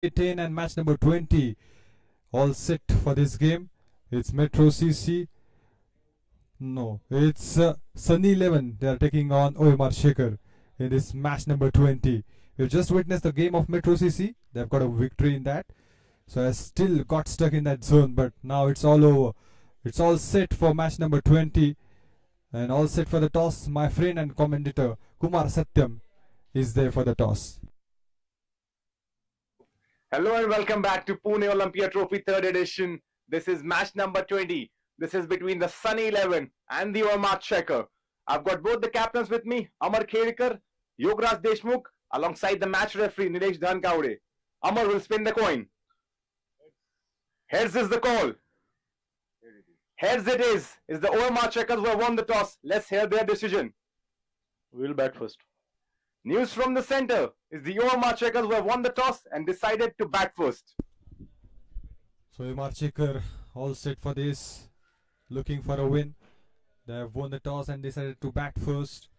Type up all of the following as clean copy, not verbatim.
10 and match number 20 all set for this game. It's Metro CC. No, it's Sunny 11. They are taking on Omrchecker in this match number 20. We've just witnessed the game of Metro CC. They've got a victory in that. So I still got stuck in that zone, but now it's all over. It's all set for match number 20 and all set for the toss. My friend and commentator Kumar Satyam is there for the toss. Hello and welcome back to Pune Olympia Trophy 3rd edition. This is match number 20. This is between the Sunny 11 and the Omrchecker. I've got both the captains with me, Omrchecker, Yograj Deshmukh, alongside the match referee Nilesh Dhankaude. Amar will spin the coin. Heads is the call. Heads it is. It's the Omrcheckers who have won the toss. Let's hear their decision. We'll bat first. News from the center is the Omrcheckers who have won the toss and decided to bat first. So Omrchecker all set for this, looking for a win. They have won the toss and decided to bat first.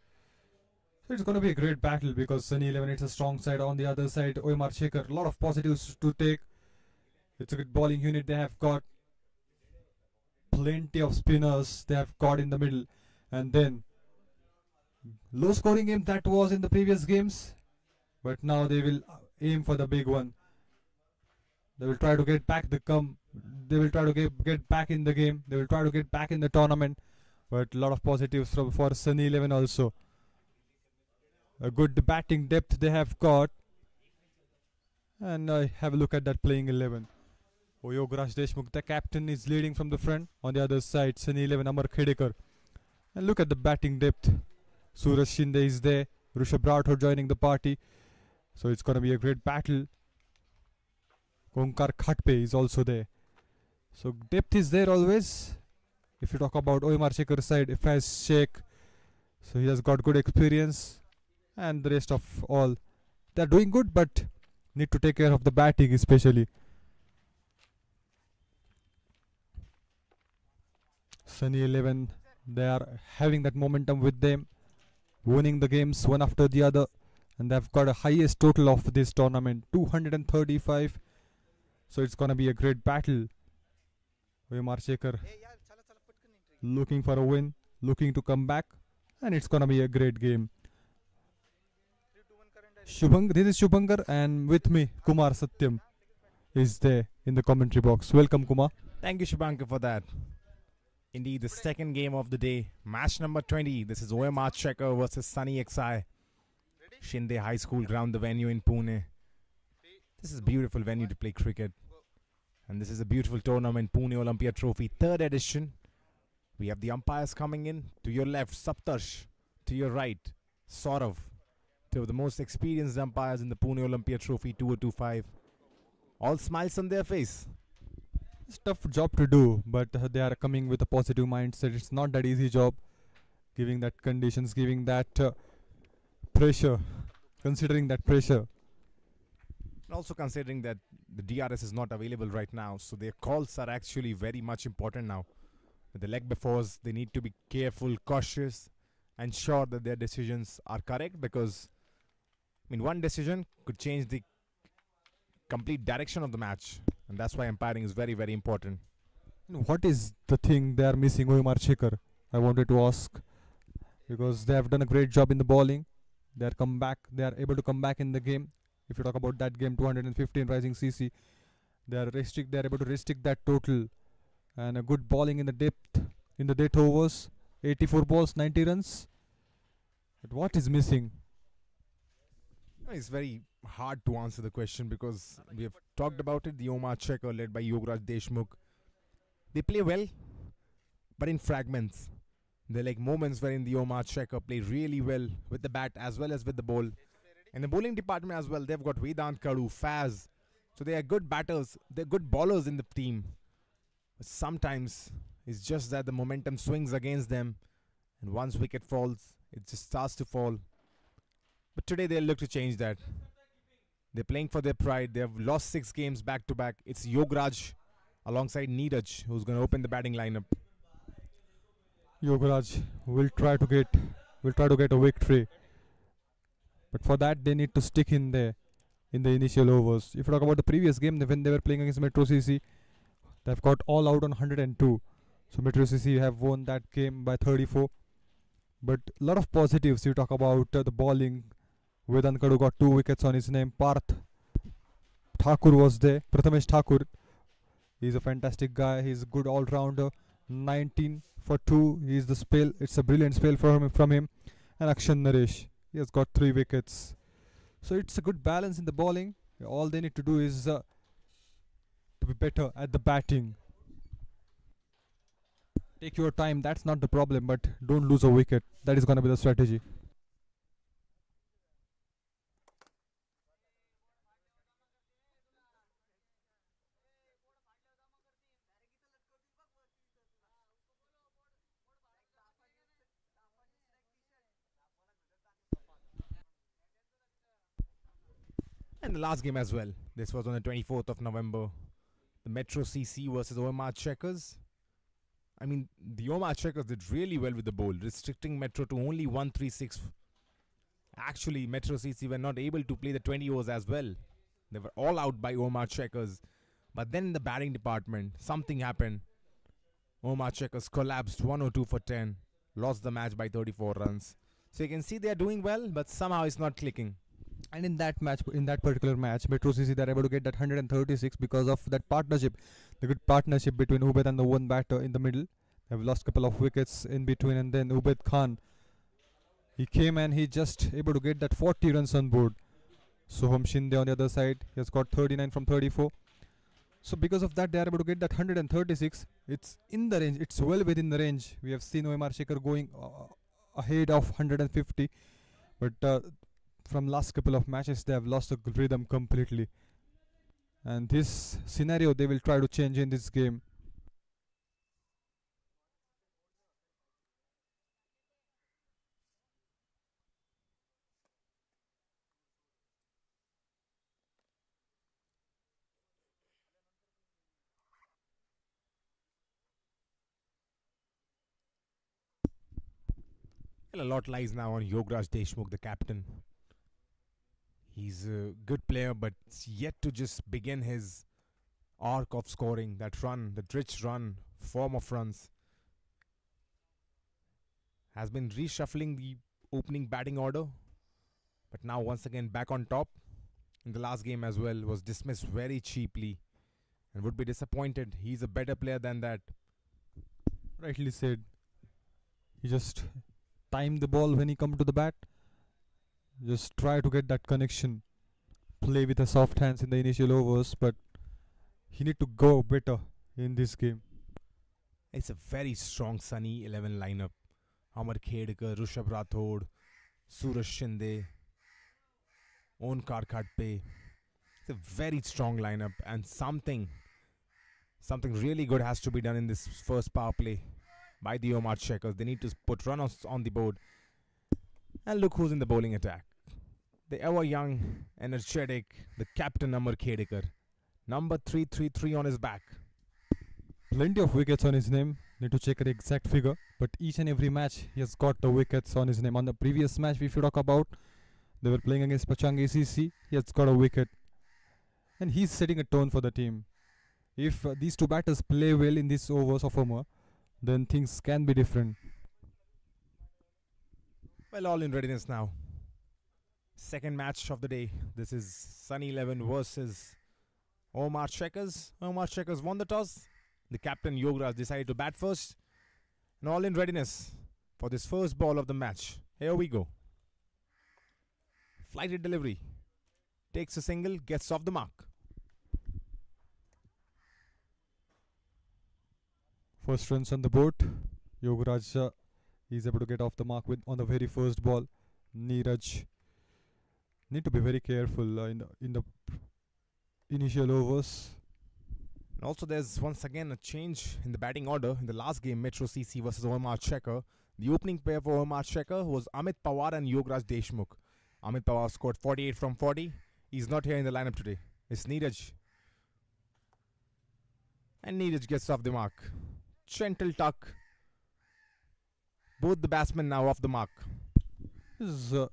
So it's going to be a great battle because Sunny 11 it's a strong side. On the other side, Omrchecker, a lot of positives to take. It's a good bowling unit. They have got plenty of spinners. They have got in the middle, and then low scoring game that was in the previous games, but now they will aim for the big one. They will try to get back they will try to get back in the game. They will try to get back in the tournament. But a lot of positives for Sunny 11 also. A good batting depth they have got. And have a look at that playing 11. Yograj Deshmukh, the captain, is leading from the front. On the other side, Sunny 11, Omrchecker. And look at the batting depth. Suraj Shinde is there. Rishabh Rathod joining the party. So it's going to be a great battle. Onkar Khatpe is also there. So depth is there always. If you talk about Omrchecker's side, Ifaz Sheikh, so he has got good experience. And the rest of all, they're doing good, but need to take care of the batting especially. Sunny 11, they are having that momentum with them, winning the games one after the other, and they've got a highest total of this tournament, 235. So it's gonna be a great battle. Omrchecker looking for a win, looking to come back, and it's gonna be a great game. This is Shubhankar, and with me Kumar Satyam is there in the commentary box. Welcome, Kumar. Thank you, Shubhankar, for that. Indeed, the second game of the day, match number 20. This is Omrchecker versus Sunny XI. Shinde High School ground, the venue in Pune. This is a beautiful venue to play cricket. And this is a beautiful tournament, Pune Olympia Trophy, 3rd edition. We have the umpires coming in. To your left, Saptarsh. To your right, Saurav. Two of the most experienced umpires in the Pune Olympia Trophy 2025. All smiles on their face. It's a tough job to do, but they are coming with a positive mindset. It's not that easy job, giving that conditions, giving that pressure, considering that pressure. And also considering that the DRS is not available right now, so their calls are actually very much important now. With the leg befores, they need to be careful, cautious, and sure that their decisions are correct, because one decision could change the complete direction of the match, and that's why umpiring is very, very important. What is the thing they are missing, Omrchecker? I wanted to ask, because they have done a great job in the bowling. They are able to come back in the game. If you talk about that game, 215 rising CC, they are able to restrict that total, and a good bowling in the death overs, 84 balls, 90 runs. But what is missing? It's very hard to answer the question, because we have talked about it. The Omrchecker, led by Yograj Deshmukh, they play well, but in fragments. They're like moments wherein the Omrchecker play really well with the bat as well as with the ball. In the bowling department as well, they've got Vedant Kadu, Faz. So they are good batters, they're good bowlers in the team. But sometimes it's just that the momentum swings against them, and once wicket falls, it just starts to fall. But today they'll look to change that. They're playing for their pride. They have lost 6 games back to back. It's Yograj alongside Neeraj who's going to open the batting lineup. Yograj will try to get a victory, but for that they need to stick in there. in the initial overs. If you talk about the previous game, when they were playing against Metro CC, they've got all out on 102. So Metro CC have won that game by 34. But a lot of positives. You talk about the bowling. Vedan Kadu got 2 wickets on his name. Parth Thakur was there. Prathamesh Thakur. He's a fantastic guy. He's a good all-rounder. 19 for 2. He's the spell. It's a brilliant spell from him. And Akshan Naresh. He has got 3 wickets. So it's a good balance in the bowling. All they need to do is to be better at the batting. Take your time. That's not the problem. But don't lose a wicket. That is going to be the strategy. And the last game as well. This was on the 24th of November. The Metro CC versus Omrcheckers. I mean, the Omrcheckers did really well with the bowl, restricting Metro to only 136. Actually, Metro CC were not able to play the 20 overs as well. They were all out by Omrcheckers. But then in the batting department, something happened. Omrcheckers collapsed 102 for 10. Lost the match by 34 runs. So you can see they are doing well, but somehow it's not clicking. And in that particular match, Metro CC they're able to get that 136 because of that partnership, the good partnership between Ubaid and the one batter in the middle. They've lost a couple of wickets in between, and then Ubaid Khan, he came and he just able to get that 40 runs on board. Soham Shinde on the other side, he has got 39 from 34. So because of that, they are able to get that 136. It's in the range. It's well within the range. We have seen Omrchecker going ahead of 150, but from last couple of matches they have lost the rhythm completely, and this scenario they will try to change in this game. Well, a lot lies now on Yograj Deshmukh, the captain. He's a good player, but it's yet to just begin his arc of scoring. That run, the rich run, form of runs, has been reshuffling the opening batting order. But now once again back on top. In the last game as well, was dismissed very cheaply and would be disappointed. He's a better player than that. Rightly said. He just timed the ball when he come to the bat. Just try to get that connection. Play with the soft hands in the initial overs, but he need to go better in this game. It's a very strong Sunny 11 lineup. Omrchecker, Rishabh Rathod, Suraj Shinde, Onkar Khadpe. It's a very strong lineup, and something really good has to be done in this first power play by the Omrcheckers. They need to put runners on the board. And look who's in the bowling attack. The ever young, energetic, the captain Omrchecker. Number 333 on his back. Plenty of wickets on his name. Need to check the exact figure, but each and every match he has got the wickets on his name. On the previous match, if you talk about, they were playing against Pachangi CC. He has got a wicket, and he's setting a tone for the team. If these two batters play well in this overs of Omar, then things can be different. Well, all in readiness now. Second match of the day. This is Sunny 11 versus Omrcheckers. Omrcheckers won the toss. The captain Yograj decided to bat first. And all in readiness for this first ball of the match. Here we go. Flighted delivery. Takes a single, gets off the mark. First runs on the board. Yograj is able to get off the mark with on the very first ball. Neeraj need to be very careful in the initial overs. And also there's once again a change in the batting order. In the last game, Metro CC versus Omrchecker, the opening pair for Omrchecker was Amit Pawar and Yograj Deshmukh. Amit Pawar scored 48 from 40. He's not here in the lineup today. It's Neeraj. And Neeraj gets off the mark. Gentle tuck. Both the batsmen now off the mark. This is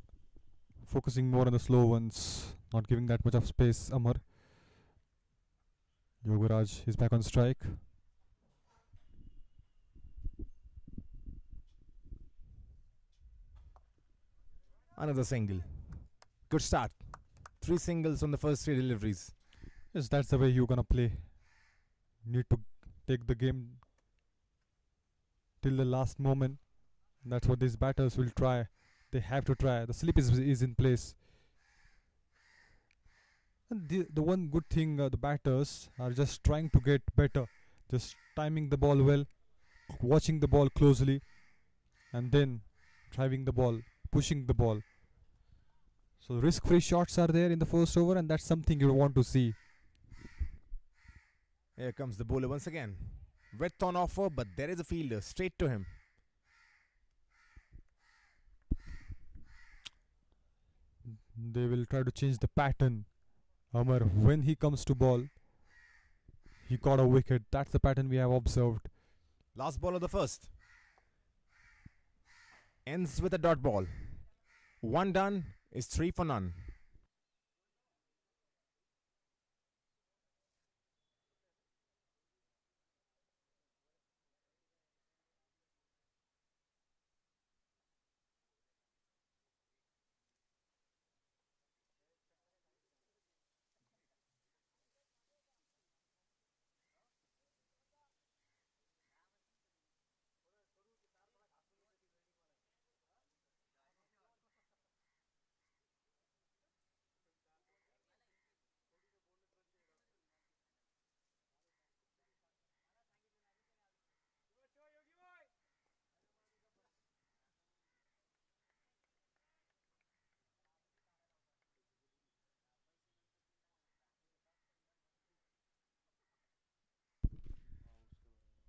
focusing more on the slow ones. not giving that much of space. Amar. Yogaraj is back on strike. Another single. Good start. 3 singles on the first 3 deliveries. Yes, that's the way you're gonna play. Need to take the game till the last moment. That's what these batters will try. They have to try. The slip is in place. And the one good thing, the batters are just trying to get better, just timing the ball well, watching the ball closely, and then driving the ball, pushing the ball. So risk-free shots are there in the first over, and that's something you want to see. Here comes the bowler once again. Width on offer, but there is a fielder straight to him. They will try to change the pattern. Amar, when he comes to ball, he got a wicket. That's the pattern we have observed. Last ball of the first. Ends with a dot ball. 1 done is 3 for none.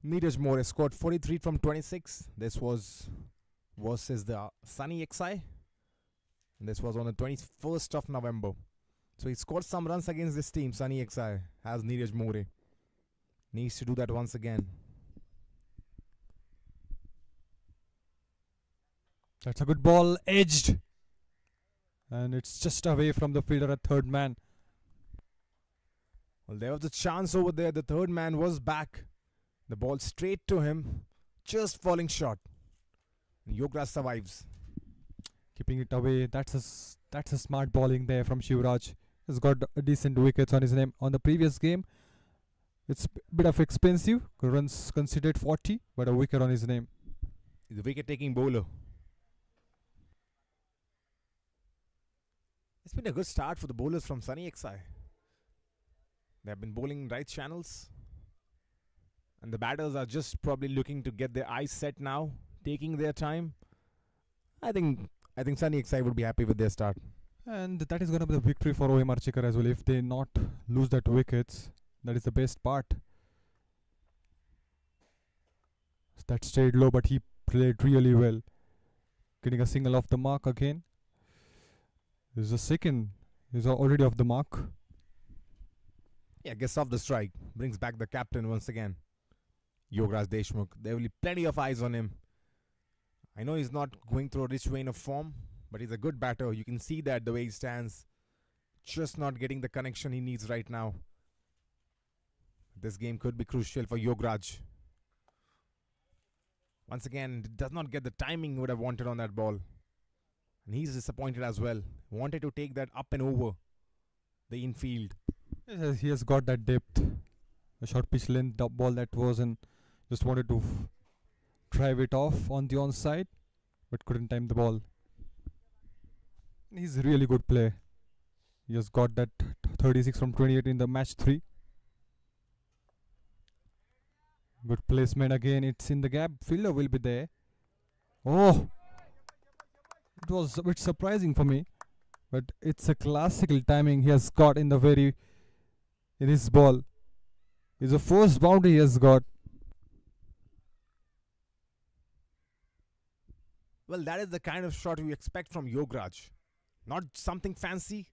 Neeraj More scored 43 from 26. This was versus the Sunny XI. This was on the 21st of November. So he scored some runs against this team, Sunny XI, has Neeraj More. Needs to do that once again. That's a good ball, edged. And it's just away from the fielder at third man. Well, there was a chance over there. The third man was back. The ball straight to him, just falling short. Yogaraj survives. Keeping it away. That's a smart bowling there from Shivraj. He's got a decent wickets on his name. On the previous game, it's a bit of expensive. Runs considered 40, but a wicket on his name. He's a wicket-taking bowler. It's been a good start for the bowlers from Sunny XI. They have been bowling right channels. And the batters are just probably looking to get their eyes set now, taking their time. I think Sunny XI would be happy with their start. And that is going to be the victory for Omrchecker as well. If they not lose that wickets, that is the best part. That stayed low, but he played really well. Getting a single off the mark again. This is a second. He's already off the mark. Yeah, gets off the strike. Brings back the captain once again. Yogaraj Deshmukh. There will be plenty of eyes on him. I know he's not going through a rich vein of form, but he's a good batter. You can see that the way he stands. Just not getting the connection he needs right now. This game could be crucial for Yogaraj. Once again, does not get the timing he would have wanted on that ball. And he's disappointed as well. Wanted to take that up and over the infield. Yes, he has got that depth. A short pitch length ball that was in. Just wanted to drive it off on the onside, but couldn't time the ball. He's a really good player. He has got that 36 from 28 in the match 3. Good placement again. It's in the gap. Fielder will be there. Oh, it was a bit surprising for me, but it's a classical timing he has got in his ball. It's the first boundary he has got. Well, that is the kind of shot we expect from Yogaraj. Not something fancy,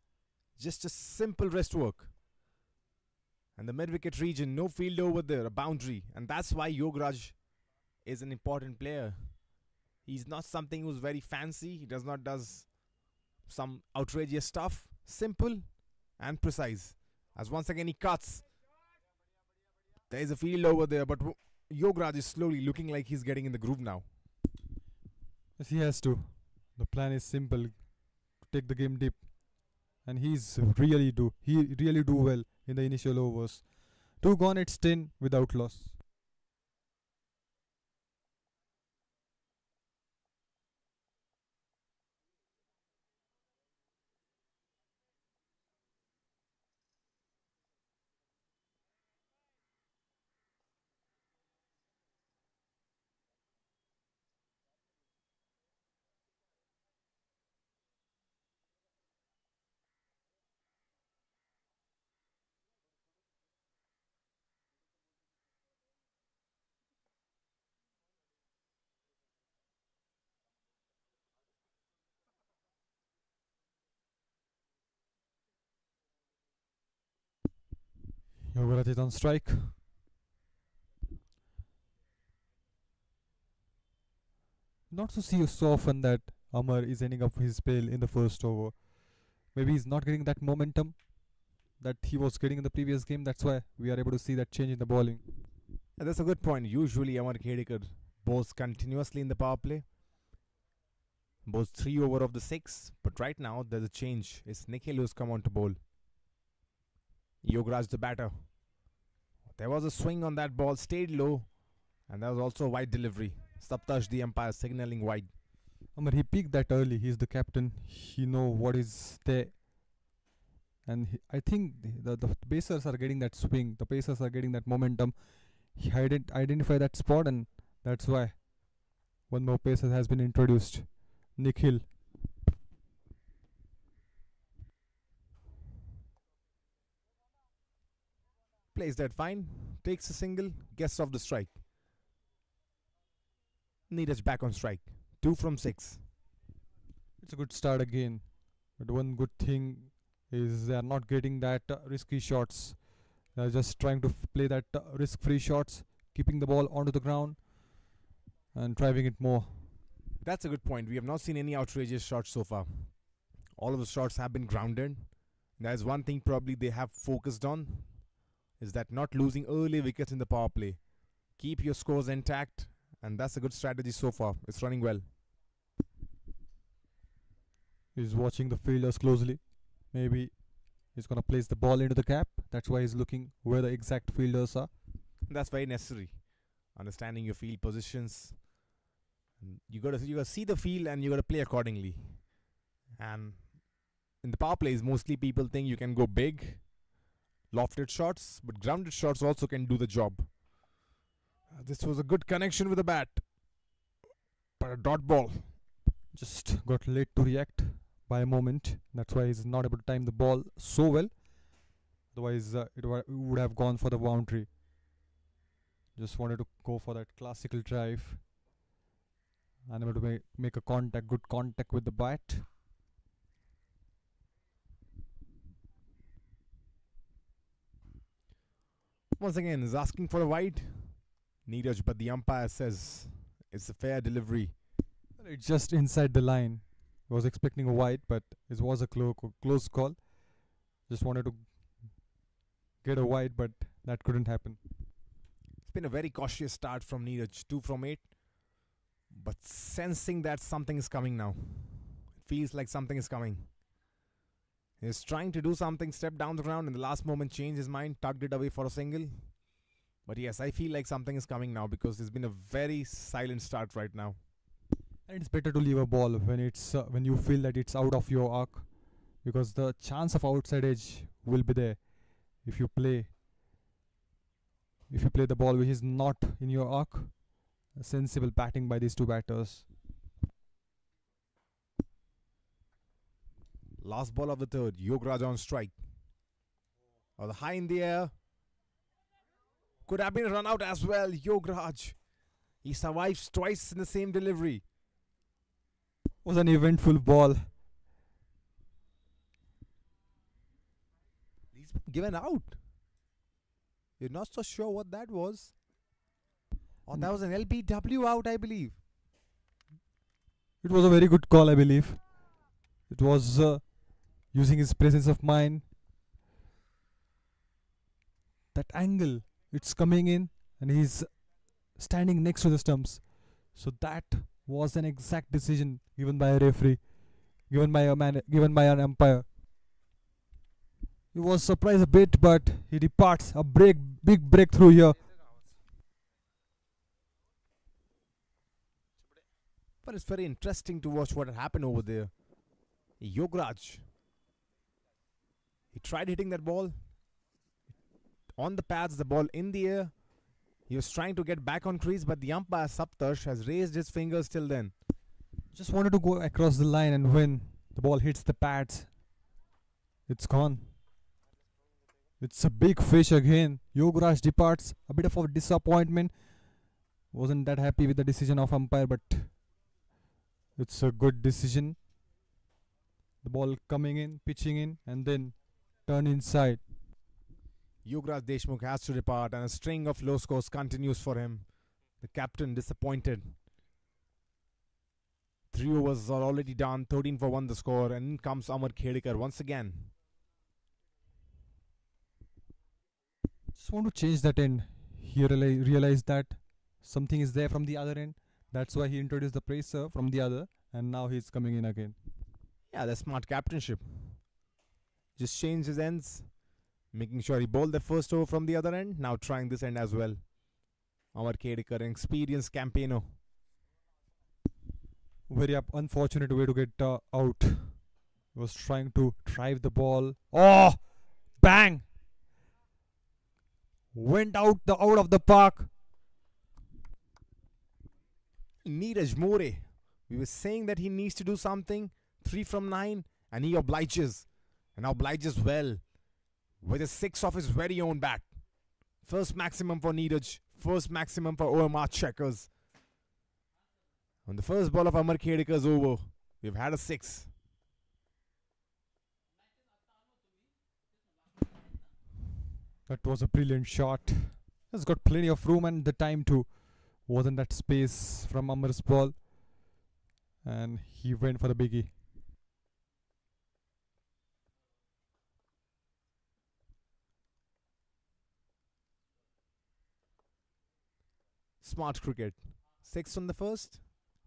just a simple wrist work. And the mid-wicket region, no field over there, a boundary. And that's why Yogaraj is an important player. He's not something who's very fancy. He does some outrageous stuff. Simple, and precise. As once again he cuts. There is a field over there, but Yograj is slowly looking like he's getting in the groove now. Yes, he has to. The plan is simple: take the game deep, and he really do well in the initial overs. 2 gone, it's 10 without loss. Yogarat is on strike. Not to see so often that Amar is ending up his spell in the first over. Maybe he's not getting that momentum that he was getting in the previous game. That's why we are able to see that change in the bowling. And that's a good point. Usually Omrchecker bowls continuously in the power play. Bowls 3 over of the 6. But right now there's a change. It's Nikhil who's come on to bowl. Yograj the batter. There was a swing on that ball, stayed low. And there was also a wide delivery. Saptash the umpire signaling wide. Amar, he peaked that early. He's the captain. He know what is there. And I think the Pacers are getting that swing. The Pacers are getting that momentum. He identify that spot, and that's why one more Pacer has been introduced. Nikhil. Plays that fine. Takes a single. Gets off the strike. Neeraj back on strike. 2 from 6. It's a good start again. But one good thing is they are not getting that risky shots. They are just trying to play that risk-free shots, keeping the ball onto the ground and driving it more. That's a good point. We have not seen any outrageous shots so far. All of the shots have been grounded. That is one thing probably they have focused on, is that not losing early wickets in the power play. Keep your scores intact, and that's a good strategy so far. It's running well. He's watching the fielders closely. Maybe he's going to place the ball into the gap. That's why he's looking where the exact fielders are. That's very necessary. Understanding your field positions. You gotta see the field and you gotta play accordingly. And in the power plays, mostly people think you can go big, lofted shots, but grounded shots also can do the job. This was a good connection with the bat, but a dot ball. Just got late to react by a moment. That's why he's not able to time the ball so well. Otherwise, it would have gone for the boundary. Just wanted to go for that classical drive. Unable to make a good contact with the bat. Once again, is asking for a wide. Neeraj, but the umpire says it's a fair delivery. It's just inside the line. He was expecting a wide, but it was a close call. Just wanted to get a wide, but that couldn't happen. It's been a very cautious start from Neeraj. 2 from 8. But sensing that something is coming now. It feels like something is coming. He's trying to do something, step down the ground, in the last moment changed his mind, tugged it away for a single. But yes, I feel like something is coming now because it's been a very silent start right now. And it's better to leave a ball when it's when you feel that it's out of your arc, because the chance of outside edge will be there if you play the ball which is not in your arc. A sensible batting by these two batters. Last ball of the third, Yograj on strike. The high in the air. Could have been a run out as well. Yograj. He survives twice in the same delivery. Was an eventful ball. He's been given out. You're not so sure what that was. Oh, that was an LBW out, I believe. It was a very good call, I believe. It was using his presence of mind that angle, it's coming in, and he's standing next to the stumps. So that was an exact decision given by a referee, given by an umpire. He was surprised a bit, but he departs a big breakthrough here. But it's very interesting to watch what had happened over there. Yograj, he tried hitting that ball on the pads, the ball in the air. He was trying to get back on crease, but the umpire Saptarsh has raised his fingers till then. Just wanted to go across the line, and when the ball hits the pads, it's gone. It's a big fish again. Yograj departs. A bit of a disappointment. Wasn't that happy with the decision of umpire, but it's a good decision. The ball coming in, pitching in, and then turn inside. Yograj Deshmukh has to depart, and a string of low scores continues for him. The captain disappointed. 3 overs are already done, 13 for 1 the score, and in comes Omrchecker once again. Just want to change that end. He realized that something is there from the other end. That's why he introduced the pressure from the other, and now he's coming in again. Yeah, that's smart captainship. Just change his ends, making sure he bowled the first over from the other end, now trying this end as well. Omrchecker, an experienced campaigner. Very unfortunate way to get out. He was trying to drive the ball. Oh! Bang! Went out of the park. Neeraj More. We were saying that he needs to do something. 3 from 9, and he obliges. And obliges well. With a 6 off his very own bat. First maximum for Neeraj. First maximum for Omrchecker. On the first ball of Omrchecker's over, we've had a 6. That was a brilliant shot. He's got plenty of room and the time too. Wasn't that space from Amar's ball. And he went for the biggie. Smart cricket. 6 on the first.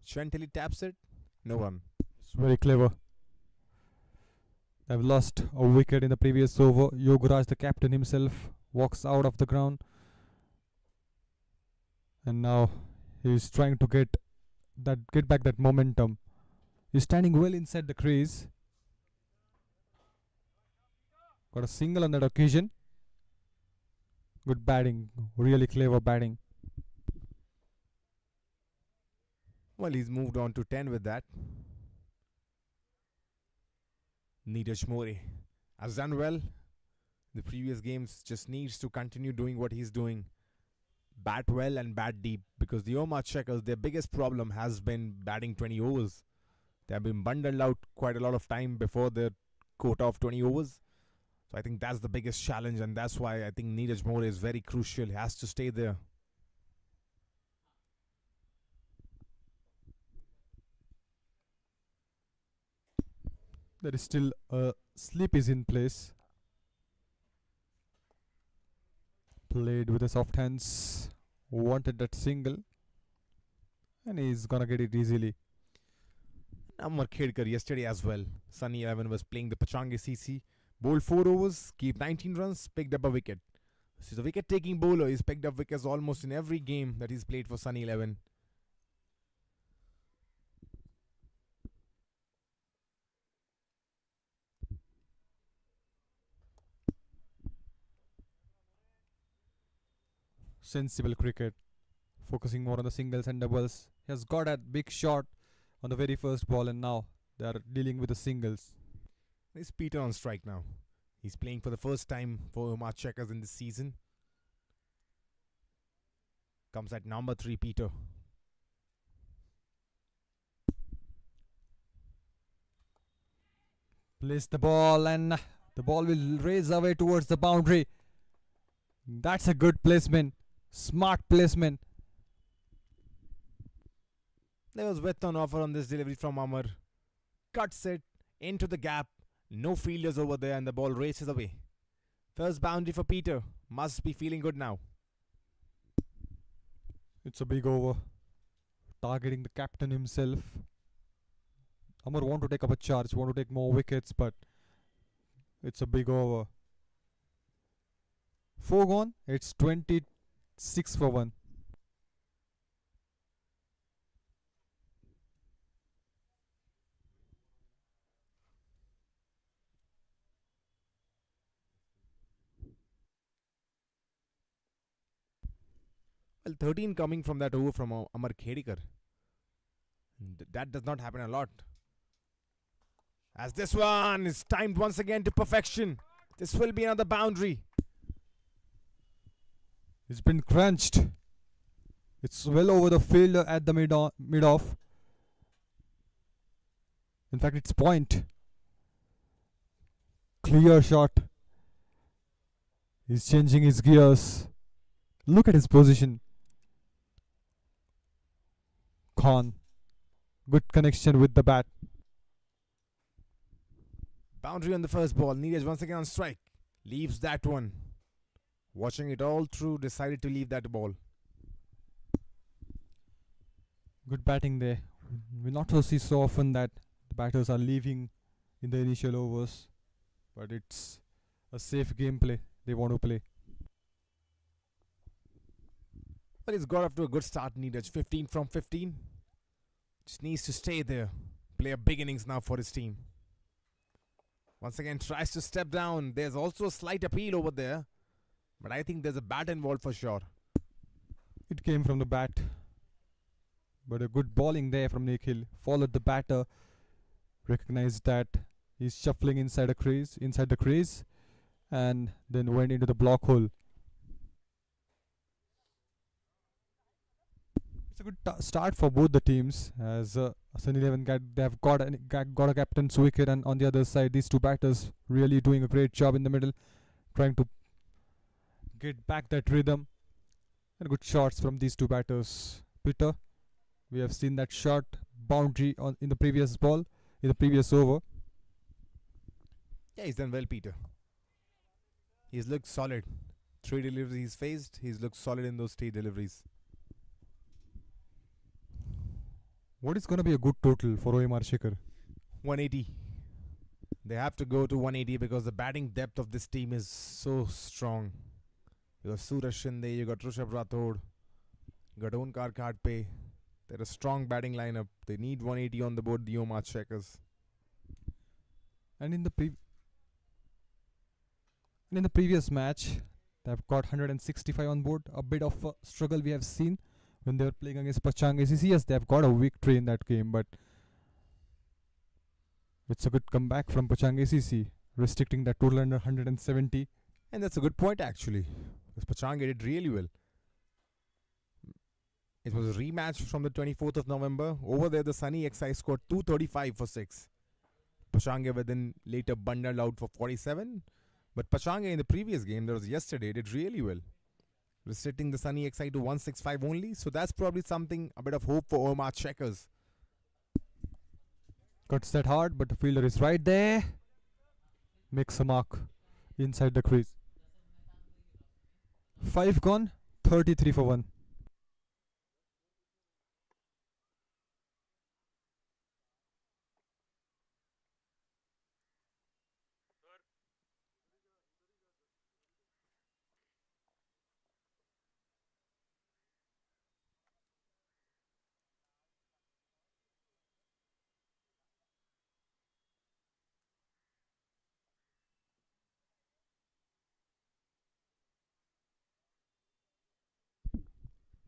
Chantilly taps it. No run. It's very clever. They've lost a wicket in the previous over. Yograj, the captain himself, walks out of the ground. And now he's trying to get back that momentum. He's standing well inside the crease. Got a single on that occasion. Good batting. Really clever batting. Well, he's moved on to 10 with that. Neeraj More has done well. The previous games just needs to continue doing what he's doing. Bat well and bat deep, because the Omrcheckers, their biggest problem has been batting 20 overs. They have been bundled out quite a lot of time before their quota of 20 overs. So I think that's the biggest challenge, and that's why I think Neeraj More is very crucial. He has to stay there. There is still a slip is in place. Played with the soft hands. Wanted that single. And he's gonna get it easily. Omrchecker yesterday as well. Sunny 11 was playing the Pachange CC. Bowled 4 overs, gave 19 runs, picked up a wicket. So he's a wicket-taking bowler. He's picked up wickets almost in every game that he's played for Sunny 11. Sensible cricket. Focusing more on the singles and doubles. He has got a big shot on the very first ball, and now they are dealing with the singles. There's Peter on strike now. He's playing for the first time for Omrcheckers in this season. Comes at number 3, Peter. Place the ball, and the ball will race away towards the boundary. That's a good placement. Smart placement. There was width on offer on this delivery from Amar. Cuts it into the gap. No fielders over there, and the ball races away. First boundary for Peter. must be feeling good now. It's a big over. Targeting the captain himself. Amar want to take up a charge, want to take more wickets, but it's a big over. 4 gone. It's 26 for 1. Well, 13 coming from that over from Omrchecker. That does not happen a lot. As this one is timed once again to perfection. This will be another boundary. It's been crunched. It's well over the fielder at the mid off. In fact, it's point. Clear shot. He's changing his gears. Look at his position. Khan. Good connection with the bat. Boundary on the first ball. Neeraj once again on strike. Leaves that one. Watching it all through, decided to leave that ball. Good batting there. We not see so often that the batters are leaving in the initial overs, but it's a safe gameplay they want to play. But he's got off to a good start, Neeraj. 15 from 15. Just needs to stay there. Play a big innings now for his team. Once again tries to step down. There's also a slight appeal over there, but I think there's a bat involved for sure. It came from the bat, but a good bowling there from Nikhil. Followed the batter, recognized that he's shuffling inside the crease, and then went into the block hole. It's a good start for both the teams, as Sun 11 they have got a captain's wicket, and on the other side these two batters really doing a great job in the middle, trying to get back that rhythm, and good shots from these two batters. Peter, we have seen that shot boundary in the previous over. Yeah, he's done well, Peter. He's looked solid. 3 deliveries he's faced, he's looked solid in those 3 deliveries. What is going to be a good total for Omrchecker? 180. They have to go to 180 because the batting depth of this team is so strong. You got Suraj Shinde, you got Rishabh Rathod, you got Onkar Khadpe. They're a strong batting lineup. They need 180 on the board, the Omrcheckers. And in the previous match, they've got 165 on board. A bit of a struggle we have seen when they were playing against Pachang ACC. Yes, they've got a victory in that game, but it's a good comeback from Pachang ACC, restricting that total under 170. And that's a good point actually, because Pachang did really well. It was a rematch from the 24th of November. Over there, the Sunny XI scored 235 for 6. Pachang were then later bundled out for 47. But Pachang in the previous game, that was yesterday, did really well, restricting the Sunny XI to 165 only. So that's probably something, a bit of hope for Omrcheckers. Cuts that hard, but the fielder is right there. Makes a mark inside the crease. 5 gone, 33 for 1.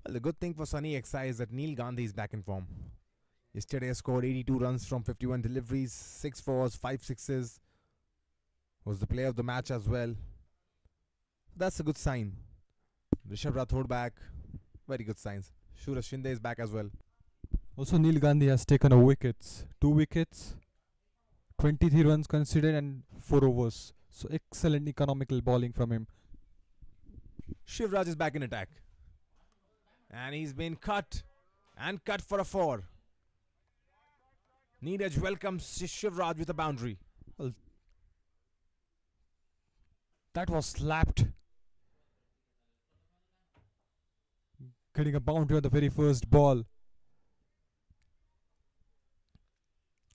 Well, the good thing for Sunny XI is that Neil Gandhi is back in form. Yesterday scored 82 runs from 51 deliveries, 6 fours, 5 sixes. Was the player of the match as well. That's a good sign. Rishabh Rathod back. Very good signs. Suraj Shinde is back as well. Also, Neil Gandhi has taken a wickets. 2 wickets, 23 runs considered, and 4 overs. So excellent economical bowling from him. Shivraj is back in attack. And he's been cut. And cut for a 4. Neeraj welcomes Shivraj with a boundary. That was slapped. getting a boundary on the very first ball.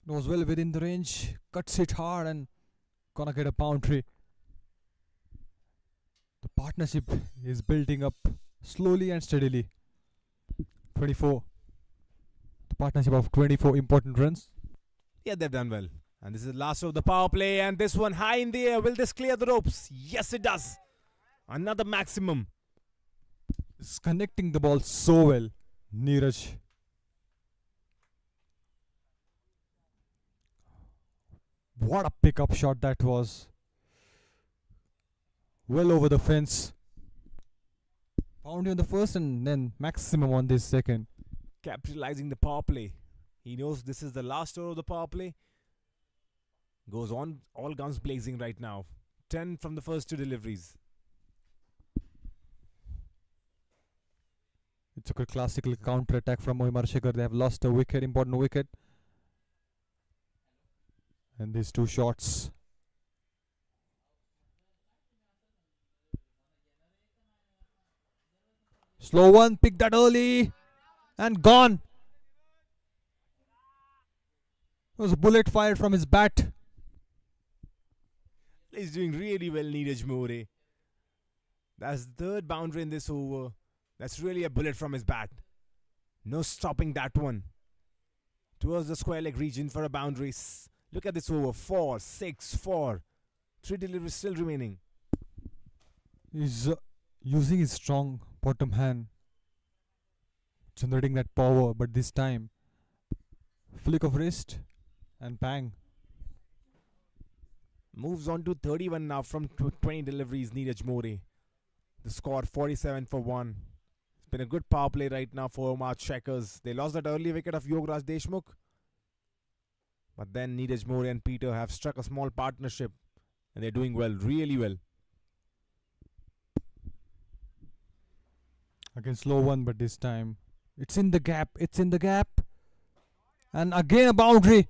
It was well within the range, cuts it hard and gonna get a boundary. The partnership is building up slowly and steadily. 24. The partnership of 24 important runs. Yeah, they've done well. And this is the last of the power play, and this one high in the air. Will this clear the ropes? Yes, it does. Another maximum. Is connecting the ball so well, Neeraj. What a pickup shot that was. Well over the fence. Boundary on the first and then maximum on this second. Capitalizing the power play. He knows this is the last over of the power play. Goes on all guns blazing right now. 10 from the first two deliveries. It's a good classical counter attack from Omrchecker. They have lost a wicket, important wicket. And these two shots. Slow one, pick that early and gone. It was a bullet fired from his bat. He's doing really well, Neeraj More. That's the third boundary in this over. That's really a bullet from his bat. No stopping that one. Towards the square leg region for a boundary. Look at this over. 4, 6, 4. 3 deliveries still remaining. He's using his strong bottom hand, generating that power, but this time, flick of wrist and bang. Moves on to 31 now from 20 deliveries, Neeraj More. The score 47 for 1. It's been a good power play right now for Omrcheckers. They lost that early wicket of Yograj Deshmukh. But then Neeraj More and Peter have struck a small partnership. And they're doing well, really well. Again, slow one, but this time, it's in the gap. It's in the gap. And again a boundary.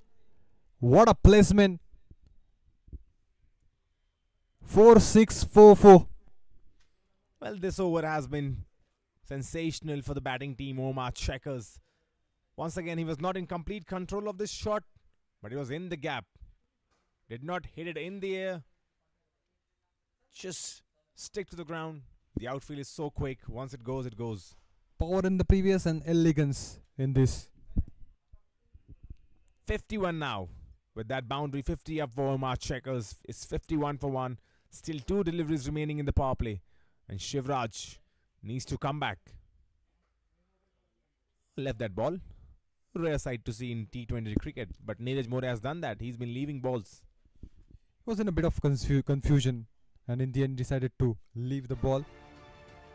What a placement. 4-6-4-4. Well, this over has been sensational for the batting team, Omrcheckers. Once again, he was not in complete control of this shot, but he was in the gap. Did not hit it in the air. Just stick to the ground. The outfield is so quick. Once it goes, it goes. Power in the previous and elegance in this. 51 now. With that boundary, 50 up for Omrcheckers. It's 51 for 1. Still 2 deliveries remaining in the power play. And Shivraj needs to come back. Left that ball. Rare sight to see in T20 cricket. But Neeraj More has done that. He's been leaving balls. He was in a bit of confusion, and in the end decided to leave the ball.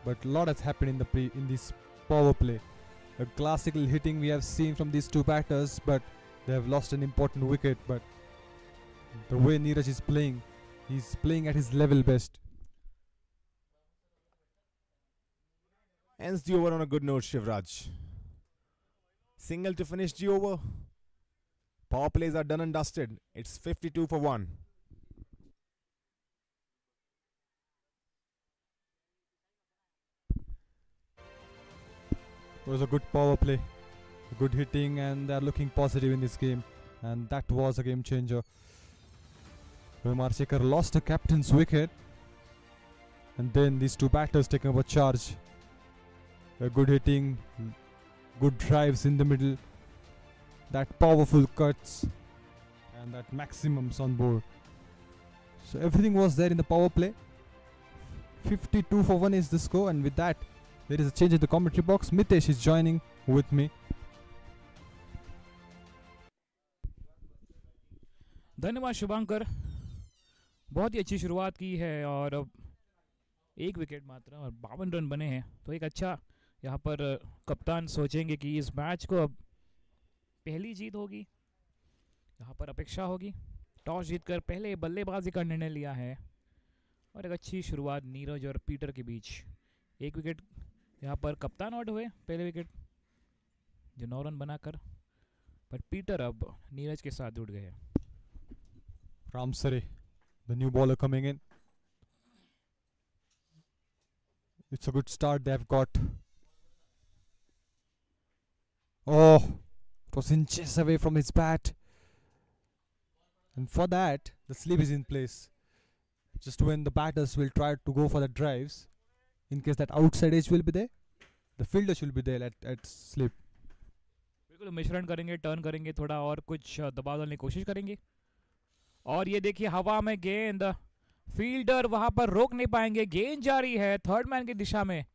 But a lot has happened in this power play. A classical hitting we have seen from these two batters, but they have lost an important wicket. But the way Neeraj is playing, he's playing at his level best. Ends the over on a good note, Shivraj. Single to finish the over. Power plays are done and dusted. It's 52 for 1. It was a good power play, good hitting, and they are looking positive in this game. And that was a game changer. Omrchecker lost a captain's wicket, and then these two batters taking up a charge. A good hitting, good drives in the middle, that powerful cuts, and that maximums on board. So everything was there in the power play. 52 for 1 is the score, and with that, there is a change in the commentary box. Mitesh is joining with me. धन्यवाद शुभांकर, बहुत ही अच्छी शुरुआत की है और अब 1 wicket मात्र और 52 रन बने हैं। तो एक अच्छा यहाँ पर कप्तान सोचेंगे कि इस मैच को अब पहली जीत होगी, यहाँ पर अपेक्षा होगी। टॉस जीतकर पहले बल्लेबाजी का निर्णय लिया है और एक अच्छी शुरुआत नीरज और पीटर के बीच। 1 विकेट यहाँ पर कप्तान आउट हुए, पहले विकेट जो 9 रन बनाकर, पर पीटर अब नीरज के साथ जुड़ गए। Ramsare, the new bowler coming in. It's a good start they have got. Oh, it was inches away from his bat. And for that, the slip is in place. Just when the batters will try to go for the drives, in case that outside edge will be there, the fielders will be there at slip. बिल्कुल मिश्रण करेंगे, turn करेंगे, थोड़ा और कुछ दबाव डालने की कोशिश करेंगे. और ये देखिए हवा में गेंद, फील्डर वहां पर रोक नहीं पाएंगे. गेंद जा रही है थर्ड मैन की दिशा में,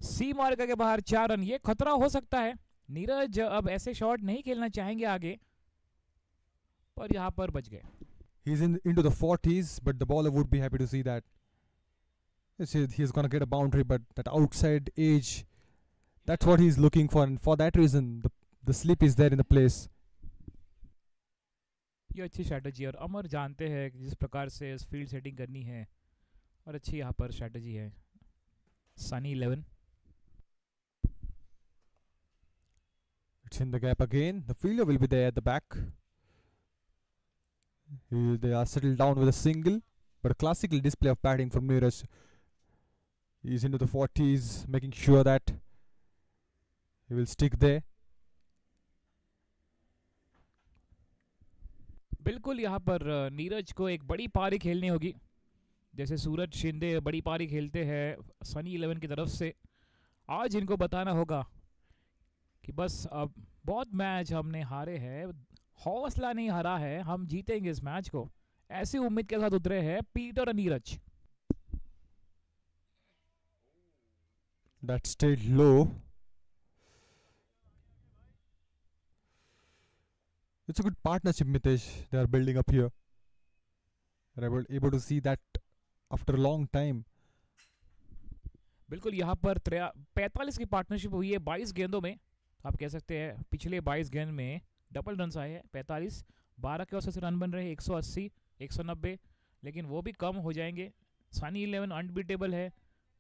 सी मार्कर के बाहर 4 रन. ये खतरा हो सकता है. नीरज अब ऐसे शॉट नहीं खेलना चाहेंगे आगे, पर यहाँ पर बच गए. He's into the 40s, but the bowler would be happy to see that. He's gonna get a boundary, but that outside edge, that's what he's looking for, and for that reason, the slip is there in the place. ये अच्छी strategy है और अमर जानते हैं कि जिस प्रकार से फील्ड सेटिंग करनी है, और अच्छी यहाँ पर स्ट्रैटेजी है. Sunny 11. It's in the gap again. The fielder will be there at the back. They are settled down with a single, but a classical display of batting from Neeraj. He's into the 40s, making sure that he will stick there. बिल्कुल यहाँ पर नीरज को एक बड़ी पारी खेलनी होगी. जैसे सूरज शिंदे बड़ी पारी खेलते हैं सनी 11 की तरफ से, आज इनको बताना होगा कि बस अब बहुत मैच हमने हारे हैं, हौसला नहीं हारा है, हम जीतेंगे इस मैच को. ऐसी उम्मीद के साथ उतरे हैं पीटर और Neeraj. That stayed low. It's a good partnership, Mitesh. They are building up here. They're able to see that after a long time. बिल्कुल यहाँ पर 45 की पार्टनरशिप हुई है 22 गेंदों में. आप कह सकते हैं पिछले 22 गेंद में डबल रन आए हैं. 45, 12 के औसत से रन बन रहे हैं 180, 190, लेकिन वो भी कम हो जाएंगे. सनी 11 अनबीटेबल है.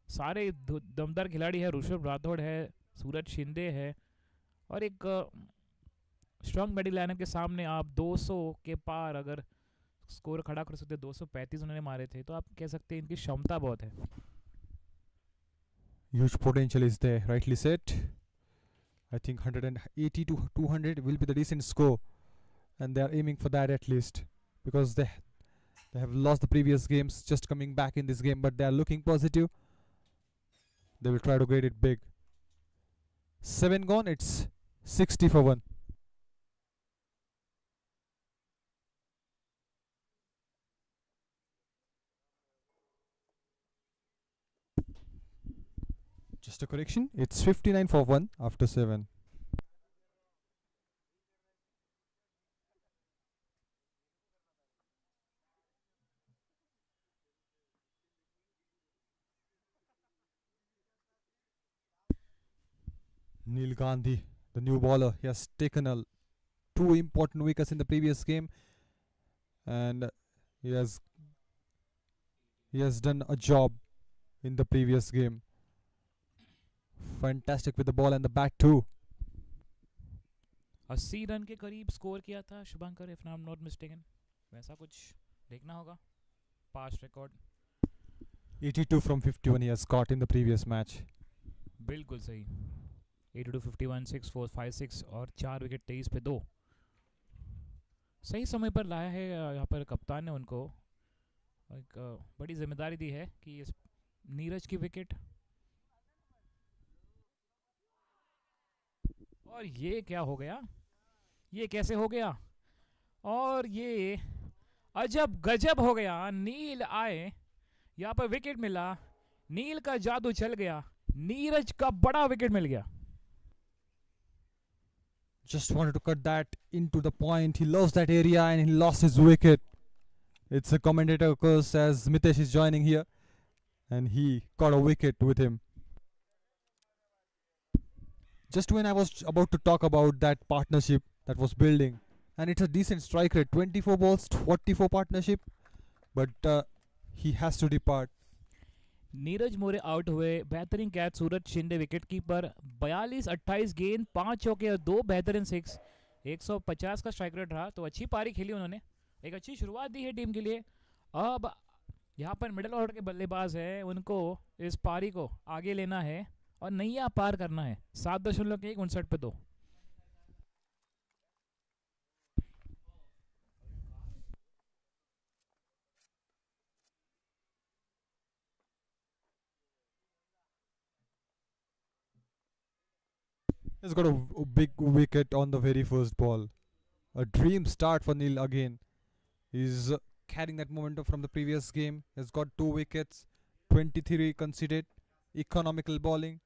सारे दमदार खिलाड़ी है. ऋषभ राठौड़ है, सूरज शिंदे है, और एक स्ट्रॉन्ग बैटिंग लाइनअप के सामने आप 200 के पार अगर स्कोर खड़ा कर सकते. 235 उन्होंने मारे थे, तो आप कह सकते हैं इनकी क्षमता बहुत है. Huge potential is there, rightly said. I think 180 to 200 will be the decent score, and they are aiming for that at least, because they have lost the previous games, just coming back in this game, but they are looking positive. They will try to get it big. 7 gone, it's 60 for 1. Just a correction, it's 59 for 1 after 7. Neil Gandhi, the new bowler, he has taken 2 important wickets in the previous game, and he has done a job in the previous game. Fantastic with the ball and the bat too. 80 run के करीब score किया था Shubhankar, if I am not mistaken. वैसा कुछ देखना होगा past record. 82 from 51 he has got in the previous match. बिल्कुल सही. 82, 51, 6, 4, 5, 6 और 4 विकेट 23 पे 2. सही समय पर लाया है यहाँ पर कप्तान ने उनको. एक बड़ी जिम्मेदारी दी है कि इस नीरज की विकेट. और ये क्या हो गया, ये कैसे हो गया, और ये अजब गजब हो गया. नील आए, यहाँ पर विकेट मिला, नील का जादू चल गया, नीरज का बड़ा विकेट मिल गया. Just wanted to cut that into the point. He loves that area and he lost his wicket. It's a commentator curse as Mitesh is joining here, and he got a wicket with him. Just when I was about to talk about that partnership that was building, and it's a decent strike rate, 24 balls, 44 partnership, but he has to depart. Neeraj more out हुए. बेहतरीन catch सूरज Shinde wicket keeper. 42-28 गेंद, 5 चौके और 2 बेहतरीन 6. 150 का strike rate रहा, तो अच्छी पारी खेली उन्होंने. एक अच्छी शुरुआत दी है टीम के लिए. अब यहाँ पर मिडिल ऑर्डर के बल्लेबाज है, उनको इस पारी को आगे लेना है और नैया पार करना है. 7.59 पे 2. He's got a big wicket on the very first ball. A dream start for Neil again. He's carrying that momentum from the previous game. He's got 2 wickets, 23 conceded, economical bowling,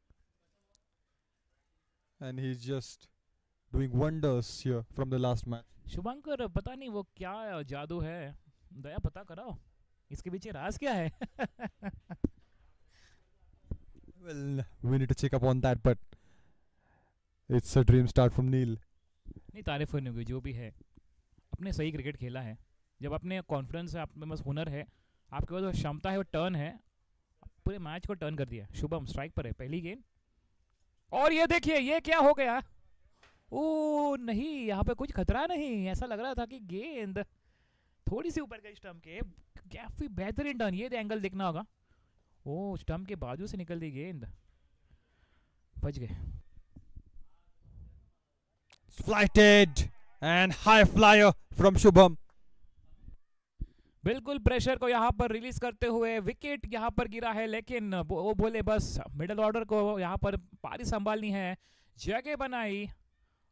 and he's just doing wonders here from the last match. शुभंकर पता नहीं वो क्या जादू है, दया पता कराओ इसके पीछे राज क्या है. Well, we need to check up on that, but it's a dream start from Neil. नहीं तारीफ नहीं होगी, जो भी है अपने सही क्रिकेट खेला है. जब अपने कॉन्फिडेंस है, आपके पास हुनर है, आपके पास वो क्षमता है, वो टर्न है, पूरे मैच को टर्न कर दिया. शुभम स्ट्राइक पर है पहली गेंद, और ये देखिए ये क्या हो गया. ओ नहीं, यहाँ पे कुछ खतरा नहीं, ऐसा लग रहा था कि गेंद थोड़ी सी ऊपर गई स्टंप के. काफी बेहतरीन टर्न, ये एंगल देखना होगा. ओ स्टंप के बाजू से निकल दी गेंद, बच गए. Flighted and high flyer from Shubham. बिल्कुल प्रेशर को यहाँ पर रिलीज करते हुए विकेट यहाँ पर गिरा है, लेकिन वो बोले बस मिडिल ऑर्डर को यहाँ पर पारी संभालनी है. जगह बनाई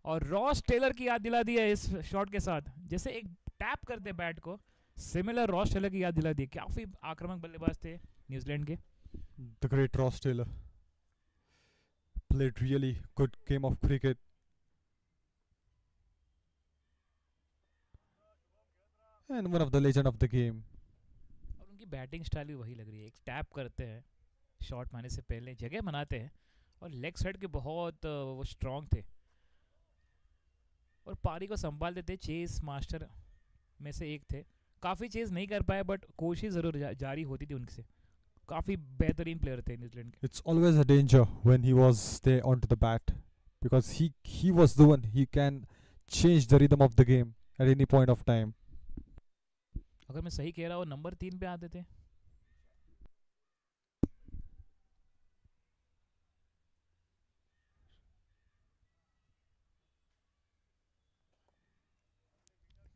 और रॉस टेलर की याद दिला दी है इस शॉट के साथ. जैसे एक टैप करते बैट को, सिमिलर रॉस टेलर की याद दिला दी. काफी आक्रामक बल्लेबाज थे न्यूजीलैंड के. The great Ross Taylor played really good game of cricket. And one of the legend of the game. और उनकी बैटिंग स्टाइल भी वही लग रही है. एक टैप करते हैं शॉट मारने से पहले, जगह बनाते हैं, और लेग साइड के बहुत वो स्ट्रांग थे और पारी को संभालते थे. चेस मास्टर में से एक थे. काफ़ी चेस नहीं कर पाए, बट कोशिश ज़रूर जारी होती थी उनसे. काफ़ी बेहतरीन प्लेयर थे न्यूजीलैंड के. It's always a danger when he was there onto the bat, because he was the one, he can change the rhythm of the game at any point of time. अगर मैं सही कह रहा हूँ, number 3 पे आते थे.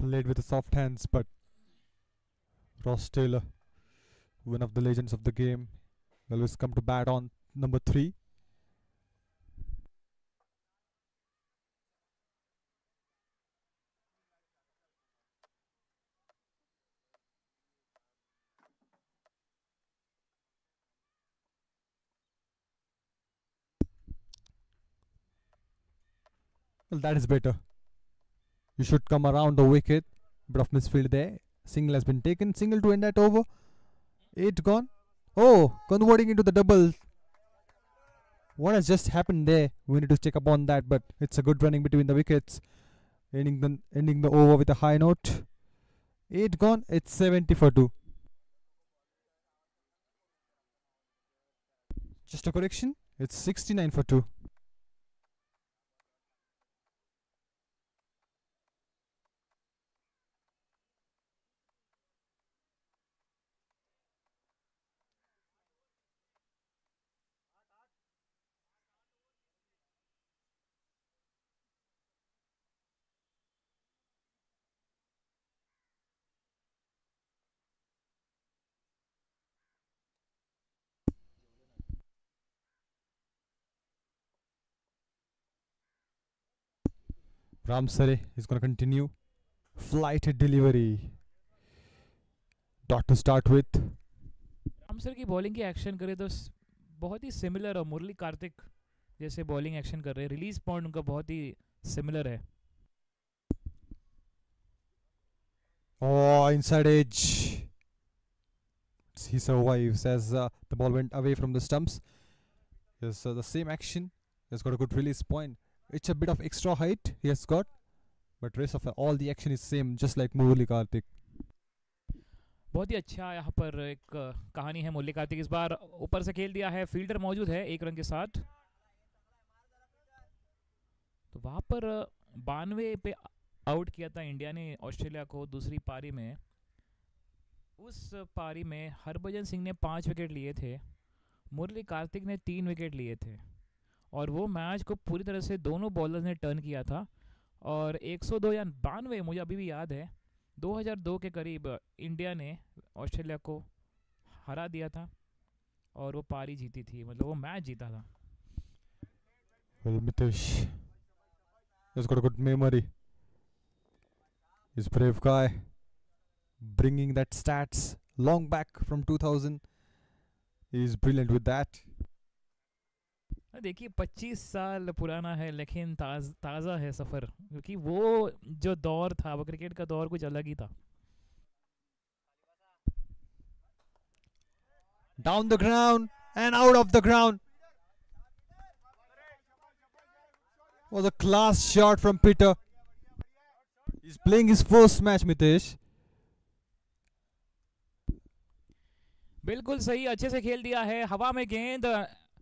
Played with the soft hands, but Ross Taylor, one of the legends of the game, always come to bat on number 3. Well, that is better. You should come around the wicket. Bit of misfield there. Single has been taken. Single to end that over. 8 gone. Oh, converting into the double. What has just happened there? We need to check up on that, but it's a good running between the wickets. Ending the over with a high note. 8 gone. It's 70 for 2. Just a correction. It's 69 for 2. Ram Sare is going to continue. Flighted delivery. Dot to start with. Ramsar की bowling की action करें तो बहुत ही similar है. मुरली कार्तिक जैसे bowling action कर रहे हैं. रिलीज पॉइंट उनका बहुत ही सिमिलर है. Oh, inside edge. He survives as the ball went away from the stumps. Yes, the same action. He's got a good release point. It's a bit of extra height he has got, but rest of all the action is same, just like Murali Karthik. बहुत ही अच्छा यहाँ पर एक कहानी है. मुरली कार्तिक इस बार ऊपर से खेल दिया है. फील्डर मौजूद है 1 रन के साथ. तो वहाँ पर 92 पे आउट किया था इंडिया ने ऑस्ट्रेलिया को दूसरी पारी में. उस पारी में हरभजन सिंह ने 5 विकेट लिए थे, मुरली कार्तिक ने 3 विकेट लिए थे, और वो मैच को पूरी तरह से दोनों बॉलर्स ने टर्न किया था. और 102 या 92, मुझे अभी भी याद है, 2002 के करीब इंडिया ने ऑस्ट्रेलिया को हरा दिया था और वो पारी जीती थी, मतलब वो मैच जीता था. Well, Mitesh has got a good memory. He's a brave guy, bringing that stats long back from 2000. He's brilliant with that. देखिए 25 साल पुराना है लेकिन ताज़ा है सफ़र, क्योंकि वो जो दौर था वो क्रिकेट का दौर कुछ अलग ही था. Down the ground and out of the ground. Was a class shot from Peter. He's playing his first match, Mitesh. बिल्कुल सही, अच्छे से खेल दिया है. हवा में गेंद,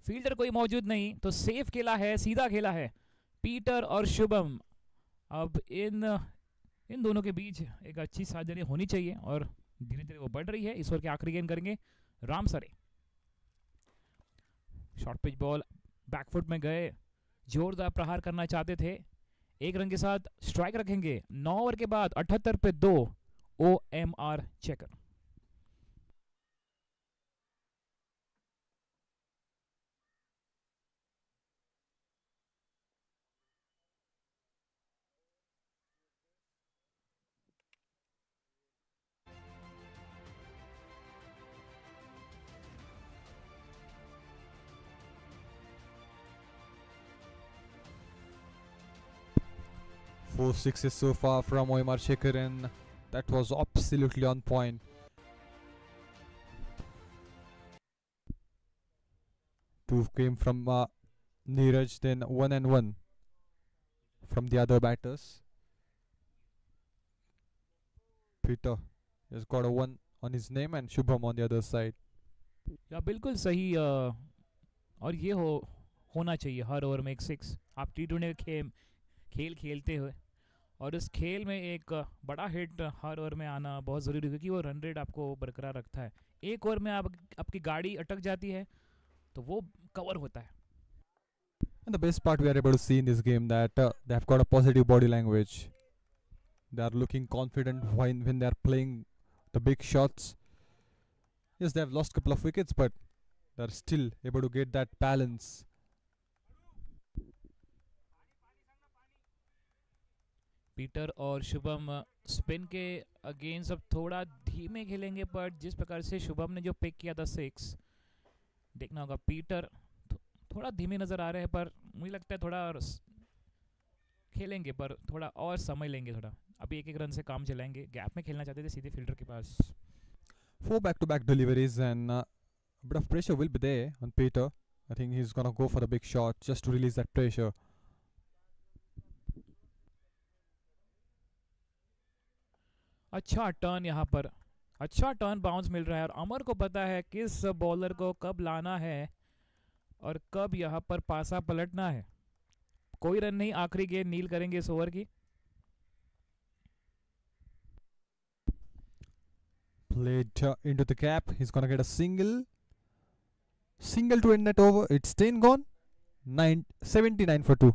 फील्डर कोई मौजूद नहीं, तो सेफ खेला है, सीधा खेला है पीटर और शुभम. अब इन दोनों के बीच एक अच्छी साझेदारी होनी चाहिए और धीरे धीरे वो बढ़ रही है. इस ओवर के आखिरी गेंद करेंगे राम सरे. शॉर्ट पिच बॉल बैकफुट में गए, जोरदार प्रहार करना चाहते थे. एक रन के साथ स्ट्राइक रखेंगे. 9 ओवर के बाद 78 पे 2. OMR checker. Four sixes so far from Omrchecker, and that was absolutely on point. Two came from Neeraj, then 1 and 1 from the other batters. Peter has got a 1 on his name and Shubham on the other side. या बिल्कुल सही. और ये होना चाहिए हर over में एक 6. आप T20 खेल खेलते हुए और इस खेल में एक बड़ा हिट हर ओवर में आना बहुत ज़रूरी है, क्योंकि वो रन रेट आपको बरकरार रखता है. एक ओवर में आपकी गाड़ी अटक जाती है तो वो कवर होता है. And the best part we are able to see in this game that they have got a positive body language. They are looking confident when they are playing the big shots. Yes, they have lost a couple of wickets, but they are still able to get that balance. Peter और Shubham spin के against अब थोड़ा धीमे खेलेंगे, पर जिस प्रकार से शुभम ने जो पिक किया था 6, देखना होगा. पीटर थोड़ा धीमे नज़र आ रहे हैं, पर मुझे लगता है थोड़ा खेलेंगे, पर थोड़ा और समय लेंगे. थोड़ा अभी एक रन से काम चलाएंगे. गैप में खेलना चाहते थे सीधे फील्डर के पास. 4 back-to-back deliveries, and a bit of pressure will be there on Peter. I think he's gonna go for the big shot just to release that pressure. अच्छा टर्न यहाँ पर, अच्छा टर्न बाउंस मिल रहा है, और अमर को पता है किस बॉलर को कब लाना है और कब यहाँ पर पासा पलटना है. कोई रन नहीं, आखिरी गेंद नील करेंगे इस ओवर की. Played into the gap. He's gonna get a single to end that over. It's 10 gone. 79 for 2.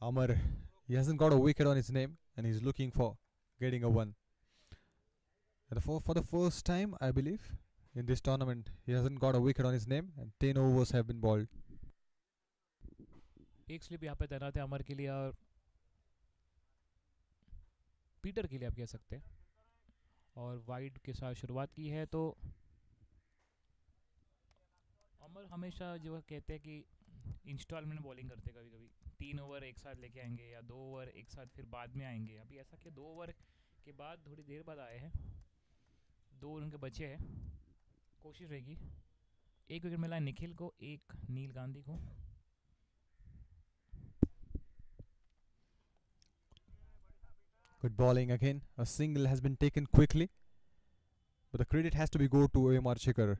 Amar, he hasn't got a wicket on his name, and he's looking for getting a 1. And for the first time, I believe, in this tournament, he hasn't got a wicket on his name, and 10 overs have been bowled. एक slip यहाँ पे तैनात है अमर के लिए और Peter के लिए आप कह सकते हैं, और वाइड के साथ शुरुआत की है. तो अमर हमेशा जो कहते हैं कि इंस्टॉलमेंट बॉलिंग करते, कभी कभी 3 ओवर एक साथ लेके आएंगे या 2 ओवर एक साथ फिर बाद में आएंगे. अभी ऐसा कि 2 ओवर के बाद थोड़ी देर बाद आए हैं, 2 उनके बचे हैं. कोशिश रहेगी. एक विकेट मिला है निखिल को, एक नील गांधी को. Good bowling again. A single has been taken quickly, but the credit has to be go to Omrchecker.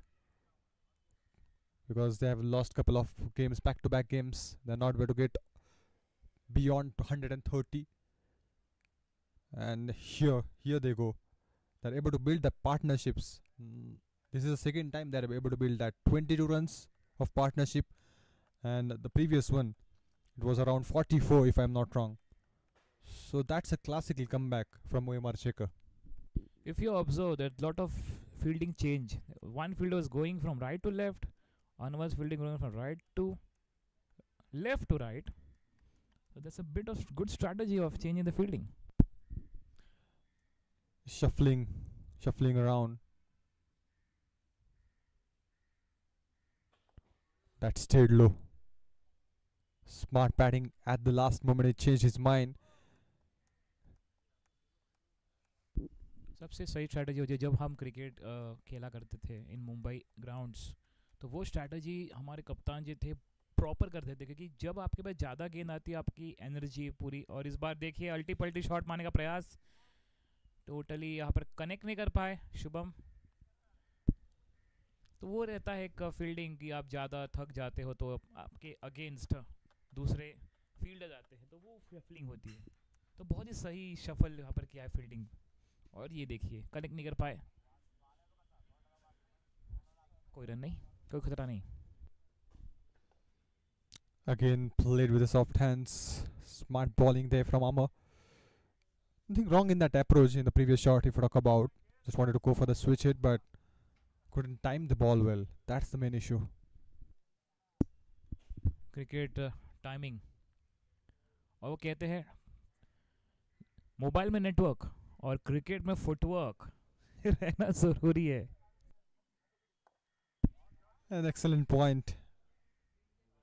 because they have lost couple of games, back-to-back games. They're not able to get beyond 130. And here they go. They're able to build the partnerships. This is the second time they're able to build that 22 runs of partnership, and the previous one it was around 44 if I'm not wrong. So that's a classical comeback from Omrchecker. If you observe that lot of fielding change, one fielder was going from right to left, another was fielding going from right to left to right. So that's a bit of good strategy of changing the fielding. Shuffling around. That stayed low. Smart batting at the last moment. He changed his mind. सबसे सही strategy होती है जब हम cricket खेला करते थे इन Mumbai grounds, तो वो स्ट्रैटेजी हमारे कप्तान जी थे प्रॉपर करते थे, क्योंकि जब आपके पास ज़्यादा गेंद आती है आपकी एनर्जी पूरी, और इस बार देखिए अल्टी पल्टी शॉट मारने का प्रयास, टोटली यहाँ पर कनेक्ट नहीं कर पाए शुभम। तो वो रहता है एक फील्डिंग की, आप ज़्यादा थक जाते हो तो आपके अगेंस्ट दूसरे फील्डर आते हैं तो वो शफलिंग होती है। तो बहुत ही सही शफल यहाँ पर किया है फील्डिंग, और ये देखिए कनेक्ट नहीं कर पाए। कोई रन नहीं, कोई खतरा नहीं। Again played with the soft hands. Smart bowling there from Amar. Nothing wrong in that approach in the previous shot if you talk about. Just wanted to go for the switch hit but couldn't time the ball well. That's the main issue. Cricket timing, और वो कहते हैं mobile में network और cricket में footwork रहना जरूरी है। An excellent point.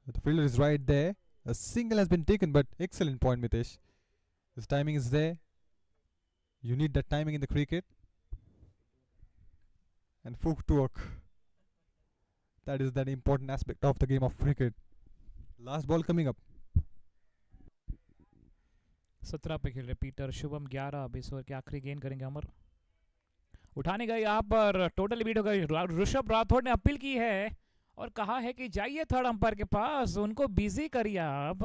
The fielder is right there. A single has been taken, but excellent point, Mitesh. His timing is there. You need that timing in the cricket. And footwork. That is that important aspect of the game of cricket. Last ball coming up. 17 पे खेल रहे Peter, Shubham 11। अब इस over के आखिरी गेंद करेंगे अमर। उठाने गए यहाँ पर टोटल बीट हो गई। ऋषभ राठौड़ ने अपील की है और कहा है कि जाइए थर्ड अंपायर के पास, उनको बिजी करिए आप।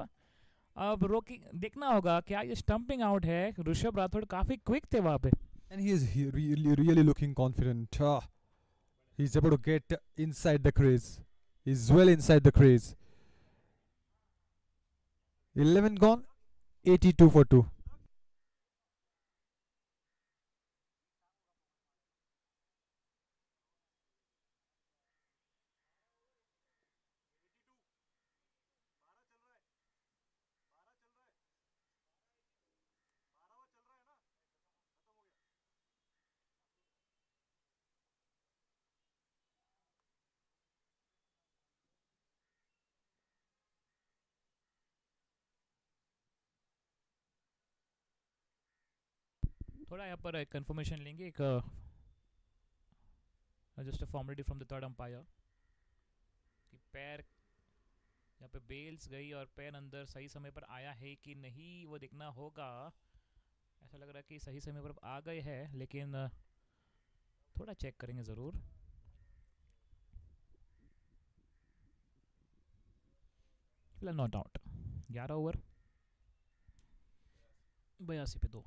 अब रोकी देखना होगा क्या ये स्टंपिंग आउट है। ऋषभ राठौड़ काफी क्विक थे वहां पे। And he is really looking confident. He's able to get inside the crease. He's well inside the crease. 11 gone, 82 for 2. थोड़ा यहाँ पर कंफर्मेशन लेंगे, एक just a formality from the third umpire कि पैर यहाँ पे बेल्स गई और पैर अंदर सही समय पर आया है कि नहीं वो देखना होगा। ऐसा लग रहा है कि सही समय पर आ गए हैं, लेकिन थोड़ा चेक करेंगे ज़रूर। फिलहाल नॉट आउट। 11 ओवर 82 पे 2।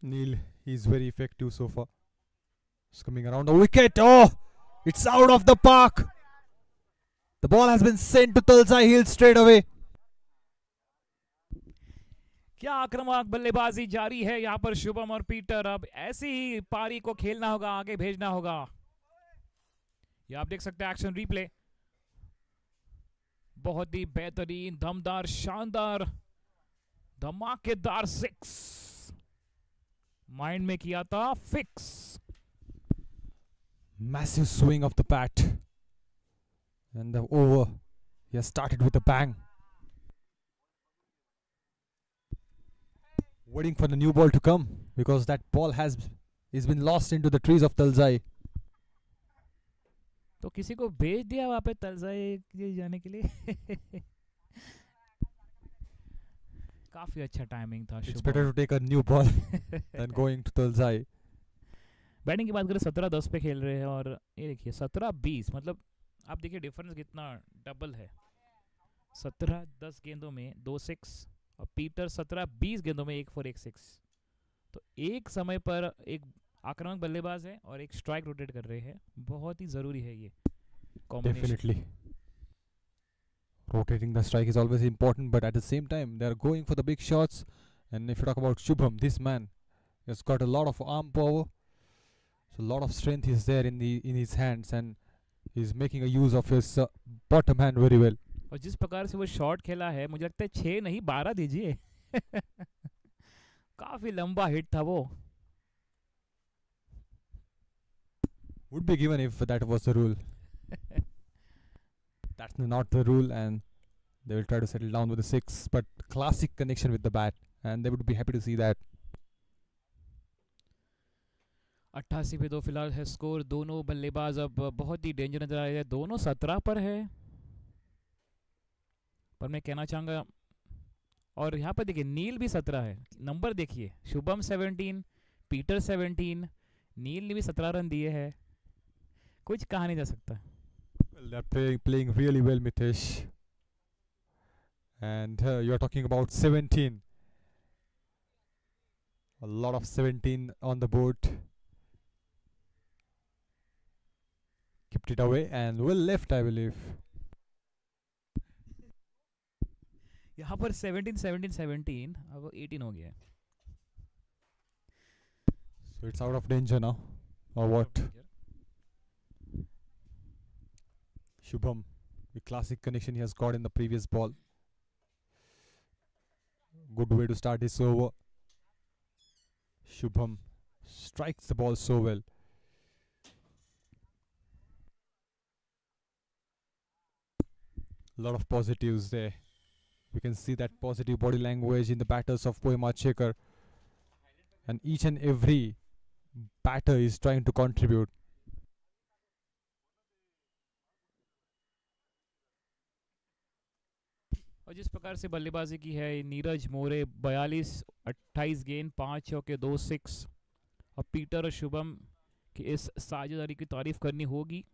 Neil, he's very effective so far. It's coming around the wicket. Oh, it's out of the park. The ball has been sent to Tulsa Hill straight away. क्या आक्रामक बल्लेबाजी जारी है यहाँ पर शुभम और पीटर। अब ऐसी ही पारी को खेलना होगा, आगे भेजना होगा। ये आप देख सकते हैं एक्शन रिप्ले, बहुत ही बेहतरीन, दमदार, शानदार, धमाकेदार सिक्स माइंड में किया था fix. Massive swing of the bat. And the over, he has started with a bang. Waiting for the new ball to come because that ball has been lost into the trees of Talzai. तो किसी को भेज दिया वहाँ पे तलजाई के जाने के लिए काफी अच्छा टाइमिंग था It's better to take a new ball than going to Talzai. Batting की बात करें 17-10 पे खेल रहे हैं और ये देखिए 17-20 मतलब आप देखिए डिफरेंस कितना डबल है 17-10 गेंदों में 2 6 और पीटर 17-20 गेंदों में 1 4 1 6 तो एक समय पर एक आक्रामक बल्लेबाज है और एक स्ट्राइक रोटेट कर रहे हैं बहुत ही ज़रूरी है ये combination Definitely. Rotating the strike is always important, but at the same time, they are going for the big shots. And if you talk about Shubham, this man has got a lot of arm power. So a lot of strength is there in his hands, and he's making a use of his bottom hand very well. और जिस प्रकार से वो shot खेला है मुझे लगता है 6 नहीं 12 दीजिए काफी लंबा हिट था वो Would be given if that was the rule. That's not the rule, and they will try to settle down with the 6. But classic connection with the bat, and they would be happy to see that. 88 पे 2 फिलहाल है score दोनों बल्लेबाज अब बहुत ही danger नजर आ रहे हैं दोनों 17 पर है पर मैं कहना चाहूँगा और यहाँ पर देखिए नील भी 17 है नंबर देखिए शुभम 17 पीटर 17 नील ने भी 17 रन दिए हैं कुछ कहा नहीं जा सकता Well, they're playing really well, Mitesh. And you're talking about 17. A lot of 17 on the board. Kept it away and well left, I believe. यहाँ पर 17 17 17 अब 18 हो गया है So it's out of danger now. Or what? Shubham, the classic connection he has got in the previous ball. Good way to start his over. Shubham strikes the ball so well. A lot of positives there. We can see that positive body language in the batters of Omrchecker. And each and every batter is trying to contribute. और जिस प्रकार से बल्लेबाजी की है नीरज मोरे 42-28 गेंद 5 चौके 2 6 और पीटर और शुभम की इस साझेदारी की तारीफ करनी होगी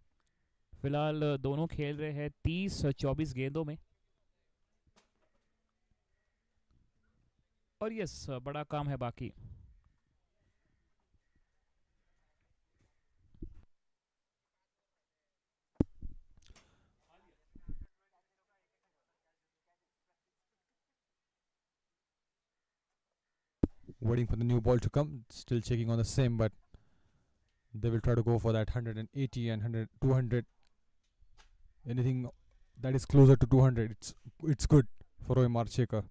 फिलहाल दोनों खेल रहे हैं 30 और 24 गेंदों में और यस बड़ा काम है बाकी Waiting for the new ball to come, still checking on the same, but they will try to go for that 180 and 100 200, anything that is closer to 200, it's good for Omrchecker.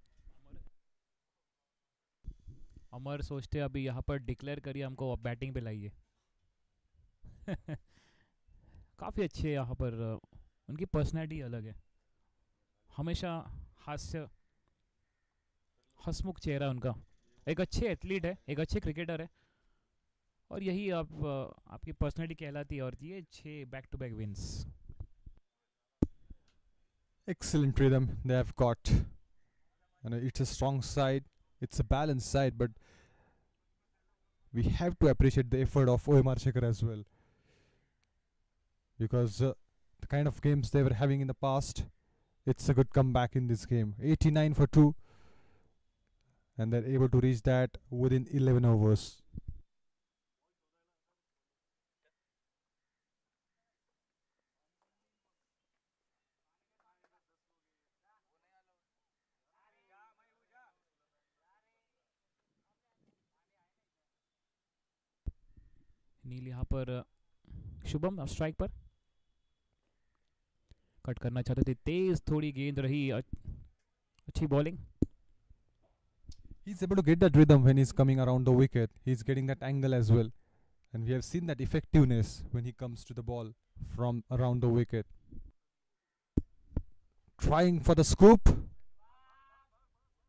अमर सोचते अभी यहाँ पर declare करिए हमको batting पे लाइए काफ़ी अच्छे यहाँ पर उनकी पर्सनैलिटी अलग है हमेशा हंसमुख चेहरा उनका एक अच्छे एथलीट है एक अच्छे क्रिकेटर है और यही आपकी पर्सनैलिटी कहलाती है और ये 6 back to back wins Excellent rhythm they have got, and it's a strong side, it's a balanced side, but we have to appreciate the effort of Omrchecker as well, because the kind of games they were having in the past, it's a good comeback in this game. 89 for 2, and they're able to reach that within 11 overs. नील यहाँ पर Shubham strike पर cut करना चाहते थे तेज थोड़ी गेंद रही अच्छी bowling He's able to get that rhythm when he's coming around the wicket. He's getting that angle as well, and we have seen that effectiveness when he comes to the ball from around the wicket. trying for the scoop.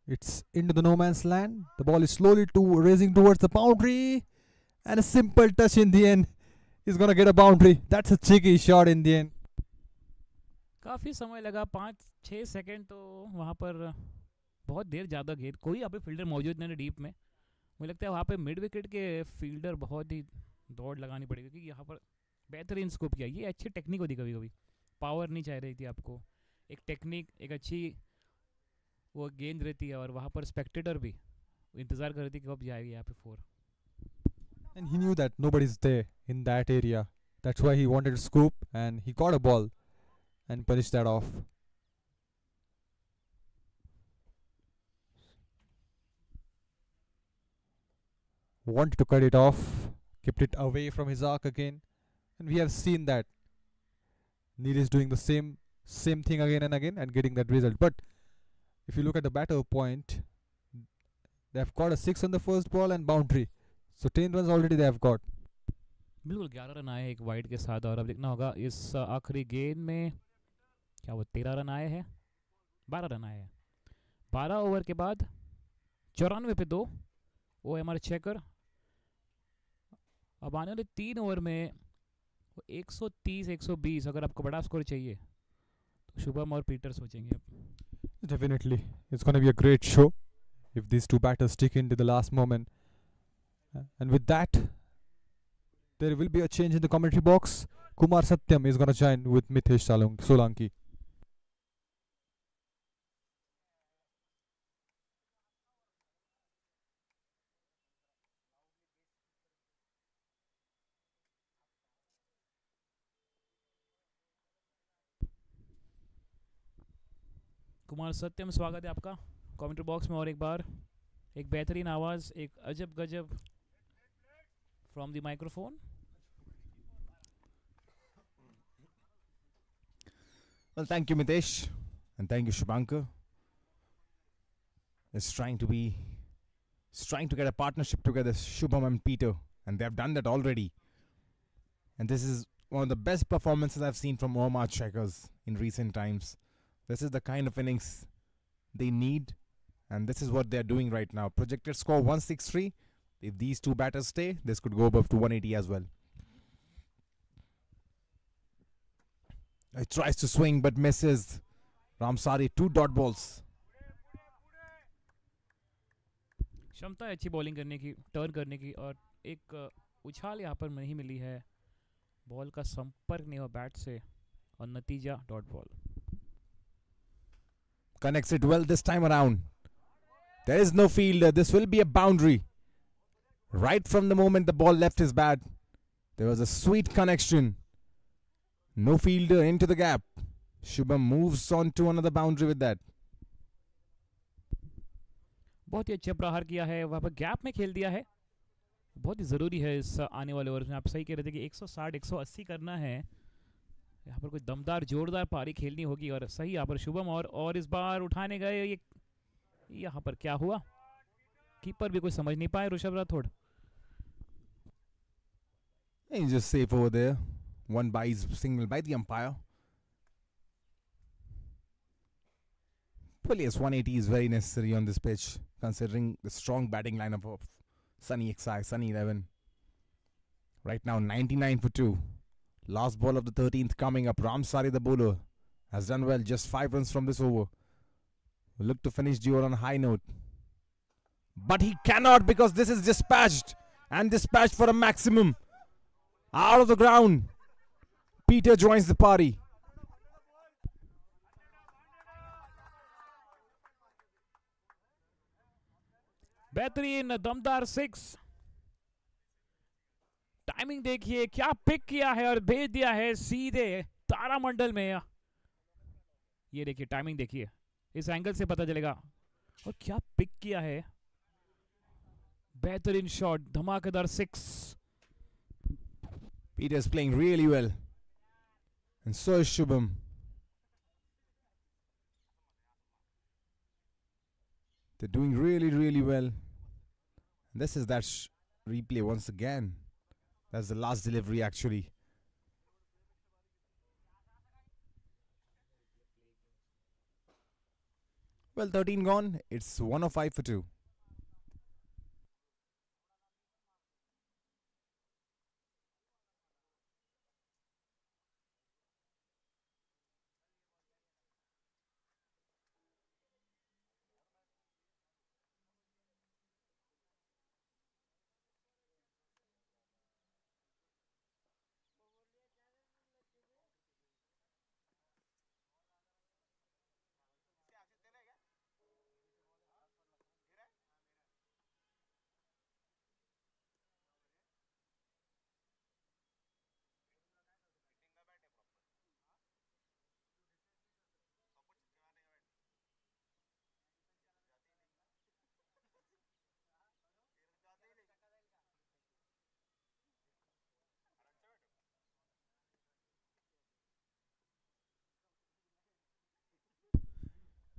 It's into the no man's land. The ball is slowly racing towards the boundary, and a simple touch in the end is gonna get a boundary. That's a cheeky shot in the end. काफ़ी समय लगा, 5-6 second तो वहाँ पर बहुत देर ज़्यादा घेर, कोई यहाँ पे फील्डर मौजूद नहीं डीप में। मुझे लगता है वहाँ पे मिड विकेट के फील्डर बहुत ही दौड़ लगानी पड़ेगी, क्योंकि यहाँ पर बेहतरीन स्कोप किया। ये अच्छी टेक्निक होती कभी कभी, पावर नहीं चाह रही थी आपको, एक टेक्निक, एक अच्छी वो गेंद रहती है, और वहाँ पर स्पेक्टेटर भी इंतज़ार कर रही थी कि कब जाएगी यहाँ पे 4। And he knew that nobody's there in that area. That's why he wanted to scoop, and he got a ball and punished that off. Wanted to cut it off, kept it away from his arc again, and we have seen that Neil is doing the same thing again and again and getting that result. But if you look at the batter point, they have got a 6 on the first ball and boundary, so 10 runs already they have got. बिल्कुल 11 run आए एक wide के साथ, और अब देखना होगा इस आखिरी गेंद में क्या वो 13 रन आए हैं, 12 रन आए हैं 12 ओवर के बाद, 94 पे 2 Omrchecker। अब आने वाले 3 ओवर में 130-120, अगर आपको बड़ा स्कोर चाहिए तो शुभम और पीटर सोचेंगे अब। Definitely, it's going to be a great show if these two batters stick into the last moment. And with that, there will be a change in the commentary box. Kumar Satyam is going to join with Mitesh Solanki. Kumar सत्यम, स्वागत है आपका commentary box में और एक बार। एक बेहतरीन आवाज़, एक अजब गजब from the microphone. Well, thank you, Mitesh, and thank you, Shubhankar. It's trying to get a partnership together, Shubham and Peter, and they have done that already. And this is one of the best performances I've seen from Omrcheckers in recent times. This is the kind of innings they need, and this is what they're doing right now. Projected score 163. If these two batters stay, this could go above to 180 as well. He tries to swing but misses. Ramsari, 2 dot balls. क्षमता है अच्छी bowling करने की, turn करने की, और एक उछाल यहाँ पर नहीं मिली है, बॉल का संपर्क नहीं हुआ बैट से, और नतीजा dot ball. Connects it well this time around. There is no fielder. This will be a boundary. Right from the moment the ball left his bat, there was a sweet connection. No fielder into the gap. Shubham moves on to another boundary with that. बहुत ही अच्छा प्रहार किया है, वहाँ पर gap में खेल दिया है, बहुत ही ज़रूरी है इस आने वाले ओवर में। आप सही कह रहे थे कि 160-180 करना है, यहाँ पर कोई दमदार जोरदार पारी खेलनी होगी, और सही यहाँ पर शुभम और इस बार उठाने गए। ये यहाँ पर क्या हुआ, कीपर भी कुछ समझ नहीं पाए, Rishabh Rathore. He's just safe over there. One signal by the umpire. Well, yes, 180 is very necessary on this pitch, considering the strong batting lineup of Sunny XI, Sunny 11. Right now, 99 for 2. Last ball of the 13th coming up. Ramsari, the bowler, has done well. Just 5 runs from this over. Will look to finish the over on a high note. But he cannot, because this is dispatched. And dispatched for a maximum. Out of the ground. Peter joins the party. बेहतरीन दमदार 6। Timing देखिए, क्या pick किया है और भेज दिया है सीधे तारामंडल में। ये देखिए, टाइमिंग देखिए, इस एंगल से पता चलेगा। और क्या पिक किया है, बेहतरीन शॉट, धमाकेदार 6। Peter is playing really well. And so is Shubham. They're doing really, really well. And this is that replay once again. That's the last delivery, actually. Well, 13 gone. It's 105 for 2.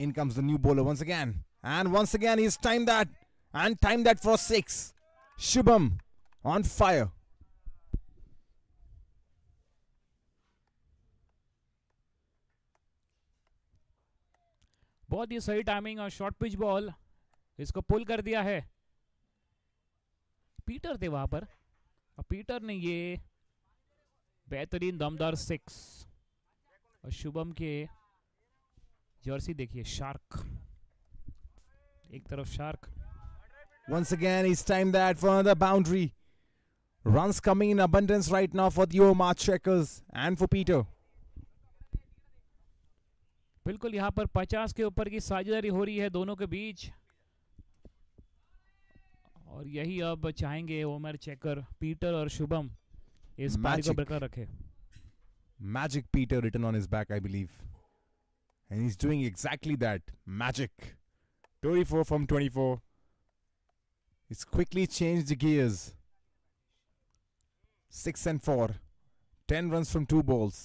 In comes the new bowler once again. And once again he's timed that. And timed that for 6. Shubham on fire. बहुत ही सही timing और short pitch ball इसको पुल कर दिया है. Peter थे वहां पर और पीटर ने ये बेहतरीन दमदार 6 और शुभम के जर्सी देखिए शार्क एक तरफ shark. Once again he's timed that for another boundary. Runs coming in abundance right now for the Omrcheckers and for Peter. बिल्कुल यहाँ पर 50 के ऊपर की साझेदारी हो रही है दोनों के बीच और यही अब चाहेंगे ओमरचेकर, पीटर और शुभम इस पारी को बरकरार रखे. Magic Peter written on his back, I believe. And he's doing exactly that. Magic. 24 from 24. He's quickly changed the gears. 6 and 4. 10 runs from 2 balls.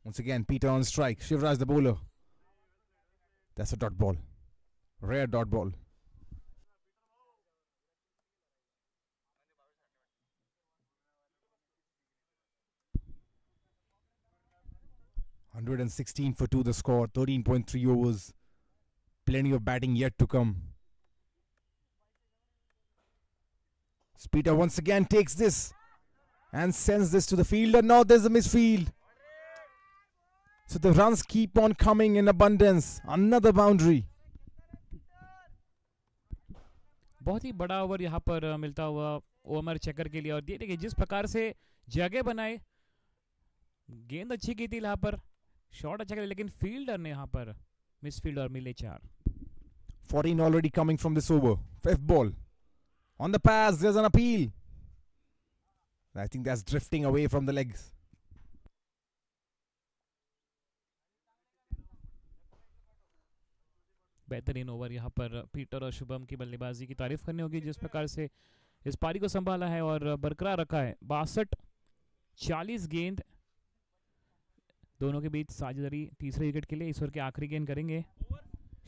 Once again, Peter on strike. Shivraj the bowler. That's a dot ball. Rare dot ball. $116 for 2 the score. 13.3 overs. Plenty of batting yet to come. Peter once again takes this and sends this to the fielder. Now there's a misfield. So the runs keep on coming in abundance. Another boundary. बहुत ही बड़ा over यहाँ पर मिलता हुआ ओमरचेकर के लिए और ये देखिए जिस प्रकार से जगह बनाए, गेंद अच्छी की थी यहाँ पर, शॉट अच्छा किया लेकिन फील्डर ने यहाँ पर मिसफील्ड और मिले 4. 14 already coming from this over. 5th ball. On the pass, there's an appeal. I think that's drifting away from the legs. बेहतरीन ओवर यहाँ पर पीटर और शुभम की बल्लेबाजी की तारीफ करनी होगी जिस प्रकार से इस पारी को संभाला है और बरकरार रखा है. 62-40 गेंद दोनों के बीच साझेदारी तीसरे विकेट के लिए. इस ओवर के आखिरी गेंद करेंगे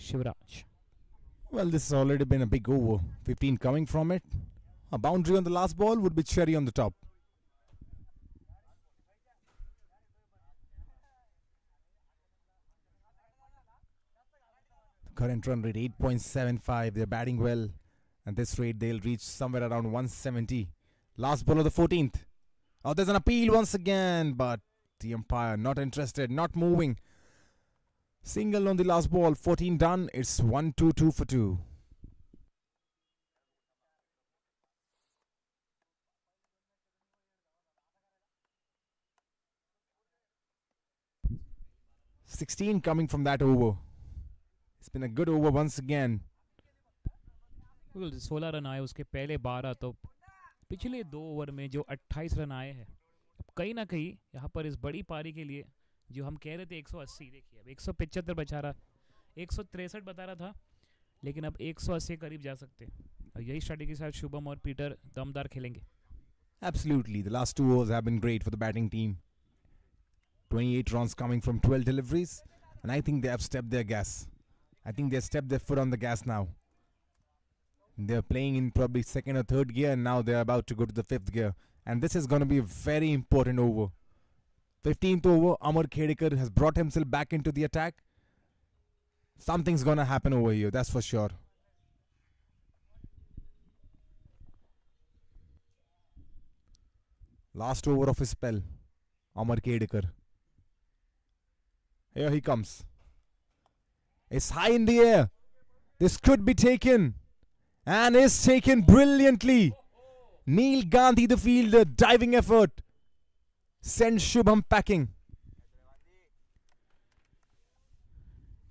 Shivraj. Well, this has already been a big over. 15 coming from it. A boundary on the last ball would be cherry on the top. Current run rate 8.75. They're batting well. At this rate, they'll reach somewhere around 170. Last ball of the 14th. Oh, there's an appeal once again, but the umpire not interested, not moving. Single on the last ball. 14 done. It's 1-2-2 for 2. $16 coming from that over. It's been a good over once again. 16 run आए उसके पहले 12 तो पिछले 2 over में जो 28 run आए हैं. अब कहीं ना कहीं यहाँ पर इस बड़ी पारी के लिए जो हम कह रहे थे 180 देखिए अब 175 बचा रहा, 163 बता रहा था लेकिन अब 180 के करीब जा सकते हैं और यही स्ट्रैटेजी के साथ शुभम और पीटर दमदार खेलेंगे. Absolutely. The last 2 overs have been great for the batting team. 28 runs coming from 12 deliveries. And I think they have stepped their gas. I think they have stepped their foot on the gas now. They're playing in probably 2nd or 3rd gear and now they're about to go to the 5th gear. And this is going to be a very important over. 15th over, Omrchecker has brought himself back into the attack. Something's gonna happen over here, that's for sure. Last over of his spell, Omrchecker. Here he comes. It's high in the air. This could be taken. And is taken brilliantly. Neil Gandhi, the fielder, diving effort. Sends Shubham packing.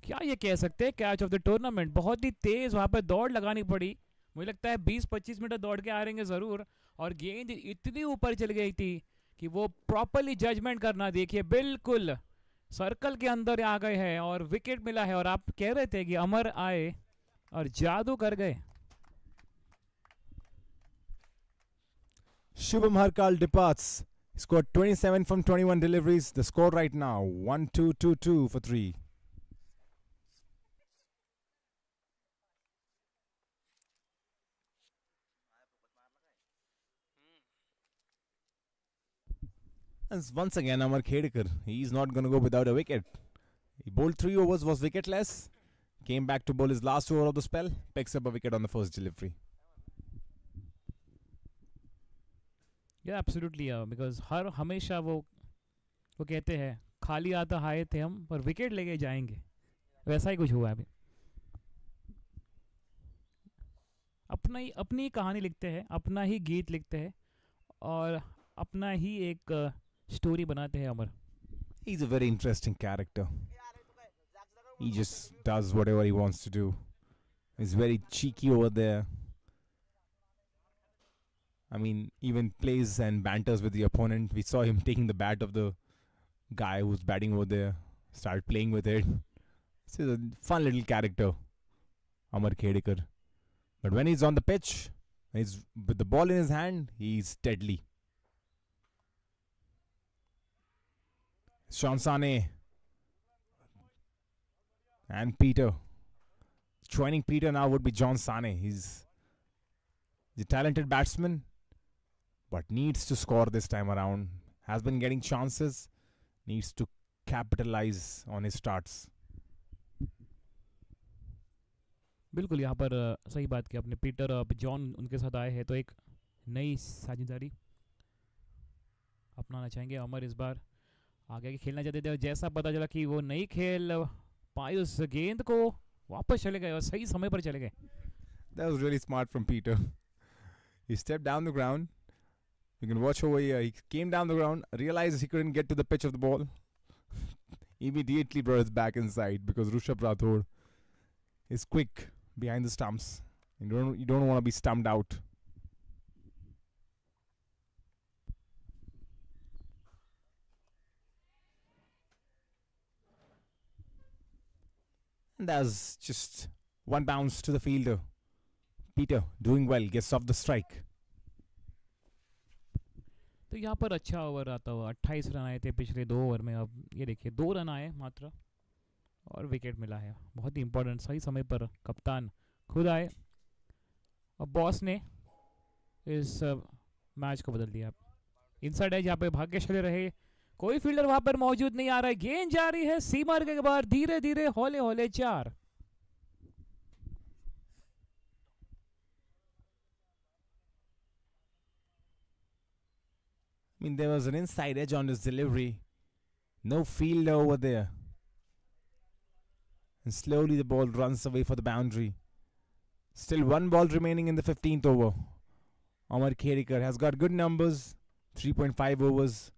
क्या ये कह सकते हैं catch of the tournament? बहुत ही तेज वहां पर दौड़ लगानी पड़ी, मुझे लगता है 20-25 मीटर दौड़ के आ रहेंगे ज़रूर, और गेंद इतनी ऊपर चल गई थी कि वो प्रॉपरली जजमेंट करना, देखिए बिल्कुल सर्कल के अंदर आ गए हैं और विकेट मिला है। और आप कह रहे थे कि अमर आए और जादू कर गए। Shubham Harkal departs. He scored 27 from 21 deliveries. The score right now 1-2-2-2 for 3. And once again, Omrchecker. He's not going to go without a wicket. He bowled 3 overs, was wicketless. Came back to bowl his last over of the spell. Picks up a wicket on the first delivery. या absolutely, because हर हमेशा वो कहते हैं खाली आता आए थे हम पर विकेट लेके जाएंगे, वैसा ही कुछ हुआ है अभी। अपनी कहानी लिखते हैं, अपना ही गीत लिखते हैं और अपना ही एक स्टोरी बनाते हैं अमर। He's a very interesting character. He just does whatever he wants to do. He's very cheeky over there. I mean, even plays and banters with the opponent. We saw him taking the bat of the guy who's batting over there, start playing with it. He's a fun little character, Omrchecker. But when he's on the pitch, when he's with the ball in his hand, he's deadly. Sean Sane and Peter. Joining Peter now would be John Sane. He's a talented batsman, but needs to score this time around. Has been getting chances, needs to capitalize on his starts. बिल्कुल, यहाँ पर सही बात की आपने। Peter अब John उनके साथ आए हैं तो एक नई साझेदारी अपनाना चाहेंगे। अमर इस बार आगे आगे खेलना चाहते थे और जैसा पता चला कि वो नहीं खेल पाए, उस गेंद को वापस चले गए और सही समय पर चले गए। That was really smart from Peter. He stepped down the ground. You can watch over here. He came down the ground, realized he couldn't get to the pitch of the ball. Immediately brought his back inside because Rishabh Rathod is quick behind the stumps. You don't want to be stumped out. And that's just one bounce to the fielder. Peter doing well, gets off the strike. तो यहाँ पर अच्छा over आता हुआ 28 run आए थे पिछले 2 over में। अब ये देखिए 2 रन आए मात्र और विकेट मिला है। बहुत ही इंपॉर्टेंट, सही समय पर कप्तान खुद आए और बॉस ने इस मैच को बदल दिया। इनसाइड एज यहाँ पे भाग्यशाली रहे, कोई फील्डर वहां पर मौजूद नहीं आ रहा है। गेंद जा रही है सीमा के बाहर, धीरे धीरे हौले हौले 4। I mean, there was an inside edge on his delivery. No fielder over there. And slowly the ball runs away for the boundary. Still 1 ball remaining in the 15th over. Omrchecker has got good numbers. 3.5 overs,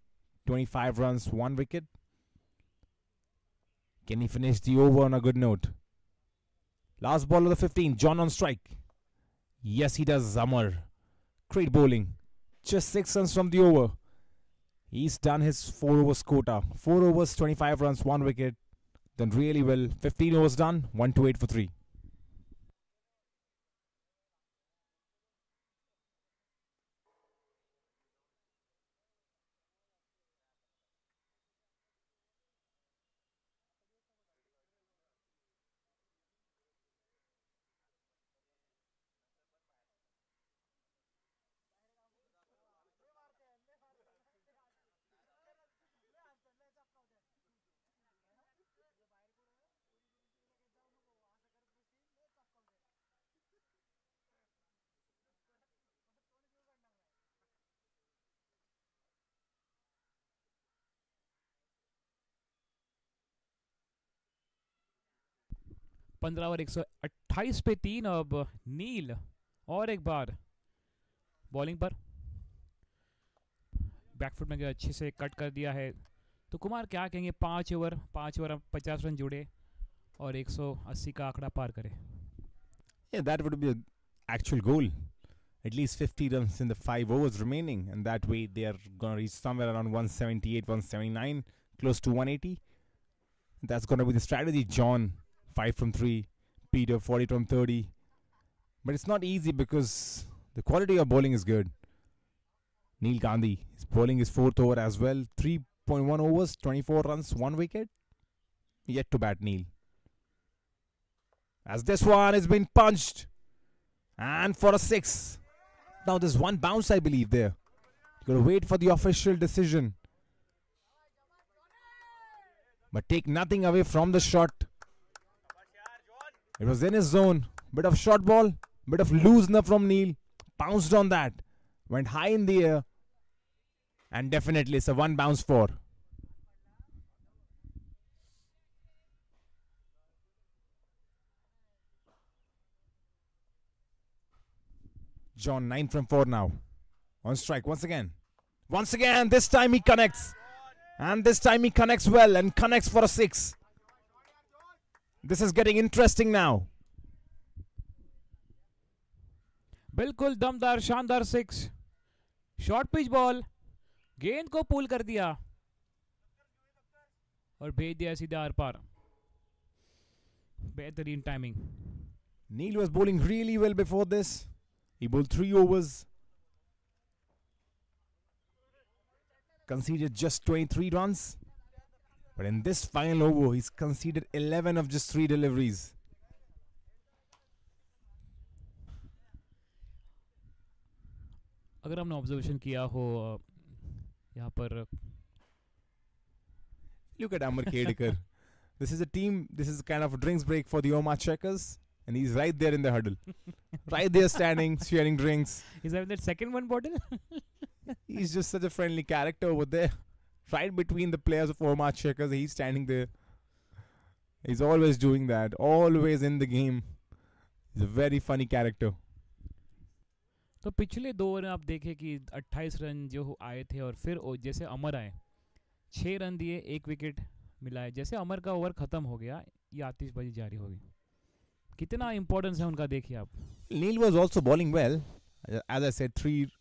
25 runs, 1 wicket. Can he finish the over on a good note? Last ball of the 15th, John on strike. Yes, he does. Amar. Great bowling. Just 6 runs from the over. He's done his 4 overs quota. 4 overs, 25 runs, 1 wicket. Done really well. 15 overs done. 1-8 for 3. 15 over 128 पे 3। अब नील और एक बार bowling पर, back foot में अच्छे से cut कर दिया है। तो कुमार क्या कहेंगे, 5 ओवर 50 रन जुड़े और 180 का आंकड़ा पार करे। Yeah, that would be an actual goal. At least 50 runs in the 5 overs remaining, and that way they are going to reach somewhere around 178, 179, close to 180. That's going to be the strategy. John, 5 from 3. Peter, 40 from 30. But it's not easy because the quality of bowling is good. Neil Gandhi, his bowling is 4th over as well. 3.1 overs, 24 runs, 1 wicket. Yet to bat Neil. As this one has been punched. And for a 6. Now there's one bounce, I believe, there. You got to wait for the official decision. But take nothing away from the shot. It was in his zone. Bit of short ball. Bit of loosener from Neil. Bounced on that. Went high in the air. And definitely it's a 1 bounce for. John, 9 from 4 now. On strike once again. Once again, this time he connects. And this time he connects well and connects for a 6. This is getting interesting now. बिल्कुल दमदार शानदार 6, short pitch ball, गेंद को पुल कर दिया और भेज दिया सीधा आर पार। बेहतरीन timing. Neil was bowling really well before this. He bowled 3 overs. Conceded just 23 runs. But in this final over, he's conceded 11 of just 3 deliveries. अगर हमने ऑब्जर्वेशन किया हो यहाँ पर, Look at Omrchecker. This is a team, this is kind of a drinks break for the Omrcheckers. And he's right there in the huddle. Right there standing, sharing drinks. is that that second one bottle? He's just such a friendly character over there. Right between the players of Omrcheckers, he's standing there. He's always doing that. Always in the game. He's a very funny character. तो पिछले 2 over आप देखें कि 28 run जो आए थे और फिर जैसे अमर आए 6 रन दिए, 1 विकेट मिला है। जैसे अमर का ओवर ख़त्म हो गया, ये आतिशबाजी जारी होगी। कितना इंपॉर्टेंस है उनका देखिए आप। Neil was also bowling well. As I said, 3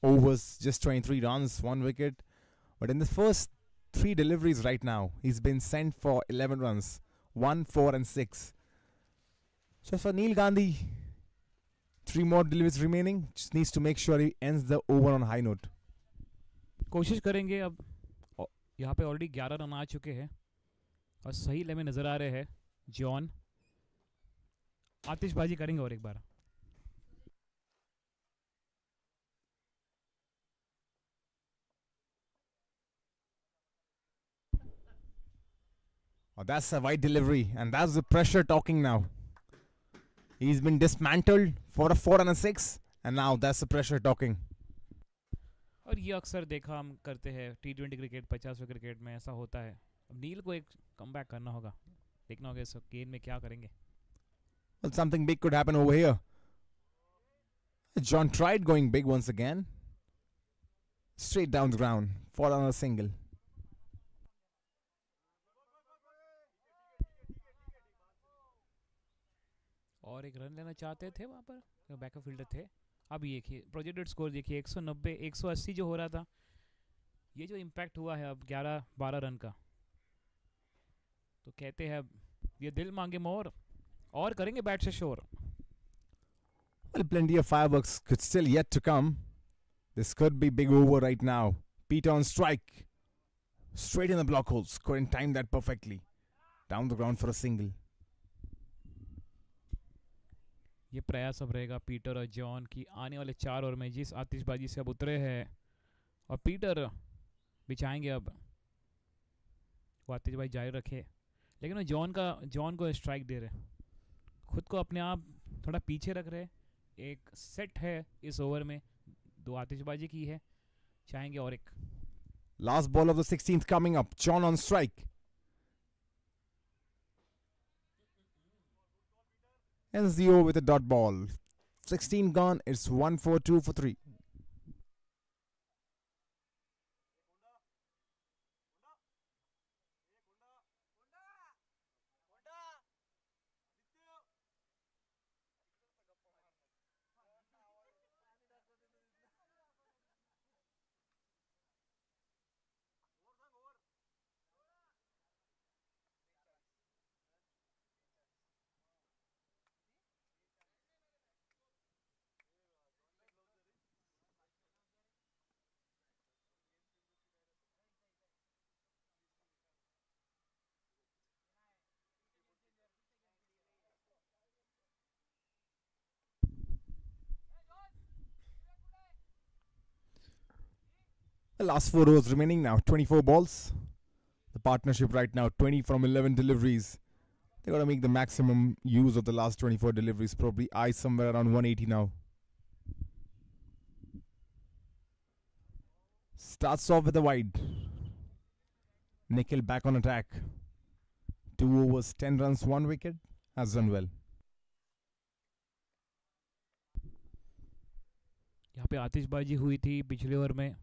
overs, just 23 runs, 1 wicket. But in the first 3 deliveries right now, he's been sent for 11 runs, 1, 4 and 6. So for Neil Gandhi, 3 more deliveries remaining. Just needs to make sure he ends the over on a high note. कोशिश करेंगे अब। यहाँ पे already 11 run आ चुके हैं और सही ले में नज़र आ रहे हैं जॉन। आतिशबाजी करेंगे और एक बार। Oh, that's a wide delivery, and that's the pressure talking now. He's been dismantled for a 4 and a 6, and now that's the pressure talking. और ये अक्सर देखा हम करते हैं T20 क्रिकेट, 50वें क्रिकेट में ऐसा होता है। अब नील को एक कमबैक करना होगा, देखना होगा इस गेम में क्या करेंगे। Well, something big could happen over here. John tried going big once again. Straight down the ground, for on a single. और एक रन लेना चाहते थे वहाँ पर, बैकअप फील्डर थे। अब ये देखिए प्रोजेक्टेड स्कोर देखिए 190 180 जो हो रहा था, ये जो इम्पैक्ट हुआ है अब 11-12 रन का, तो कहते हैं अब ये दिल मांगे मोर और करेंगे बैट से शोर। Well, plenty of fireworks could still yet to come. This could be big over right now. Peter on strike. Straight in the block holes. Couldn't time that perfectly. Down the ground for a single. ये प्रयास अब रहेगा Peter और John की आने वाले 4 over में, जिस आतिशबाजी से अब उतरे हैं और पीटर भी चाहेंगे अब वो आतिशबाजी जारी रखे, लेकिन वो जॉन को स्ट्राइक दे रहे, खुद को अपने आप थोड़ा पीछे रख रहे। एक सेट है इस ओवर में, 2 आतिशबाजी की है, चाहेंगे और एक। Last ball of the 16th coming up. John on strike. Ends the over with a dot ball. 16 gone. It's 1-4-2 for 3. The last 4 overs remaining now. 24 balls. The partnership right now 20 from 11 deliveries. They got to make the maximum use of the last 24 deliveries. Probably eye somewhere around 180 now. Starts off with a wide. Nikhil back on attack. 2 overs, 10 runs, 1 wicket. Has done well. यहाँ पे आतिशबाजी हुई थी पिछले over में.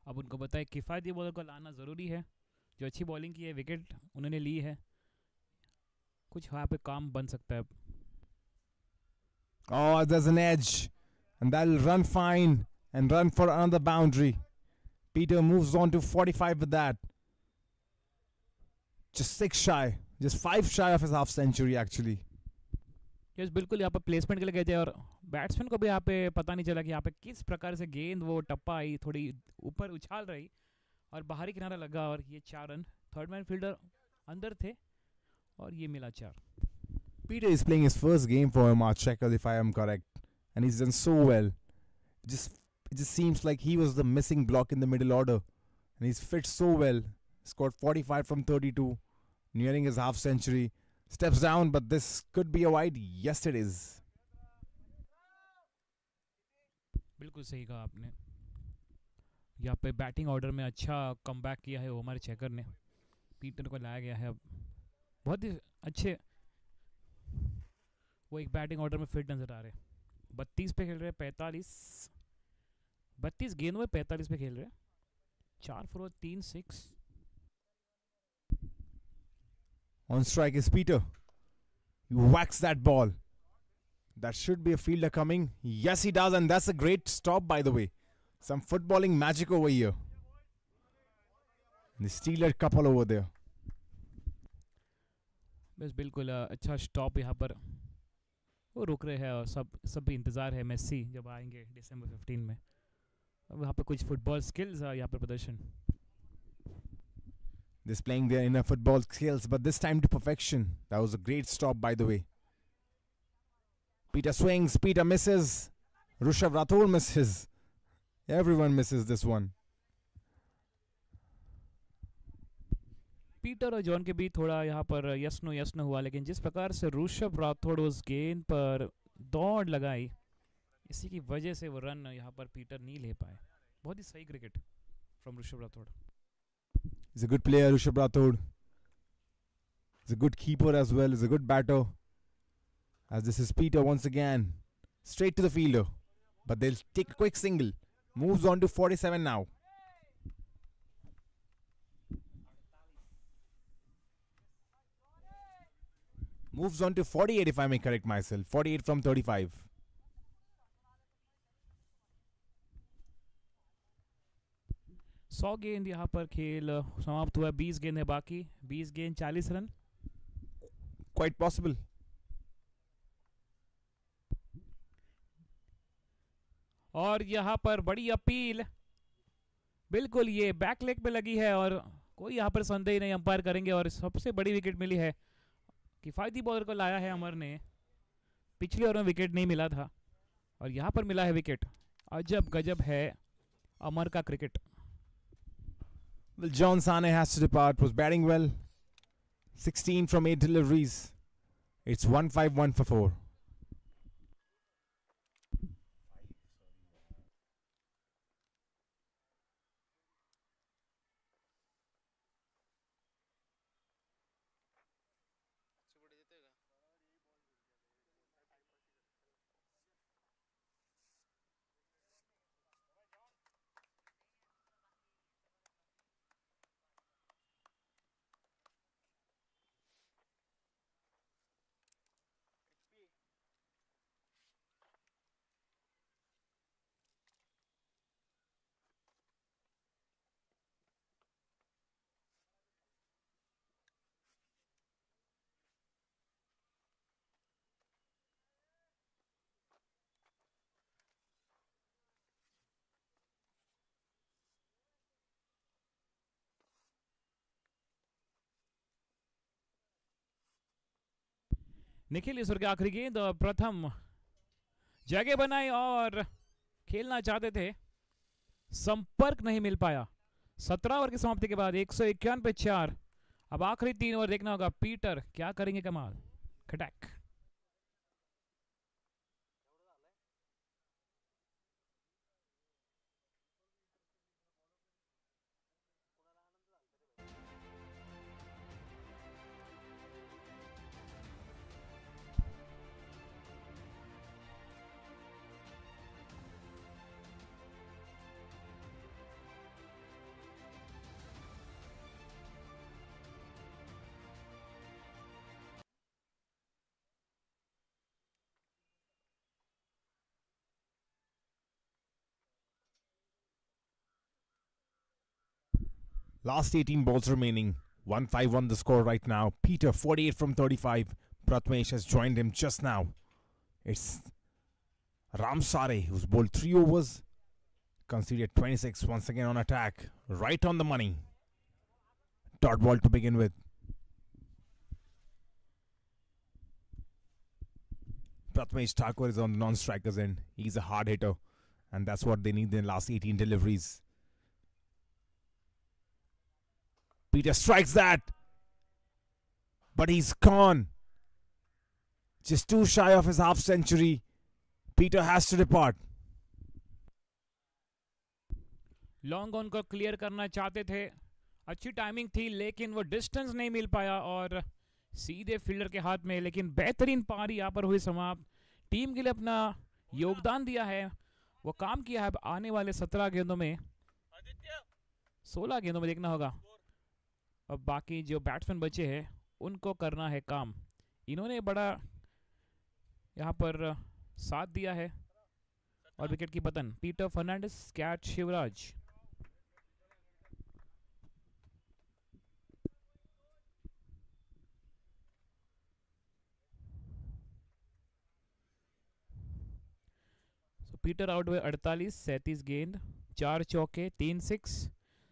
अब उनको पता है किफ़ायती बॉलर को लाना ज़रूरी है. जो अच्छी बॉलिंग की है, विकेट उन्होंने ली है. कुछ यहाँ पे काम बन सकता है. Oh, there's an edge. And that'll run fine and run for another boundary. Peter moves on to 45 with that. Just 6 shy. Just 5 shy of his half century actually. Yes बिल्कुल. यहाँ पर प्लेसमेंट के लिए गए थे और बैट्समैन को भी यहाँ पे पता नहीं चला कि यहाँ पे किस प्रकार से गेंद वो टप्पा आई, थोड़ी ऊपर उछाल रही और बाहरी किनारा लगा और ये 4 रन. थर्ड मैन फील्डर अंदर थे और ये मिला 4. Peter is playing his first game for Omrchecker, if I am correct, and he's done so well. It just seems like he was the missing block in the middle order, and he's fit so well. Scored 45 from 32, nearing his half century. Steps down, but this could be a wide. Yes, it is. बिल्कुल सही कहा आपने. यहाँ पे batting order में अच्छा comeback किया है ओमरचेकर ने. पीटर को लाया गया है. अब बहुत ही अच्छे वो एक बैटिंग ऑर्डर में फिट नजर आ रहे. 32 पे खेल रहे हैं. 32 गेंदों में 45 पे खेल रहे हैं. 4 4 3 6. On strike is Peter. He whacks that ball. That should be a fielder coming. Yes, he does, and that's a great stop, by the way. Some footballing magic over here. The Steeler couple over there. बस बिल्कुल अच्छा stop यहाँ पर. वो रुक रहे हैं और सब भी इंतज़ार है मेसी जब आएंगे दिसंबर 15 में. अब यहाँ पे कुछ फुटबॉल स्किल्स यहाँ पर प्रदर्शन. Displaying their inner football skills, but this time to perfection. That was a great stop, by the way. Peter swings, Peter misses. Rishabh Rathore misses. Everyone misses this one. Peter और John के बीच थोड़ा यहाँ पर yes no हुआ, लेकिन जिस प्रकार से ऋषभ राठौड़ उस गेंद पर दौड़ लगाई, इसी की वजह से वो रन यहाँ पर पीटर नहीं ले पाए. बहुत ही सही cricket from Rishabh Rathore. He's a good player, Rishabh Rathore. He's a good keeper as well. He's a good batter. As this is Peter once again. Straight to the fielder. But they'll take a quick single. Moves on to 47 now. Moves on to 48 if I may correct myself. 48 from 35. सौ गेंद यहाँ पर खेल समाप्त हुआ. 20 गेंद है बाकी. 20 गेंद 40 रन. Quite possible. और यहाँ पर बड़ी अपील. बिल्कुल ये बैक लेग पे लगी है और कोई यहाँ पर संदेह नहीं, अंपायर करेंगे. और सबसे बड़ी विकेट मिली है. किफ़ायती बॉलर को लाया है अमर ने. पिछले ओवर में विकेट नहीं मिला था और यहाँ पर मिला है विकेट. अजब गजब है अमर का cricket. Well, John Sane has to depart. Was batting well. 16 from 8 deliveries. It's 1-5-1 for 4. Nikhil ईश्वर की आखिरी गेंद प्रथम जगह बनाई और खेलना चाहते थे, संपर्क नहीं मिल पाया। 17 ओवर की समाप्ति के बाद 151 पे 4। अब आखिरी 3 ओवर देखना होगा पीटर क्या करेंगे कमाल। खटैक Last 18 balls remaining. 1-5-1 the score right now. Peter 48 from 35. Pratmesh has joined him just now. It's Ram Sare who's bowled 3 overs, conceded 26 once again on attack. Right on the money. Dot ball to begin with. Pratmesh Thakur is on the non-strikers end. He's a hard hitter, and that's what they need in the last 18 deliveries. Peter strikes that, but he's gone. Just too shy of his half century. Peter has to depart. Long on को clear करना चाहते थे, अच्छी timing थी लेकिन वो distance नहीं मिल पाया और सीधे फील्डर के हाथ में। लेकिन बेहतरीन पारी यहाँ पर हुई समाप्त। टीम के लिए अपना योगदान दिया है, वो काम किया है। अब आने वाले 17 गेंदों में 16 गेंदों में देखना होगा अब बाकी जो बैट्समैन बचे हैं उनको करना है काम। इन्होंने बड़ा यहाँ पर साथ दिया है। और विकेट की पतन Peter Fernandes, catch Shivraj. Peter out हुए 48, 37 गेंद, 4 चौके, 3 सिक्स,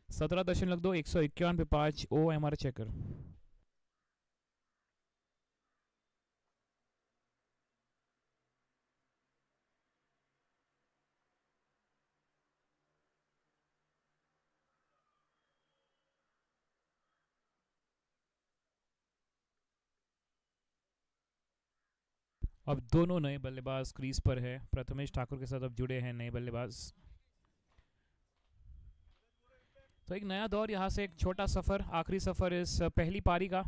17.2, 151 पे 5। ओमरचेकर। अब दोनों नए बल्लेबाज क्रीज पर है। प्रथमेश ठाकुर के साथ अब जुड़े हैं नए बल्लेबाज। तो एक नया दौर, यहां से एक छोटा सफर, आखिरी सफर इस पहली पारी का।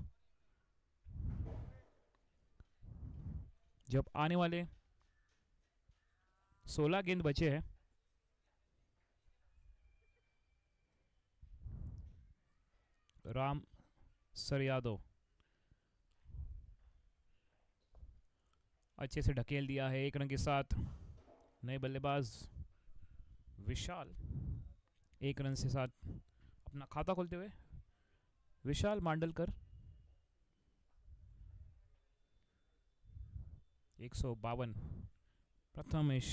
जब आने वाले 16 गेंद बचे हैं। राम सर यादव अच्छे से ढकेल दिया है 1 रन के साथ। नए बल्लेबाज विशाल 1 रन से साथ अपना खाता खोलते हुए। विशाल मांडलकर 152। प्रथमेश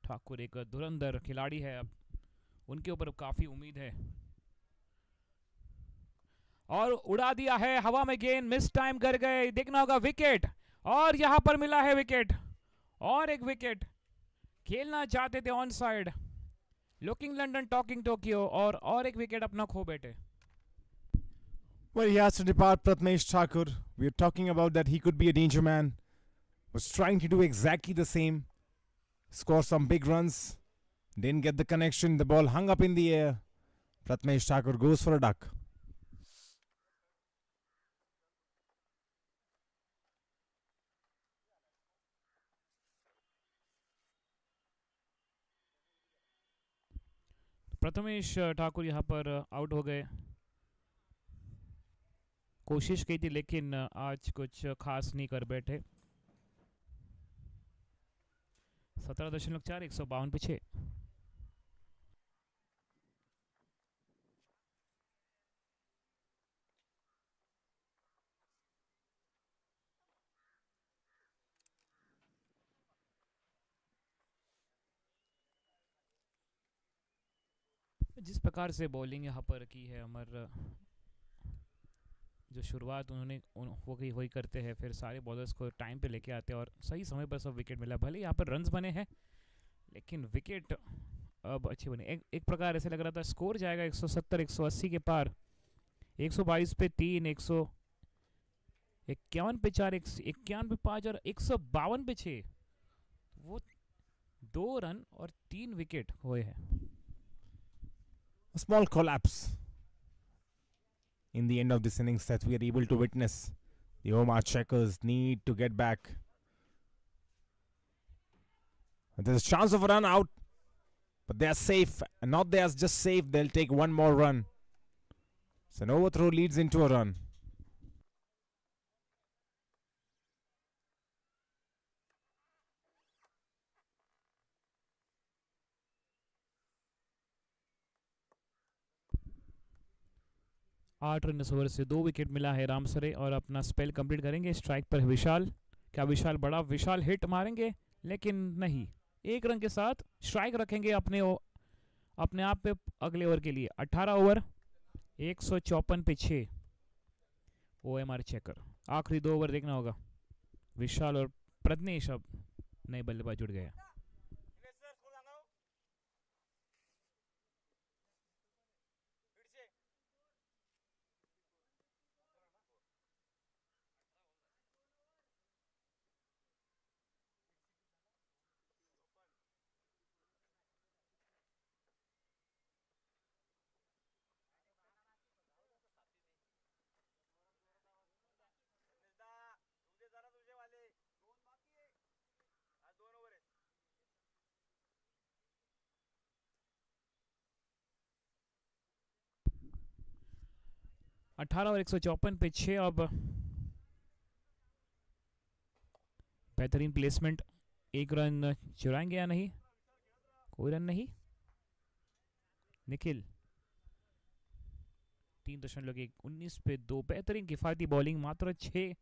ठाकुर एक धुरंधर खिलाड़ी है, अब उनके ऊपर काफी उम्मीद है। और उड़ा दिया है हवा में गेंद, मिस टाइम कर गए। देखना होगा विकेट, और यहां पर मिला है विकेट। और एक विकेट, खेलना चाहते थे on side. Looking London talking Tokyo, और एक विकेट अपना खो बैठे। Well, he has to depart, Pratmesh Thakur. We're talking about that he could be a danger man. Was trying to do exactly the same. Score some big runs. Didn't get the connection. The ball hung up in the air. Pratmesh Thakur goes for a duck. Prathamesh Thakur यहां पर out हो गए। कोशिश की थी लेकिन आज कुछ खास नहीं कर बैठे। 17.4, 152 पे 6। जिस प्रकार से बॉलिंग यहाँ पर की है अमर, जो शुरुआत उन्होंने वही करते हैं, फिर सारे बॉलर्स को टाइम पे लेके आते हैं और सही समय पर सब विकेट मिला। भले यहाँ पर रन्स बने हैं लेकिन विकेट अब अच्छे बने। एक प्रकार ऐसे लग रहा था स्कोर जाएगा 170 180 के पार। 122 पे 3, 151 पे 4, 151 पे 5 और 152 पे 6, वो 2 रन और 3 विकेट हुए हैं। A small collapse in the end of this innings that we are able to witness. The Omrcheckers need to get back. There's a chance of a run out, but they are safe. And not they are just safe, they'll take one more run. So an overthrow leads into a run. आठ run इस over से 2 wicket मिला है रामसरे और अपना spell complete करेंगे। Strike पर विशाल, क्या विशाल हिट मारेंगे? लेकिन नहीं, 1 रन के साथ स्ट्राइक रखेंगे अपने आप पे अगले ओवर के लिए। 18 ओवर 154 पे 6 ओमरचेकर। आखिरी 2 ओवर देखना होगा। विशाल और प्रज्ञेश अब नए बल्लेबाज जुड़ गए। अठारह और 154 पे 6। अब बेहतरीन प्लेसमेंट, 1 रन चुराएंगे या नहीं? कोई रन नहीं। निखिल 3.19 पे 2, बेहतरीन किफायती बॉलिंग, मात्र 6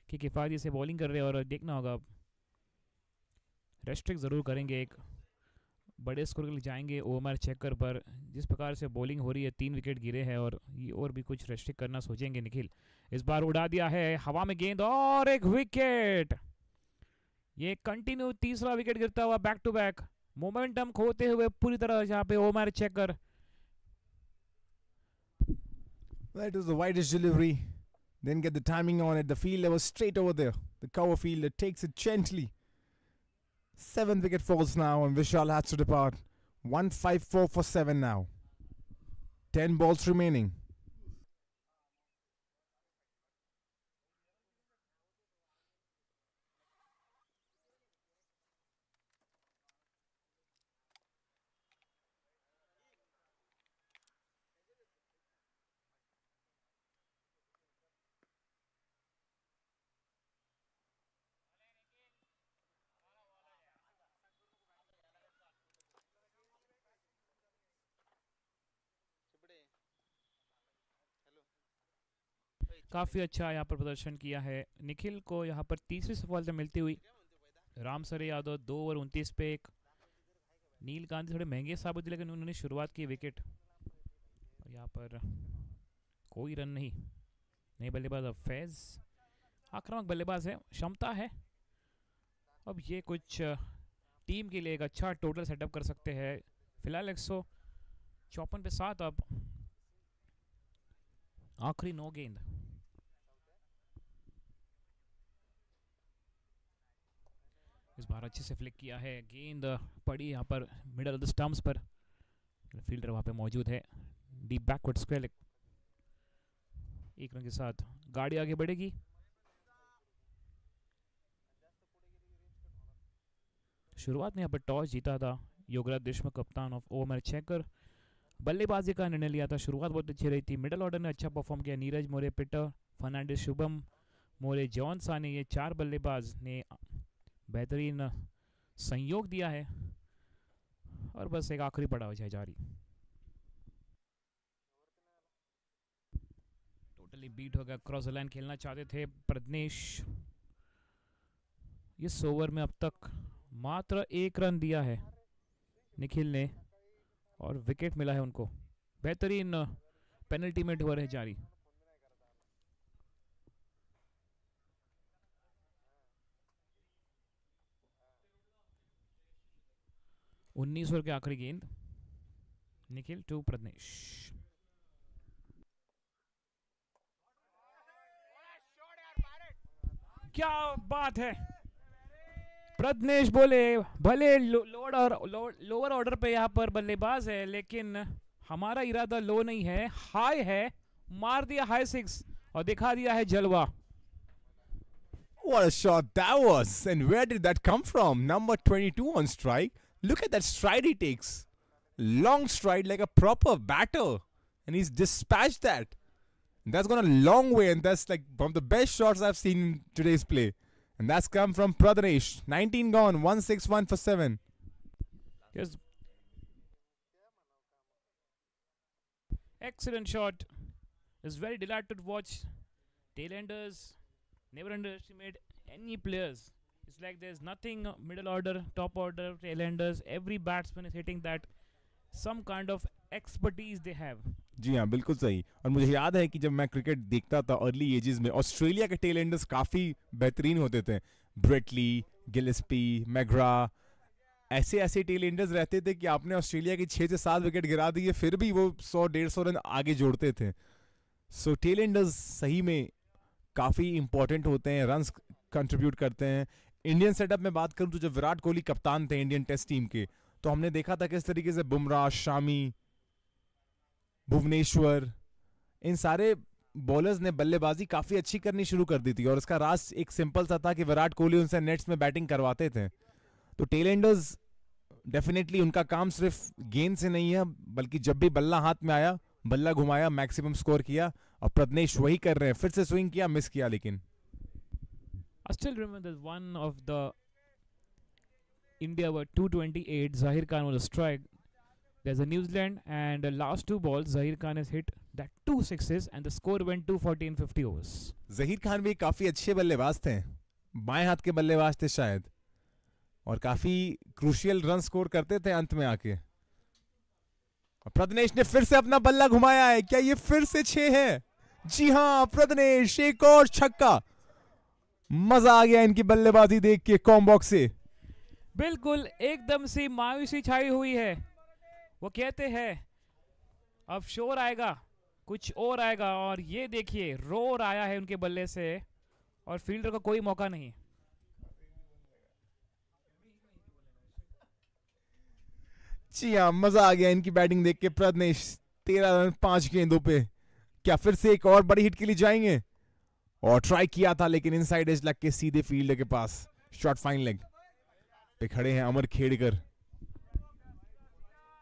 की किफायती से बॉलिंग कर रहे हैं और देखना होगा रेस्ट्रिक्ट ज़रूर करेंगे, एक बड़े स्कोर के लिए जाएंगे ओमरचेकर पर। जिस प्रकार से बॉलिंग हो रही है, 3 विकेट गिरे हैं और ये और भी कुछ रेस्ट्रिक्ट करना सोचेंगे निखिल। इस बार उड़ा दिया है हवा में गेंद और 1 विकेट। ये कंटिन्यू तीसरा विकेट गिरता हुआ बैक टू बैक, मोमेंटम खोते हुए पूरी तरह यहाँ पे ओमरचेकर। That was the widest delivery. Didn't get the timing on it. The fielder was straight over there. The cover fielder takes it gently. 7th wicket falls now and Vishal has to depart. 154 for 7 now. 10 balls remaining. काफ़ी अच्छा यहाँ पर प्रदर्शन किया है निखिल को। यहाँ पर तीसरी सफलता मिलती हुई। रामसरे यादव 2 ओवर 29 पे 1। नील गांधी थोड़े महंगे साबित हुए लेकिन उन्होंने शुरुआत की विकेट। यहाँ पर कोई रन नहीं। नए बल्लेबाज अब फैज, आक्रामक बल्लेबाज है, क्षमता है। अब ये कुछ टीम के लिए एक अच्छा टोटल सेटअप कर सकते हैं। फिलहाल 154 पे 7। अब आखिरी 9 गेंद। इस बार अच्छे से फ्लिक किया है, गेंद पड़ी यहाँ पर मिडल ऑफ द स्टंप्स पर। फील्डर वहाँ पे मौजूद है। डीप बैकवर्ड स्क्वायर, 1 रन के साथ गाड़ी आगे बढ़ेगी। शुरुआत में यहाँ पर टॉस जीता था योगराज देशमुख, कप्तान ऑफ ओमरचेकर। बल्लेबाजी का निर्णय लिया था। शुरुआत बहुत अच्छी रही थी। मिडल ऑर्डर ने अच्छा परफॉर्म किया। नीरज मोरे, पीटर फर्नांडिस, शुभम मोरे, जॉन साने, ये 4 बल्लेबाज ने बेहतरीन संयोग दिया है और बस एक आखिरी पड़ाव है जारी। टोटली बीट हो गया। क्रॉस लाइन खेलना चाहते थे प्रज्ञेश। इस ओवर में अब तक मात्र 1 रन दिया है निखिल ने और विकेट मिला है उनको। बेहतरीन पेनल्टी में ओवर है जारी। 19 ओवर के आखिरी गेंद, निखिल टू प्रज्ञेश। क्या बात है, प्रज्ञेश बोले भले लोअर ऑर्डर पे यहाँ पर बल्लेबाज है, लेकिन हमारा इरादा लो नहीं है, हाई है। मार दिया हाई 6 और दिखा दिया है जलवा। What a shot that was! And where did that come from? Number 22 on strike. Look at that stride he takes. Long stride like a proper batter. And he's dispatched that. That's gone a long way, and that's like one of the best shots I've seen in today's play. And that's come from Pradnesh. 19 gone, 161 for 7. Yes. Excellent shot. It's very delighted to watch. Tailenders never underestimate any players. It's like there's nothing middle order, top order, tailenders. Every batsman is hitting that. Some kind of expertise they have. जी हाँ, बिल्कुल सही। और मुझे याद है कि जब मैं क्रिकेट देखता था अर्ली एजेस में, ऑस्ट्रेलिया के टेल एंडर्स काफ़ी बेहतरीन होते थे। ब्रेटली, गिलिस्पी, मैग्रा, ऐसे ऐसे टेल एंडर्स रहते थे कि आपने ऑस्ट्रेलिया की 6 से 7 विकेट गिरा दिए, फिर भी वो 100-150 रन आगे जोड़ते थे। सो टेल एंडर्स सही में काफ़ी इंपॉर्टेंट होते हैं, रन्स कंट्रीब्यूट करते हैं। इंडियन सेटअप में बात करूँ तो जब विराट कोहली कप्तान थे इंडियन टेस्ट टीम के, तो हमने देखा था किस तरीके से बुमराह, शामी, भुवनेश्वर, इन सारे बॉलर्स ने बल्लेबाजी काफ़ी अच्छी करनी शुरू कर दी थी। और इसका राज एक सिंपल सा था कि विराट कोहली उनसे नेट्स में बैटिंग करवाते थे। तो टेलेंडर्स डेफिनेटली उनका काम सिर्फ गेंद से नहीं है, बल्कि जब भी बल्ला हाथ में आया, बल्ला घुमाया, मैक्सिमम स्कोर किया। और प्रज्ञेश वही कर रहे हैं, फिर से स्विंग किया, मिस किया। लेकिन I still remember that one of the India were 228. Zahir Khan was a strike. There's a New Zealand and the last 2 balls Zahir Khan has hit that 2 sixes and the score went 240 in 50 overs. Zaheer Khan भी काफ़ी अच्छे बल्लेबाज थे, बाएं हाथ के बल्लेबाज थे शायद, और काफ़ी क्रूशियल रन स्कोर करते थे अंत में आके। प्रज्ञेश ने फिर से अपना बल्ला घुमाया है, क्या ये फिर से 6 है? जी हाँ, प्रज्ञेश एक और छक्का। मजा आ गया इनकी बल्लेबाजी देख के कॉम्बॉक्स से। बिल्कुल एकदम सी मायूसी छाई हुई है। वो कहते हैं अब शोर आएगा, कुछ और आएगा, और ये देखिए रोर आया है उनके बल्ले से और फील्डर को कोई मौका नहीं। जी हाँ, मजा आ गया इनकी बैटिंग देख के। प्रज्ञेश 13 रन 5 गेंदों पे, क्या फिर से एक और बड़ी हिट के लिए जाएंगे? और ट्राई किया था लेकिन इनसाइड एज लग के सीधे फील्डर के पास। शॉर्ट फाइन लेग पे खड़े हैं अमर खेड़कर।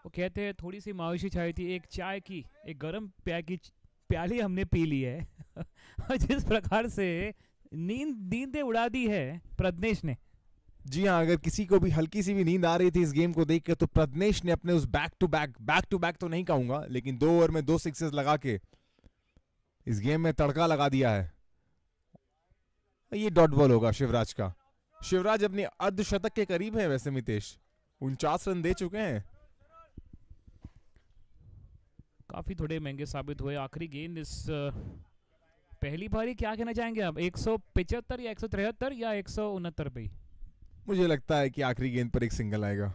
वो कहते हैं थोड़ी सी मायूसी छाई थी, एक चाय की, एक गर्म प्याली हमने पी ली है। और जिस प्रकार से नींदें उड़ा दी है प्रज्ञेश ने। जी हाँ, अगर किसी को भी हल्की सी भी नींद आ रही थी इस गेम को देख के, तो प्रज्ञेश ने अपने उस बैक टू बैक तो नहीं कहूंगा, लेकिन 2 ओवर में 2 सिक्सेस लगा के इस गेम में तड़का लगा दिया है। ये डॉट बॉल होगा शिवराज का। शिवराज अपनी अर्धशतक के करीब है वैसे मितेश, 49 रन दे चुके हैं। काफी थोड़े महंगे साबित हुए आखिरी गेंद इस पहली पारी। क्या कहना चाहेंगे आप, 175 या 173 या 169 पे? मुझे लगता है कि आखिरी गेंद पर एक सिंगल आएगा।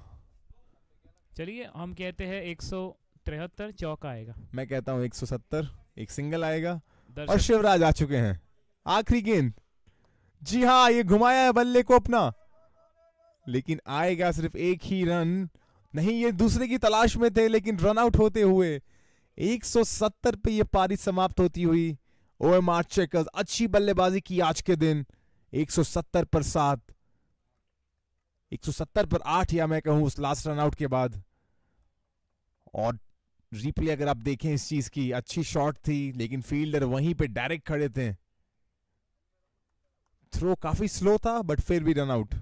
चलिए हम कहते हैं 173 चौका आएगा। मैं कहता हूं 170 एक सिंगल आएगा। दर्शक और शिवराज आ चुके हैं। आखिरी गेंद, जी हाँ, ये घुमाया है बल्ले को अपना, लेकिन आएगा सिर्फ एक ही रन। नहीं, ये दूसरे की तलाश में थे, लेकिन रन आउट होते हुए 170 पे ये पारी समाप्त होती हुई। ओमरचेकर अच्छी बल्लेबाजी की आज के दिन। 170 पर 7, 170 पर 8, या मैं कहूं उस लास्ट रन आउट के बाद। और रिप्ले अगर आप देखें इस चीज की, अच्छी शॉट थी लेकिन फील्डर वहीं पे डायरेक्ट खड़े थे। थ्रो काफी स्लो था बट फिर भी run out,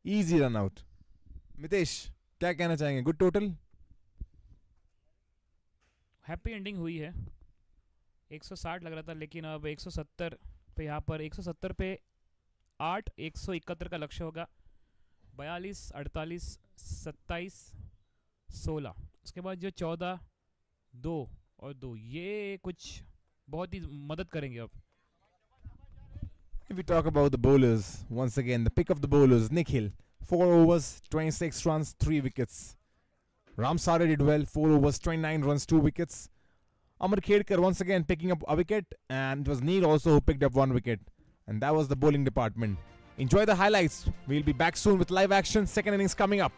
easy run out. Mitesh क्या कहना चाहेंगे? गुड टोटल, हैप्पी एंडिंग हुई है। 160 लग रहा था, लेकिन अब 170 पे, यहाँ पर 170 पे 8, 171 का लक्ष्य होगा। 42, 48, 27, 16, उसके बाद जो 14, 2 और 2, ये कुछ बहुत ही मदद करेंगे अब। if we talk about the bowlers, once again the pick of the bowlers, Nikhil 4 overs, 26 runs, 3 wickets. Ramsare did well, 4 overs, 29 runs, 2 wickets. Omrchecker once again picking up a wicket, and it was Neil also who picked up 1 wicket. And that was the bowling department. Enjoy the highlights. We'll be back soon with live action. Second innings coming up.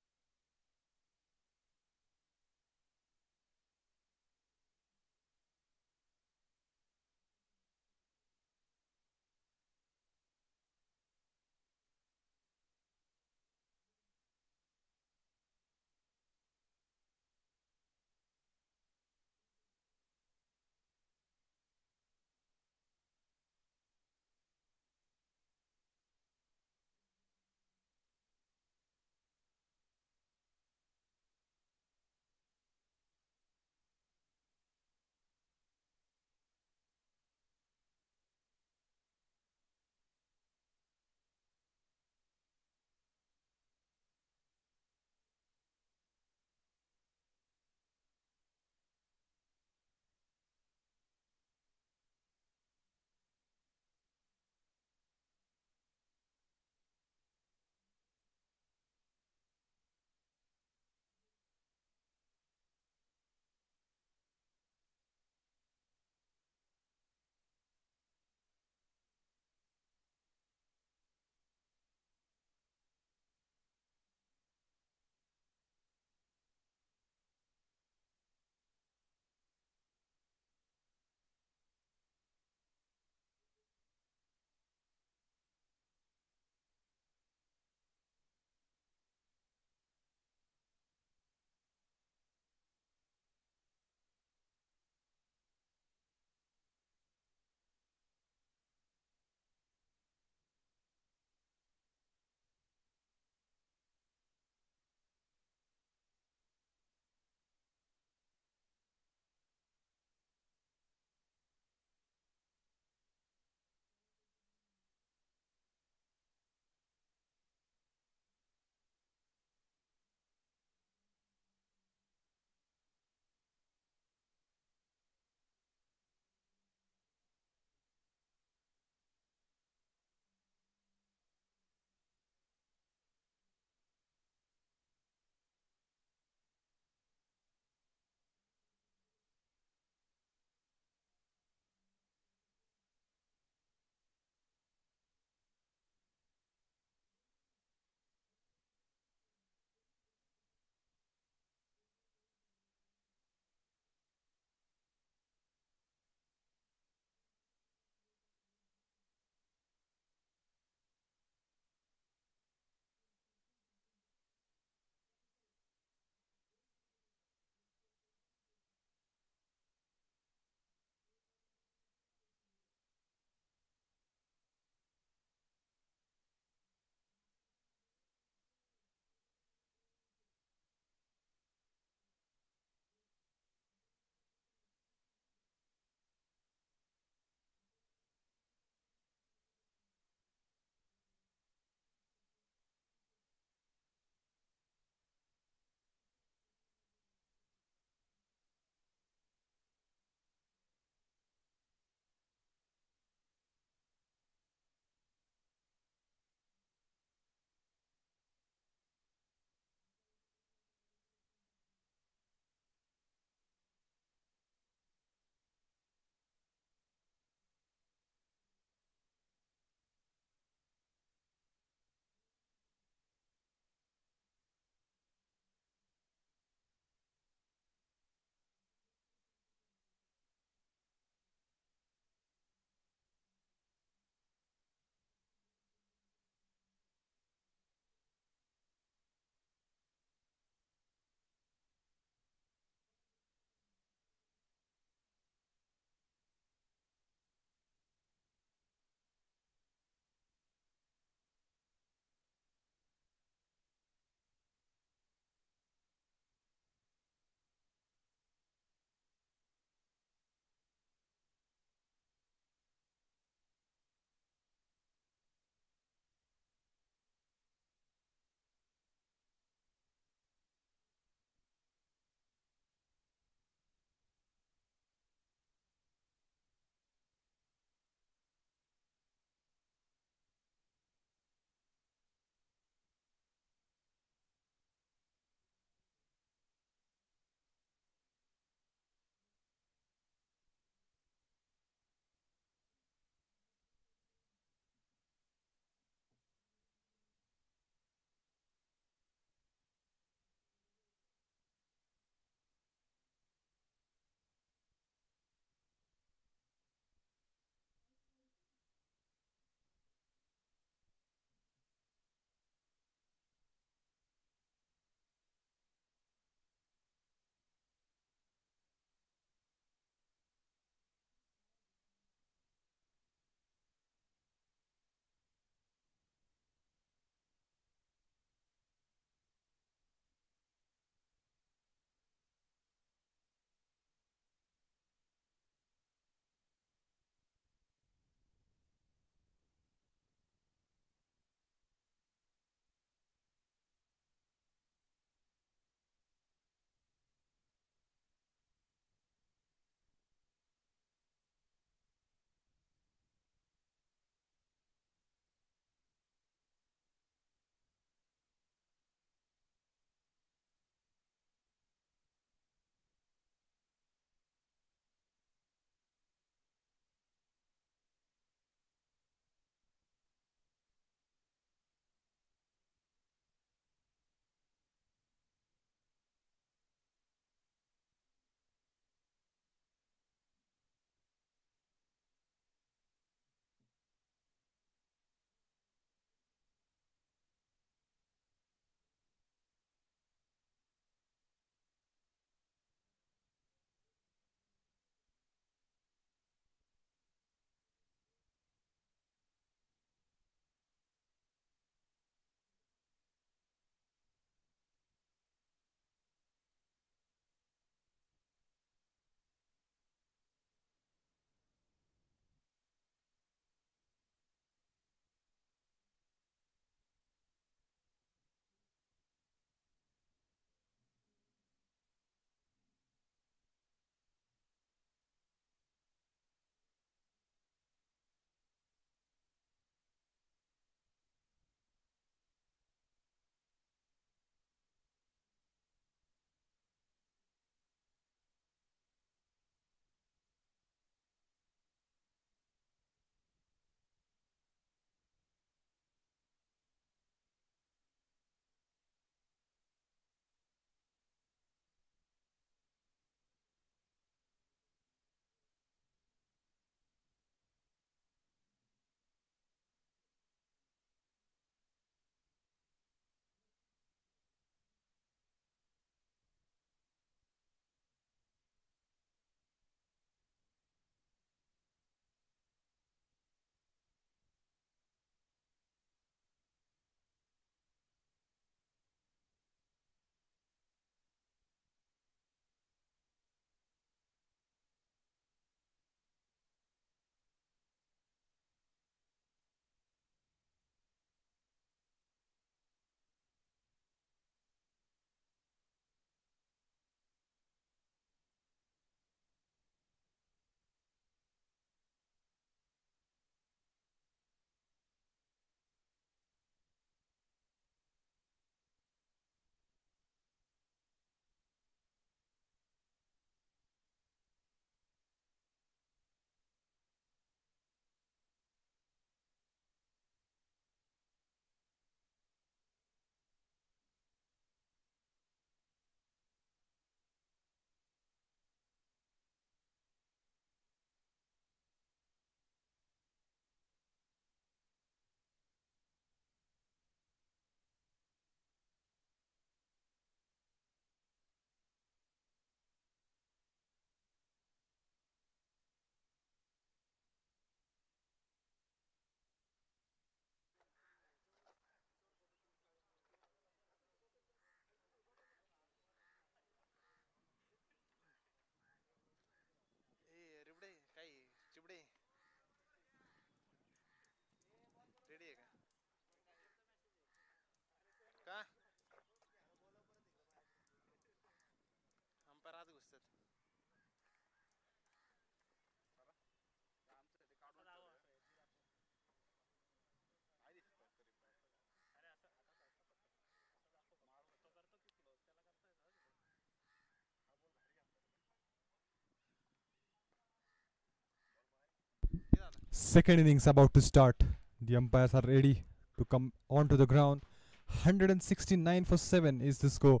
Second innings about to start. The umpires are ready to come onto the ground. 169 for 7 is the score,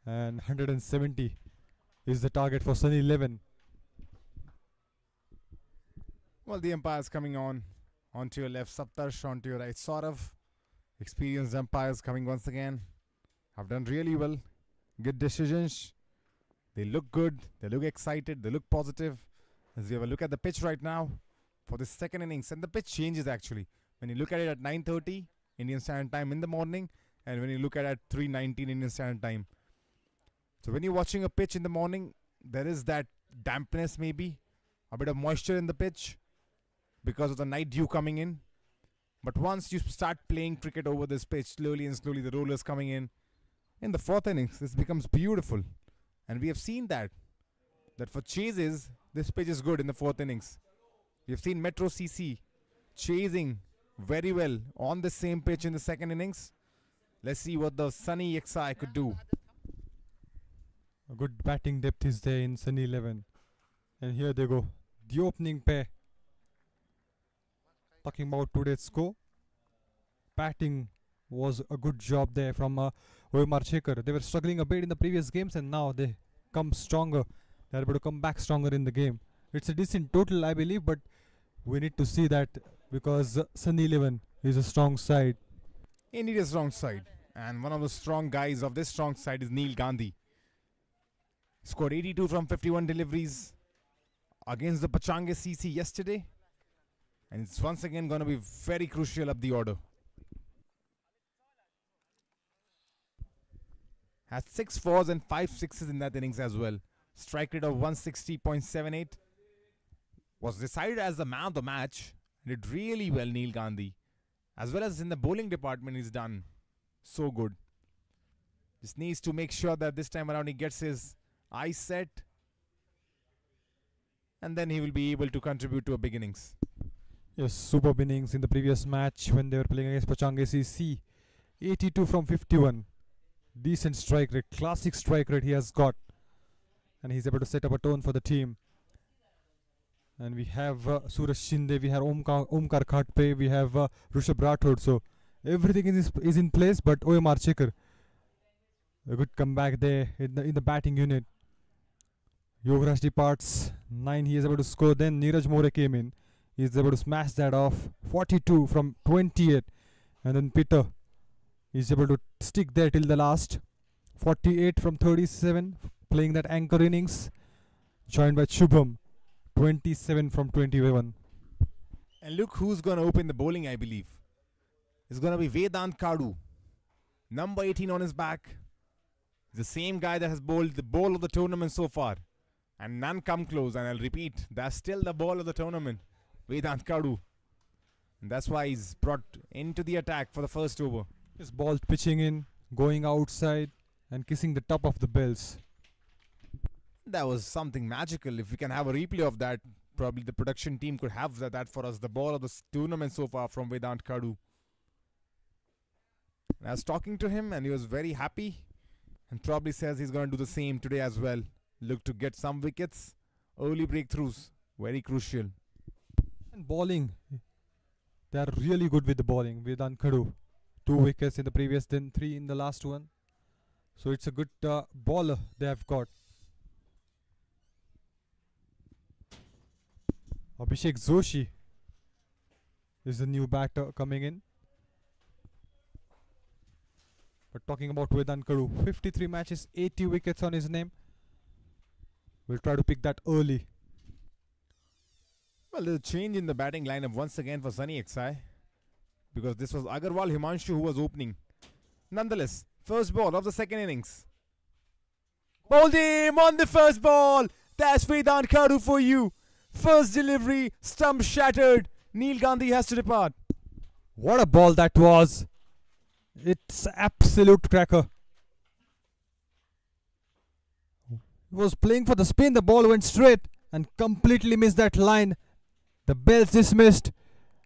and 170 is the target for Sunny 11. Well, the umpires coming onto your left, Saptarsh, onto your right, Saurav. Experienced umpires coming once again. Have done really well. Good decisions. They look good. They look excited. They look positive. As we have a look at the pitch right now for the second innings, and the pitch changes actually when you look at it at 9:30 Indian Standard Time in the morning, and when you look at it at 3:19 Indian Standard Time. So when you're watching a pitch in the morning, there is that dampness, maybe a bit of moisture in the pitch because of the night dew coming in. But once you start playing cricket over this pitch, slowly and slowly the rollers coming in the fourth innings, this becomes beautiful. And we have seen that for chases, this pitch is good in the fourth innings. We have seen Metro CC chasing very well on the same pitch in the second innings. Let's see what the Sunny XI could do. A good batting depth is there in Sunny 11. And here they go. The opening pair. Talking about today's score. Batting was a good job there from Omrchecker. They were struggling a bit in the previous games, and now they come stronger. They're able to come back stronger in the game. It's a decent total, I believe, but we need to see that because Sunny 11 is a strong side. Indeed, a strong side. And one of the strong guys of this strong side is Neil Gandhi. Scored 82 from 51 deliveries against the Pachange CC yesterday. And it's once again going to be very crucial up the order. Has 6 fours and 5 sixes in that innings as well. Strike rate of 160.78. Was decided as the man of the match. Did really well, Neil Gandhi. As well as in the bowling department, he's done so good. Just needs to make sure that this time around he gets his eyes set. And then he will be able to contribute to a big innings. Yes, superb innings in the previous match when they were playing against Pachange CC. 82 from 51. Decent strike rate, classic strike rate he has got. And he's able to set up a tone for the team. And we have Suraj Shinde, we have Omkar Khatpe, we have Rishabh Rathod. So everything is in place, but Omrchecker, a good comeback there in the batting unit. Yogaraj departs, 9 he is able to score. Then Neeraj More came in. He is able to smash that off. 42 from 28. And then Peter is able to stick there till the last. 48 from 37, playing that anchor innings. Joined by Shubham. 27 from 21. And look who's going to open the bowling, I believe. It's going to be Vedant Kadu. Number 18 on his back. The same guy that has bowled the ball of the tournament so far. And none come close. And I'll repeat, that's still the ball of the tournament. Vedant Kadu. And that's why he's brought into the attack for the first over. His ball pitching in, going outside and kissing the top of the bells. That was something magical. If we can have a replay of that, probably the production team could have that for us. The ball of the tournament so far from Vedant Kadu. I was talking to him and he was very happy. And probably says he's going to do the same today as well. Look to get some wickets. Early breakthroughs. Very crucial. And bowling. They are really good with the bowling. Vedant Kadu. 2 wickets in the previous, then 3 in the last one. So it's a good bowler they have got. Abhishek Joshi is the new batter coming in. But talking about Vedant Kadu, 53 matches, 80 wickets on his name. We'll try to pick that early. Well, there's a change in the batting lineup once again for Sunny XI. Because this was Agarwal Himanshu who was opening. Nonetheless, first ball of the second innings. Bowled him on the first ball. That's Vedant Kadu for you. First delivery, stump shattered. Neil Gandhi has to depart. What a ball that was. It's absolute cracker. He was playing for the spin. The ball went straight and completely missed that line. The bells dismissed.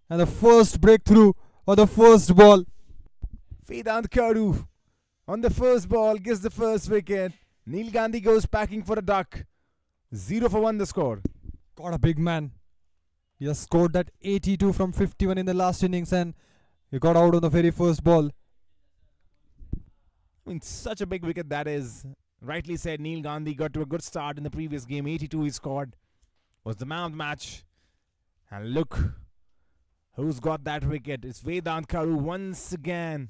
And the first breakthrough or the first ball. Vedant Kadu on the first ball gets the first wicket. Neil Gandhi goes packing for a duck. 0 for 1 the score. Got a big man. He has scored that 82 from 51 in the last innings, and he got out on the very first ball. I mean, such a big wicket that is. Rightly said, Neil Gandhi got to a good start in the previous game. 82 he scored. Was the man of the match. And look who's got that wicket. It's Vedant Karu once again.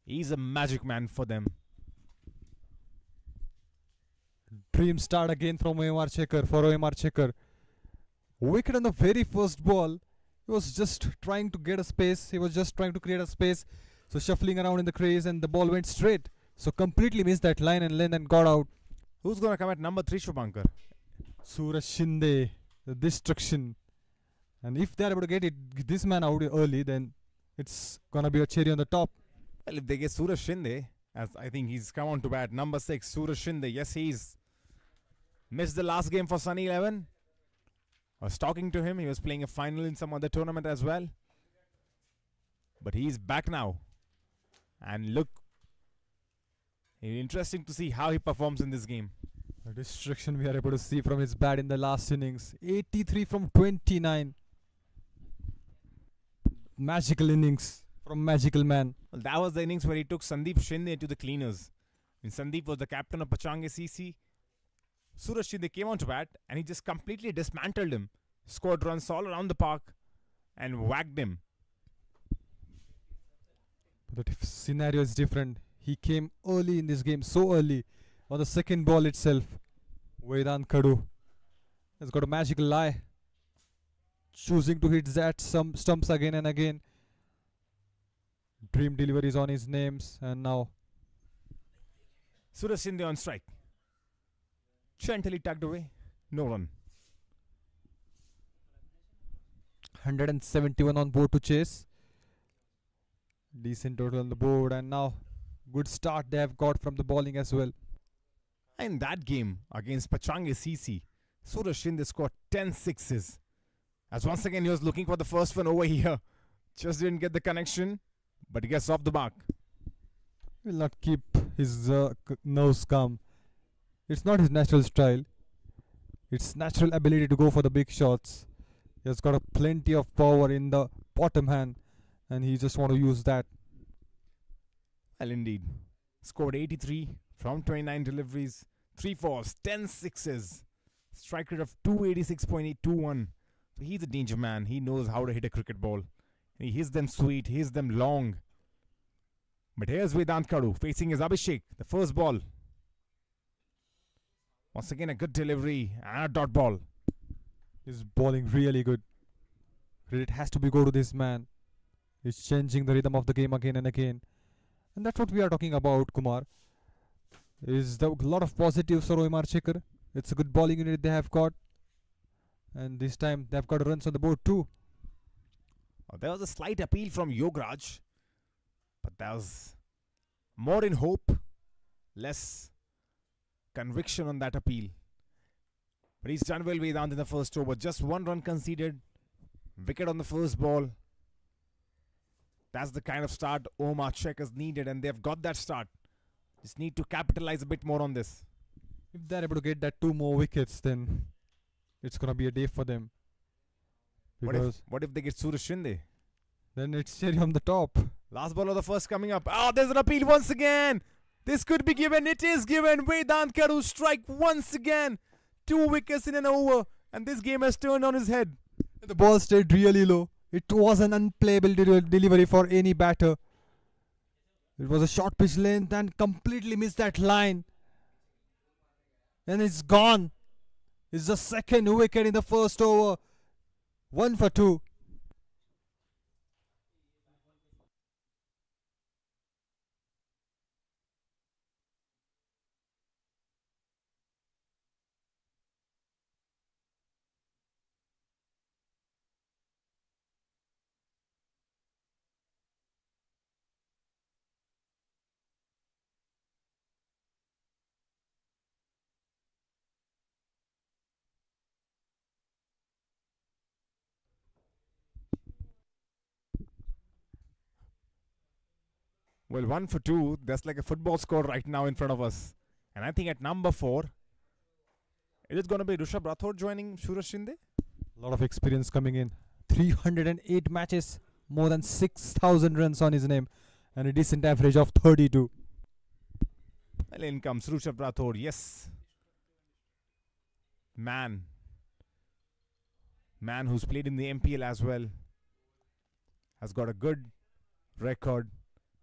He's a magic man for them. Dream start again from Omrchecker. Wicket on the very first ball. He was just trying to get a space. He was just trying to create a space. So shuffling around in the crease, and the ball went straight. So completely missed that line and length and got out. Who's going to come at number 3, Shubhankar? Suraj Shinde, the destruction. And if they're able to get this man out early, then it's gonna be a cherry on the top. Well, if they get Suraj Shinde, as I think he's come on to bat, number 6, Suraj Shinde. Yes, he's missed the last game for Sunny 11. I was talking to him. He was playing a final in some other tournament as well. But he's back now. And look, interesting to see how he performs in this game. A destruction we are able to see from his bat in the last innings. 83 from 29. Magical innings from Magical Man. Well, that was the innings where he took Sandeep Shinde to the cleaners. When Sandeep was the captain of Pachange CC, Suraj Shinde came on to bat and he just completely dismantled him. Scored runs all around the park and whacked him. But the scenario is different. He came early in this game, so early. On the second ball itself, Vedant Kadu has got a magical eye. Choosing to hit that stumps again and again. Dream deliveries on his names, and now Suraj Shinde on strike. Gently tucked away. No run. 171 on board to chase. Decent total on the board, and now good start they have got from the bowling as well. In that game against Pachange CC, Suraj Shinde scored 10 sixes. As once again he was looking for the first one over here. Just didn't get the connection, but he gets off the mark. He will not keep his nerves calm. It's not his natural style. It's natural ability to go for the big shots. He has got a plenty of power in the bottom hand, and he just want to use that. Well, indeed. Scored 83 from 29 deliveries, 3 fours, 10 sixes. Strike rate of 286.821. So he's a danger man. He knows how to hit a cricket ball. He hits them sweet, he hits them long. But here's Vedant Kadu facing his Abhishek. The first ball. Once again, a good delivery and a dot ball. He's bowling really good. Credit has to be go to this man. He's changing the rhythm of the game again and again. And that's what we are talking about, Kumar. Is the lot of positives for Omrchecker. It's a good bowling unit they have got. And this time they've got runs on the board too. There was a slight appeal from Yograj. But there was more in hope, less conviction on that appeal. But he's done well Vedant in the first over. Just 1 run conceded. Wicket on the first ball. That's the kind of start Omrchecker needed, and they've got that start. Just need to capitalize a bit more on this. If they're able to get that 2 more wickets, then it's gonna be a day for them. Because What if they get Suraj Shinde? then it's cherry on the top. Last ball of the first coming up. Oh, there's an appeal once again. This could be given. It is given. Vedant Kadu strike once again. 2 wickets in an over. And this game has turned on his head. The ball stayed really low. It was an unplayable delivery for any batter. It was a short pitch length and completely missed that line. And it's gone. It's the second wicket in the first over. 1 for 2. Well, 1 for 2. That's like a football score right now in front of us. And I think at number 4, it is going to be Rishabh Rathod joining Suraj Shinde. A lot of experience coming in. 308 matches, more than 6,000 runs on his name, and a decent average of 32. Well, in comes Rushabh Rathod. Yes. Man who's played in the MPL as well. Has got a good record.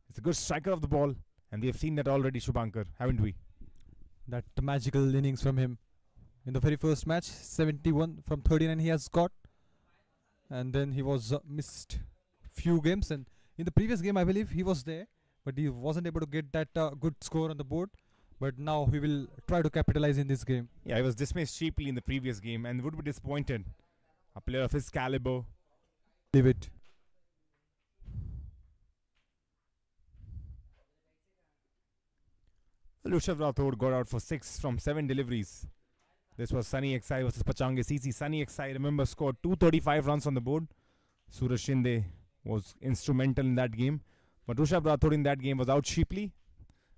He's a good striker of the ball. And we have seen that already, Shubhankar, haven't we? That magical innings from him. In the very first match, 71 from 39 he has got. And then he was missed few games. And in the previous game, I believe he was there, but he wasn't able to get that good score on the board. But now he will try to capitalize in this game. Yeah, he was dismissed cheaply in the previous game and would be disappointed. A player of his caliber. Leave it. Rushabh Rathod got out for 6 from 7 deliveries. This was Sunny XI versus Pachange CC. Sunny XI, remember, scored 235 runs on the board. Suraj Shinde was instrumental in that game. But Rushabh Rathod in that game was out cheaply.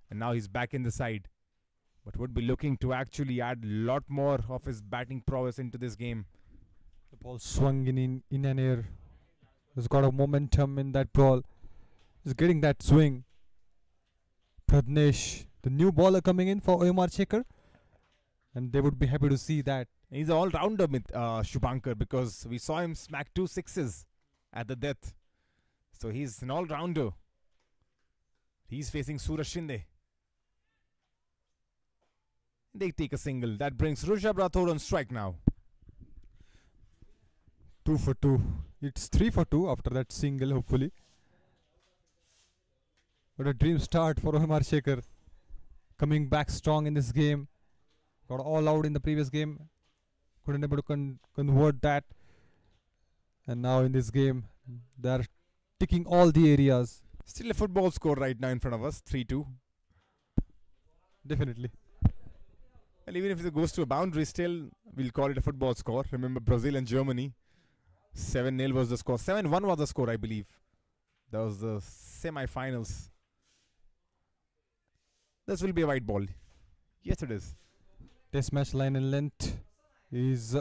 And now he's back in the side. But would be looking to actually add a lot more of his batting prowess into this game. The ball swung in an air. He's got a momentum in that ball. He's getting that swing. Pradnesh, the new bowler coming in for Omrchecker. And they would be happy to see that. He's an all-rounder with Shubhankar, because we saw him smack 2 sixes at the death. So he's an all-rounder. He's facing Suraj Shinde. They take a single. That brings Rushabh Rathod on strike now. 2 for 2. It's 3 for 2 after that single, hopefully. What a dream start for Omrchecker. Coming back strong in this game. Got all out in the previous game. Couldn't able to convert that. And now in this game, they're ticking all the areas. Still a football score right now in front of us. 3-2. Definitely. And even if it goes to a boundary, still we'll call it a football score. Remember Brazil and Germany. 7-0 was the score. 7-1 was the score, I believe. That was the semi-finals. This will be a white ball. Yes, it is. Test match line and length. He's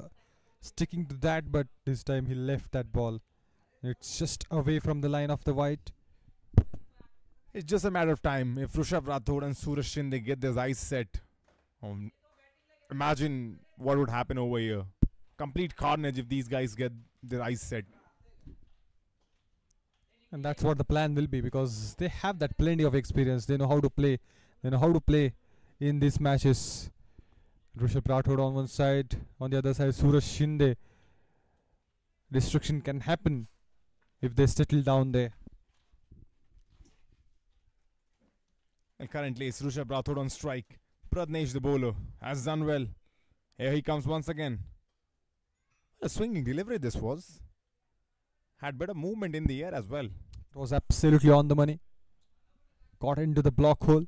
sticking to that, but this time he left that ball. It's just away from the line of the white. It's just a matter of time. If Rushabh Rathod and Suraj Shinde get their eyes set, imagine what would happen over here. Complete carnage if these guys get their eyes set. And that's what the plan will be, because they have that plenty of experience. They know how to play. They know how to play in these matches. Rushabh Rathod on one side, on the other side Suraj Shinde. Destruction can happen if they settle down there. And currently it's Rushabh Rathod on strike. Pradnesh, the bowler, has done well. Here he comes once again. A swinging delivery this was. Had better movement in the air as well. It was absolutely on the money. Got into the block hole.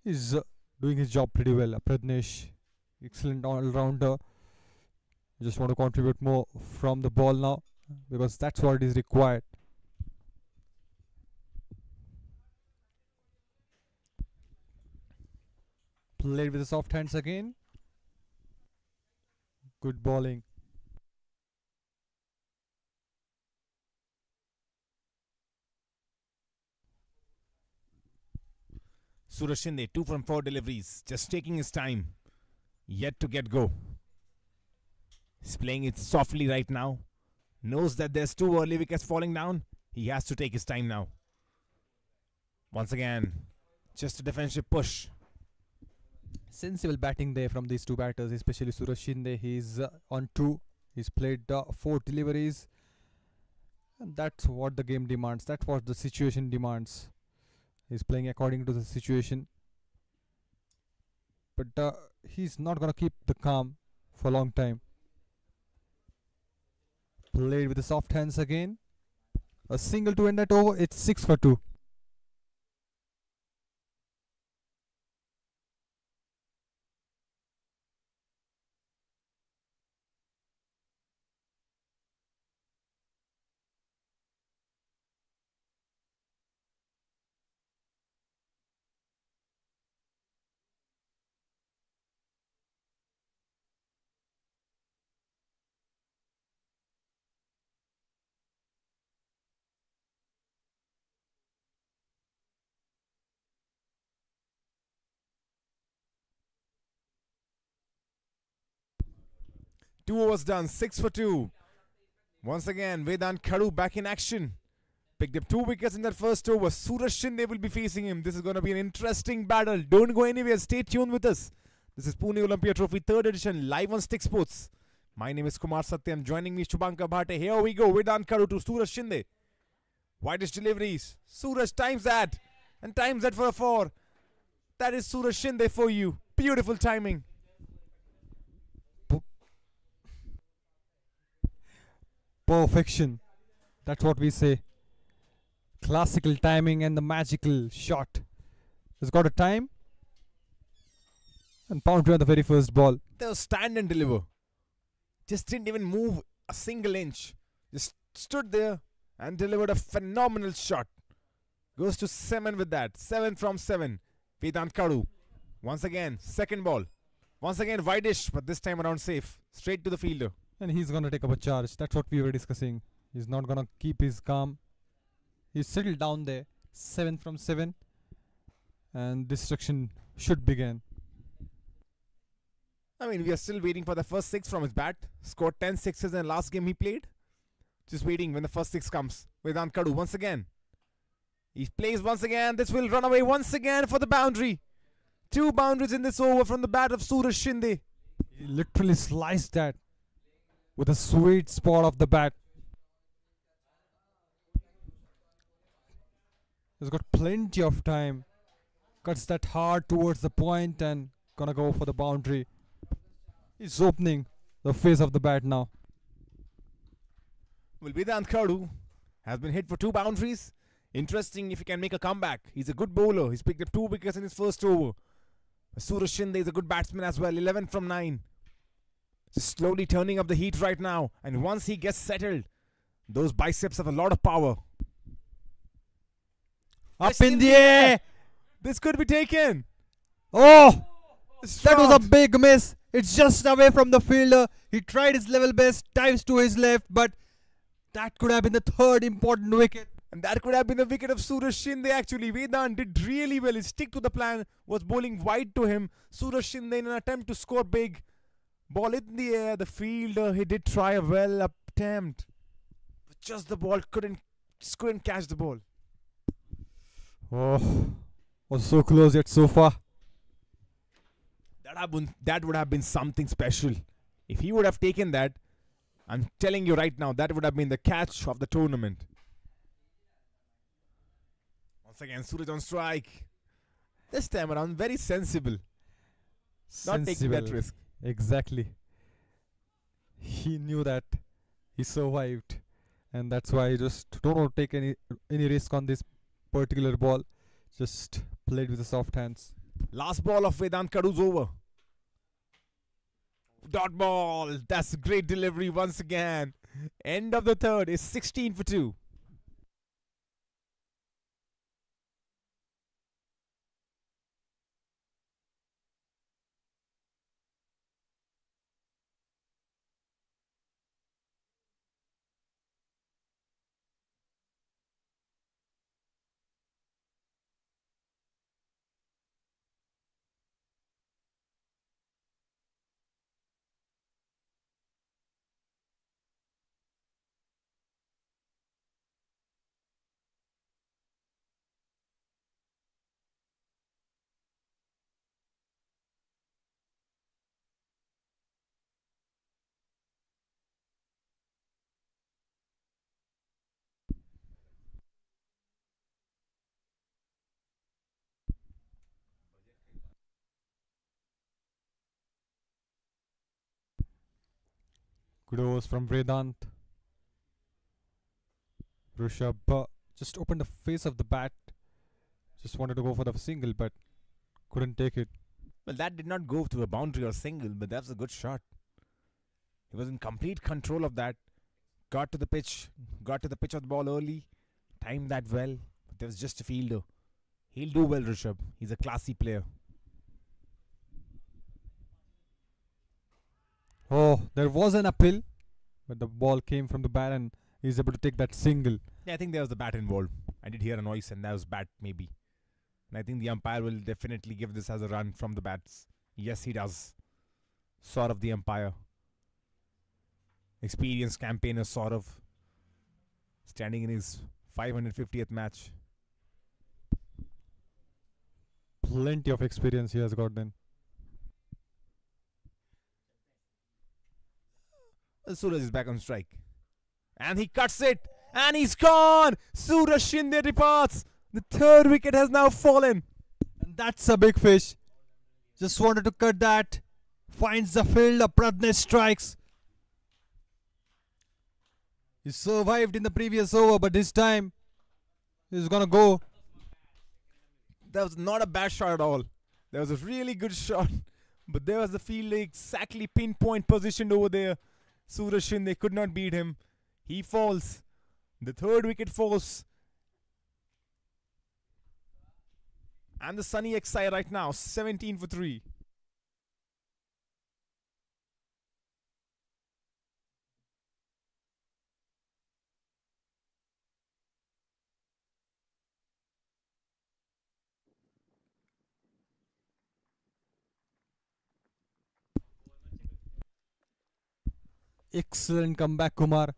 He's doing his job pretty well. Pradnesh, excellent all-rounder. Just want to contribute more from the ball now, because that's what is required. Played with the soft hands again. Good bowling. Suraj Shinde, 2 from 4 deliveries. Just taking his time. Yet to get go. He's playing it softly right now. Knows that there's 2 early wickets falling down. He has to take his time now. Once again, just a defensive push. Sensible batting there from these two batters, especially Suraj Shinde. He's on 2. He's played 4 deliveries. And that's what the game demands. That's what the situation demands. He's playing according to the situation. But he's not going to keep the calm for a long time. Played with the soft hands again. A single to end that over. It's 6 for 2. 2 overs done, 6 for 2. Once again, Vedant Khadu back in action. Picked up 2 wickets in that first over. Suraj Shinde will be facing him. This is going to be an interesting battle. Don't go anywhere. Stay tuned with us. This is Pune Olympia Trophy 3rd edition live on Stick Sports. My name is Kumar Satyam. Joining me is Shubhankar Bhate. Here we go. Vedant Khadu to Suraj Shinde. Widest deliveries. Suraj times that. And times that for a 4. That is Suraj Shinde for you. Beautiful timing. Perfection. That's what we say. Classical timing and the magical shot. He's got a time. And boundary on the very first ball. They'll stand and deliver. Just didn't even move a single inch. Just stood there and delivered a phenomenal shot. Goes to 7 with that. 7 from 7. Vedant Khadu. Once again, second ball. Once again, wideish, but this time around safe. Straight to the fielder. And he's going to take up a charge. That's what we were discussing. He's not going to keep his calm. He's settled down there. 7 from 7. And destruction should begin. I mean, we are still waiting for the first 6 from his bat. Scored 10 sixes in the last game he played. Just waiting when the first 6 comes. Vedant Khadu once again. He plays once again. This will run away once again for the boundary. 2 boundaries in this over from the bat of Suraj Shinde. He literally sliced that with a sweet spot of the bat. He's got plenty of time. Cuts that hard towards the point and gonna go for the boundary. He's opening the face of the bat now. Well, Vedant Khadu has been hit for 2 boundaries. Interesting if he can make a comeback. He's a good bowler. He's picked up 2 wickets in his first over. Suraj Shinde is a good batsman as well. 11 from 9. Just slowly turning up the heat right now. And once he gets settled, those biceps have a lot of power. Up in the air! This could be taken. Oh! It's That was a dropped. big miss. It's just away from the fielder. He tried his level best, dives to his left, but that could have been the 3rd important wicket. And that could have been the wicket of Suraj Shinde actually. Vedant did really well. He stick to the plan. Was bowling wide to him. Suraj Shinde in an attempt to score big. Ball in the air. The fielder, he did try a well attempt. But just the ball just couldn't catch the ball. Oh, was so close yet so far. That would have been something special. If he would have taken that, I'm telling you right now, that would have been the catch of the tournament. Once again, Suraj on strike. This time around, very sensible. Not taking that Sensible. risk. Exactly. He knew that. He survived. And that's why he just don't want to take any risk on this particular ball. Just played with the soft hands. Last ball of Vedant Khadu's over. Dot ball. That's a great delivery once again. End of the 3rd is 16 for 2. Good overs from Vedant. Rishabh just opened the face of the bat. Just wanted to go for the single, but couldn't take it. Well, that did not go to a boundary or single, but that's a good shot. He was in complete control of that. Got to the pitch of the ball early. Timed that well. But there was just a fielder. He'll do well, Rishabh. He's a classy player. Oh, there was an appeal, but the ball came from the bat and he's able to take that single. Yeah, I think there was the bat involved. I did hear a noise and that was bat maybe. And I think the umpire will definitely give this as a run from the bats. Yes, he does. Sort of the umpire. experienced campaigner Saurav, standing in his 550th match. Plenty of experience he has got then. Suraj is back on strike. And he cuts it. And he's gone. Suraj Shinde departs. The third wicket has now fallen. And that's a big fish. Just wanted to cut that. Finds the field. Pradnesh strikes. He survived in the previous over, but this time he's gonna go. That was not a bad shot at all. That was a really good shot. But there was the field exactly pinpoint positioned over there. Suraj Shinde could not beat him. He falls. The third wicket falls. And the Sunny XI right now, 17 for 3. Excellent comeback, Kumar.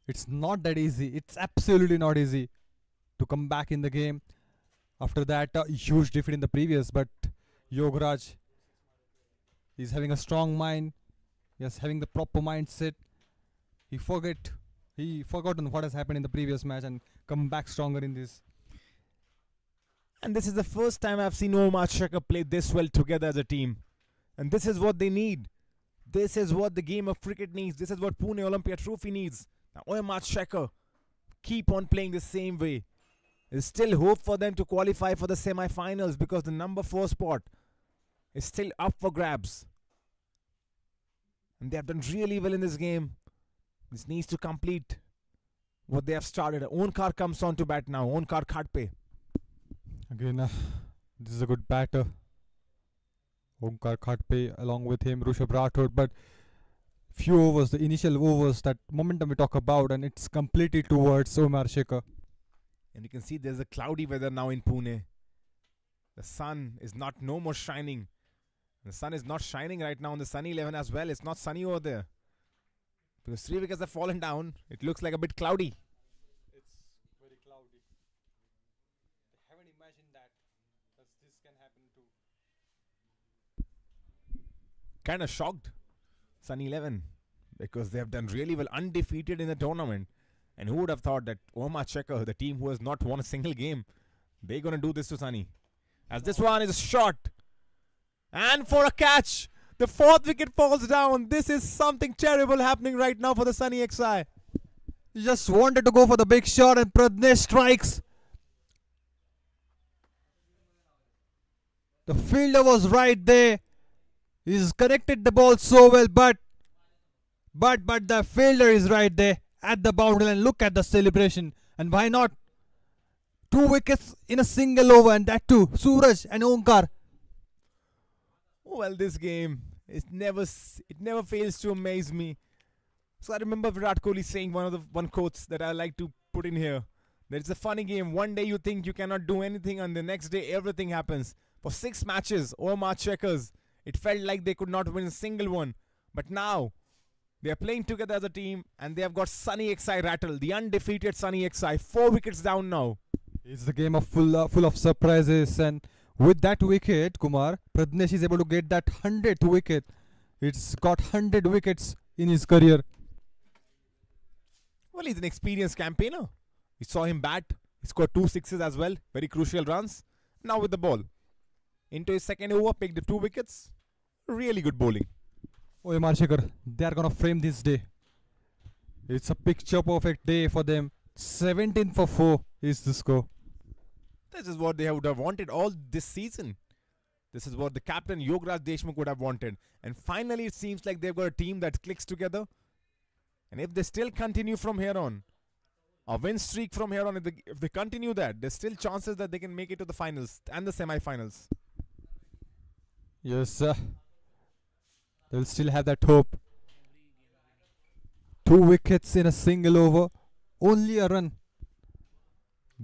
It's not that easy. It's absolutely not easy to come back in the game after that huge defeat in the previous. But Yogaraj is having a strong mind. Yes, having the proper mindset. He forgotten what has happened in the previous match and come back stronger in this. And this is the first time I've seen Omrchecker play this well together as a team. And this is what they need. This is what the game of cricket needs. This is what Pune Olympia Trophy needs. Now Omrchecker keep on playing the same way. There's still hope for them to qualify for the semi-finals because the number 4 spot is still up for grabs. And they have done really well in this game. This needs to complete what they have started. Onkar comes on to bat now. Onkar Khatpe. Again, this is a good batter. Omkar Khatpe, along with him, Rishabh Rathod. But few overs, the initial overs, that momentum we talk about, and it's completely towards Omrchecker. And you can see there's a cloudy weather now in Pune. The sun is no more shining. The sun is not shining right now on the Sunny 11 as well. It's not sunny over there. Because 3 wickets have fallen down, it looks like a bit cloudy. It's very cloudy. They haven't imagined that this can happen too. Kind of shocked, Sunny 11, because they have done really well, undefeated in the tournament. And who would have thought that Omrchecker, the team who has not won a single game, they're going to do this to Sunny. As this one is shot. And for a catch. The 4th wicket falls down. This is something terrible happening right now for the Sunny XI. He just wanted to go for the big shot and Pradnesh strikes. The fielder was right there. He's connected the ball so well, but the fielder is right there at the boundary line. Look at the celebration. And why not? 2 wickets in a single over, and that too, Suraj and Onkar. Well, this game, it never fails to amaze me. So I remember Virat Kohli saying one quotes that I like to put in here. That it's a funny game. One day you think you cannot do anything, and the next day everything happens. For 6 matches, Omrcheckers, it felt like they could not win a single one. But now, they are playing together as a team, and they have got Sunny XI rattle, the undefeated Sunny XI, 4 wickets down now. It's the game of full of surprises, and with that wicket, Kumar, Pradnesh is able to get that 100th wicket. It's got 100 wickets in his career. Well, he's an experienced campaigner. We saw him bat. He scored 2 sixes as well. Very crucial runs. Now with the ball. Into his second over, picked the 2 wickets. Really good bowling. Omrchecker, they are going to frame this day. It's a picture perfect day for them. 17 for 4 is the score. This is what they would have wanted all this season. This is what the captain Yogaraj Deshmukh would have wanted. And finally it seems like they've got a team that clicks together. And if they still continue from here on, a win streak from here on, if they continue that, there's still chances that they can make it to the finals and the semi-finals. Yes, they'll still have that hope. 2 wickets in a single over. Only a run.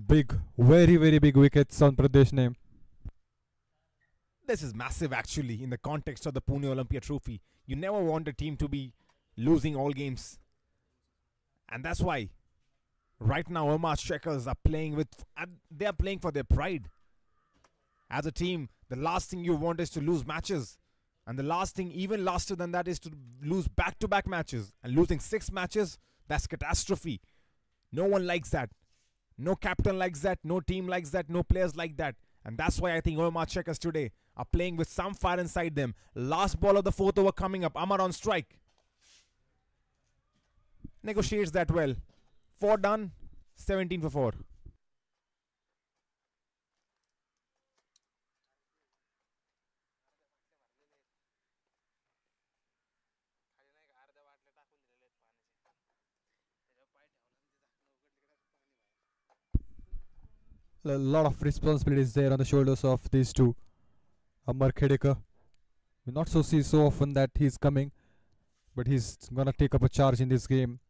Big, very, very big wickets on Pradesh name. This is massive actually in the context of the Pune Olympia Trophy. You never want a team to be losing all games. And that's why right now Omrcheckers are playing they are playing for their pride. As a team, the last thing you want is to lose matches. And the last thing, even laster than that, is to lose back-to-back matches. And losing 6 matches, that's catastrophe. No one likes that. No captain likes that. No team likes that. No players like that. And that's why I think Omrcheckers today are playing with some fire inside them. Last ball of the 4th over coming up. Amar on strike. Negotiates that well. 4 done. 17 for 4. A lot of responsibilities there on the shoulders of these two. Omrchecker. We not so see so often that he's coming, but he's gonna take up a charge in this game.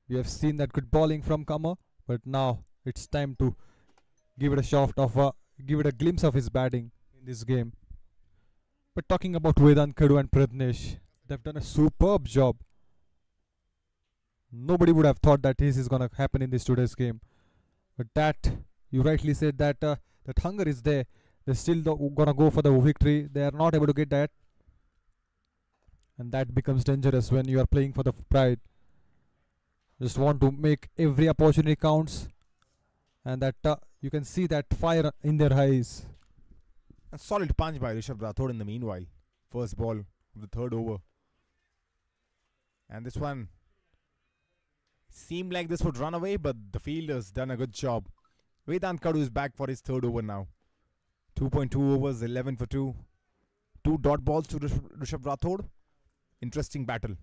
We have seen that good bowling from Kama, but now it's time to give it give it a glimpse of his batting in this game. But talking about Vedant Kadu and Pratnesh, they've done a superb job. Nobody would have thought that this is gonna happen in this today's game. But that, you rightly said that that hunger is there. They're still gonna go for the victory. They are not able to get that, and that becomes dangerous when you are playing for the pride. Just want to make every opportunity counts, and that you can see that fire in their eyes. A solid punch by Rishabh Rathod in the meanwhile. First ball of the 3rd over. And this one seemed like this would run away, but the fielder's done a good job. Vedant Kadu is back for his 3rd over now. 2.2 overs, 11 for 2. 2 dot balls to Rishabh Rathod. Interesting battle.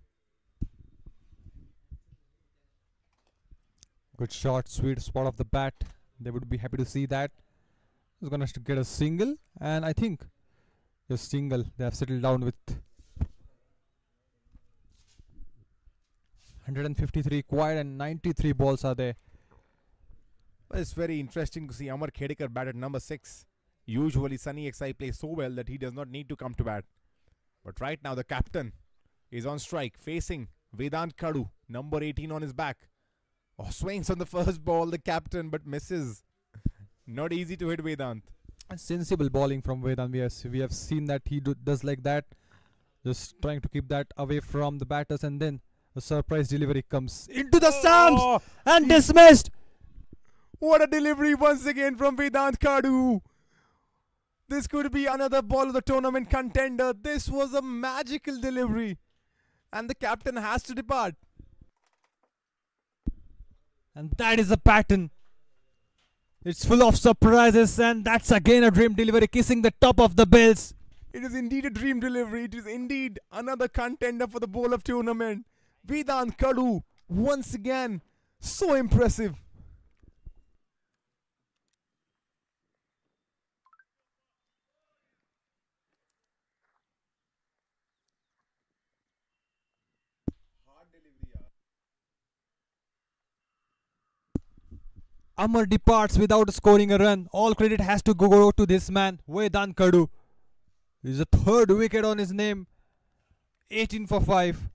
Good shot, sweet spot of the bat. They would be happy to see that. He's gonna get a single, and I think a single. They have settled down with 153 quiet and 93 balls are there. But it's very interesting to see Omrchecker bat at number 6. Usually Sunny XI plays so well that he does not need to come to bat. But right now the captain is on strike, facing Vedant Kadu, number 18 on his back. Oh, swings on the first ball, the captain, but misses. Not easy to hit Vedant. A sensible bowling from Vedant. We have seen that he does like that, just trying to keep that away from the batters, and then a surprise delivery comes into the stumps and dismissed. What a delivery once again from Vedant Kadu. This could be another ball of the tournament contender. This was a magical delivery. And the captain has to depart. And that is a pattern. It's full of surprises, and that's again a dream delivery, kissing the top of the bells. It is indeed a dream delivery. It is indeed another contender for the bowl of tournament. Vedant Kadu, once again, so impressive. Amar departs without scoring a run. All credit has to go to this man, Vedant Kadu. He's a 3rd wicket on his name. 18 for 5.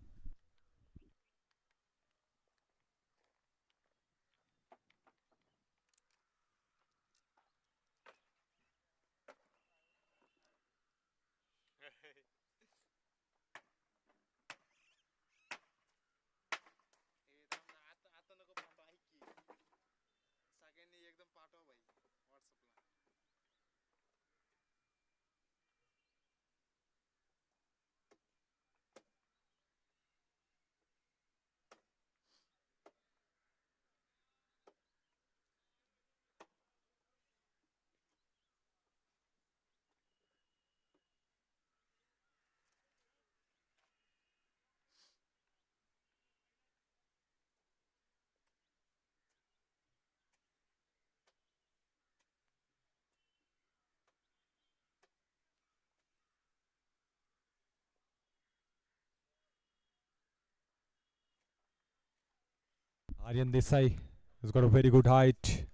Aryan Desai has got a very good height.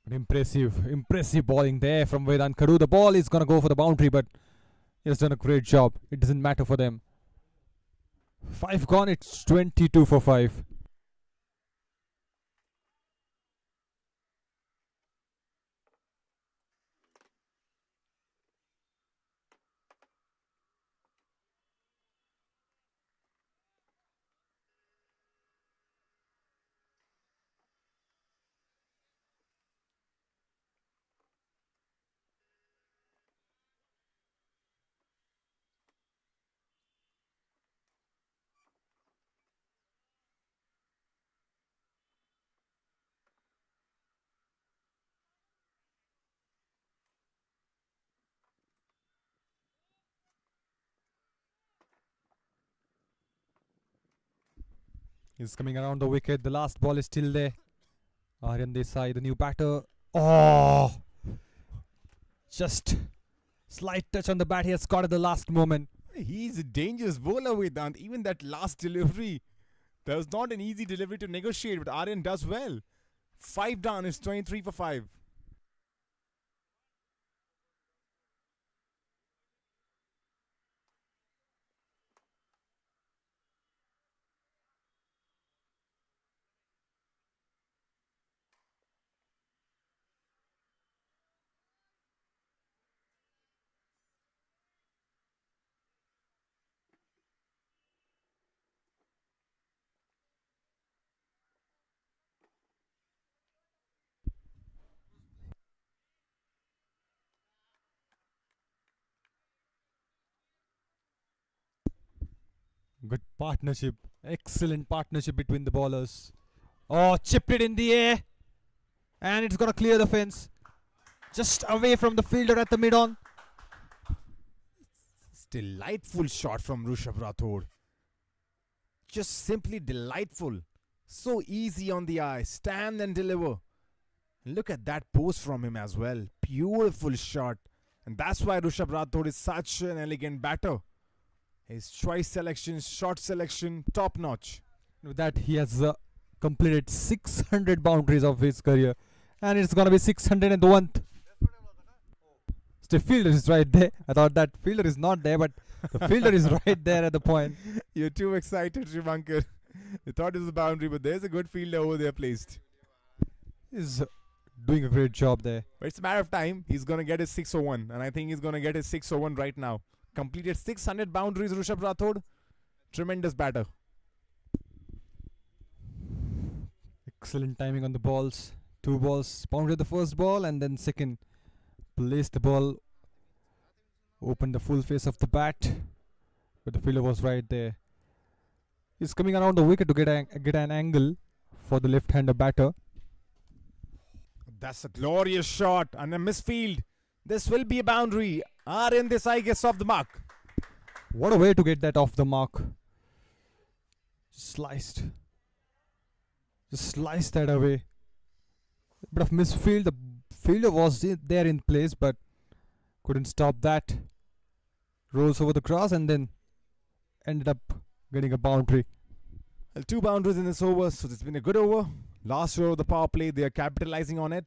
But impressive bowling there from Vedant Kadu. The ball is going to go for the boundary, but He has done a great job. It doesn't matter for them. 5 gone, it's 22 for 5. He's coming around the wicket. The last ball is still there. Aryan Desai, the new batter. Oh! Just slight touch on the bat. He has caught at the last moment. He's a dangerous bowler, Vedant. Even that last delivery, that was not an easy delivery to negotiate, but Aryan does well. 5 down is 23 for 5. Good partnership. Excellent partnership between the bowlers. Oh, chipped it in the air. And it's going to clear the fence. Just away from the fielder at the mid-on. It's delightful shot from Rishabh Rathod. Just simply delightful. So easy on the eye. Stand and deliver. Look at that post from him as well. Beautiful shot. And that's why Rishabh Rathod is such an elegant batter. His choice selection, shot selection, top notch. With that, he has completed 600 boundaries of his career. And it's going to be 601th. The fielder is right there. I thought that fielder is not there, but the fielder is right there at the point. You're too excited, Shivankar. You thought it was a boundary, but there's a good fielder over there placed. He's doing a great job there. But it's a matter of time. He's going to get his 601. And I think he's going to get his 601 right now. Completed 600 boundaries, Rishabh Rathod. Tremendous batter. Excellent timing on the balls. 2 balls. Pounded the first ball and then second. Placed the ball. Opened the full face of the bat. But the fielder was right there. He's coming around the wicket to get an angle for the left-hander batter. That's a glorious shot and a misfield. This will be a boundary. Aryan Desai gets off the mark. What a way to get that off the mark. Sliced. Just sliced that away. Bit of misfield. The fielder was there in place but couldn't stop that. Rolls over the grass and then ended up getting a boundary. Well, 2 boundaries in this over, so it's been a good over. Last over of the power play, they are capitalizing on it.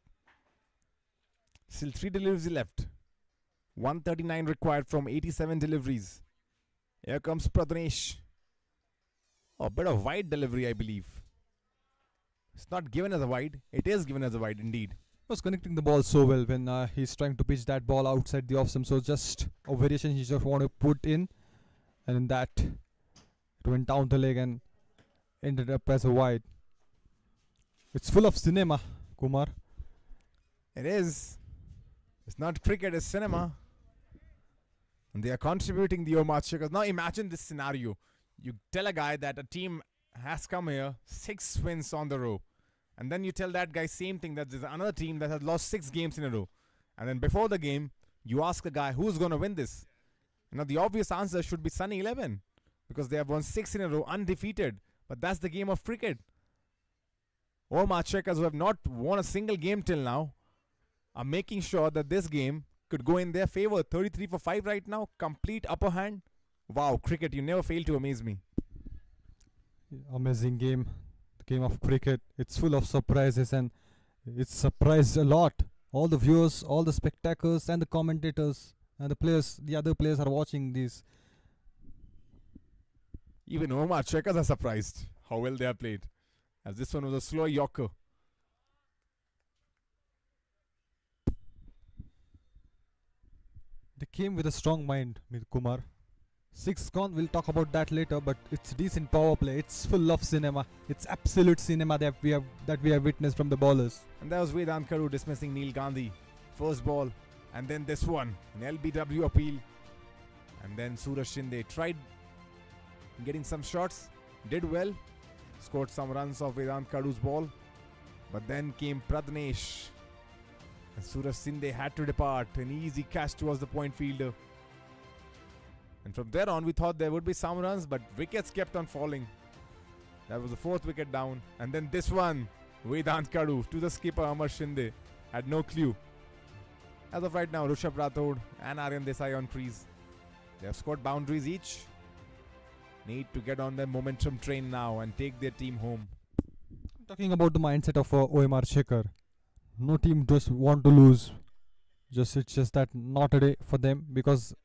Still 3 deliveries left. 139 required from 87 deliveries. Here comes Pradnesh. Oh, a bit of wide delivery, I believe. It's not given as a wide. It is given as a wide indeed. Was connecting the ball so well when he's trying to pitch that ball outside the off stump. So just a variation he just want to put in. And in that, it went down the leg and ended up as a wide. It's full of cinema, Kumar. It is. It's not cricket, it's cinema. And they are contributing the Omrcheckers. Now imagine this scenario. You tell a guy that a team has come here, 6 wins on the row. And then you tell that guy same thing, that there's another team that has lost 6 games in a row. And then before the game, you ask the guy, who's going to win this? Now the obvious answer should be Sunny 11. Because they have won 6 in a row, undefeated. But that's the game of cricket. Omrcheckers, who have not won a single game till now, are making sure that this game could go in their favor. 33 for 5 right now. Complete upper hand. Wow, cricket, you never fail to amaze me. Amazing game. The game of cricket. It's full of surprises and it's surprised a lot. All the viewers, all the spectators and the commentators and the other players are watching this. Even Omrcheckers are surprised how well they have played, as this one was a slow Yorker. They came with a strong mind, Kumar. 6 gone, we'll talk about that later, but it's decent power play. It's full of cinema. It's absolute cinema that we have witnessed from the bowlers. And that was Vedant Karu dismissing Neil Gandhi. First ball, and then this one, an LBW appeal. And then Suraj Shinde tried getting some shots, did well, scored some runs off Vedant Karu's ball. But then came Pradnesh. And Suraj Shinde had to depart. An easy catch towards the point fielder. And from there on, we thought there would be some runs, but wickets kept on falling. That was the 4th wicket down. And then this one, Vedant Karu to the skipper Amar Shinde. Had no clue. As of right now, Rishabh Rathod and Aryan Desai on crease. They have scored boundaries each. Need to get on their momentum train now and take their team home. Talking about the mindset of Omrchecker, no team just want to lose. It's just that not a day for them, because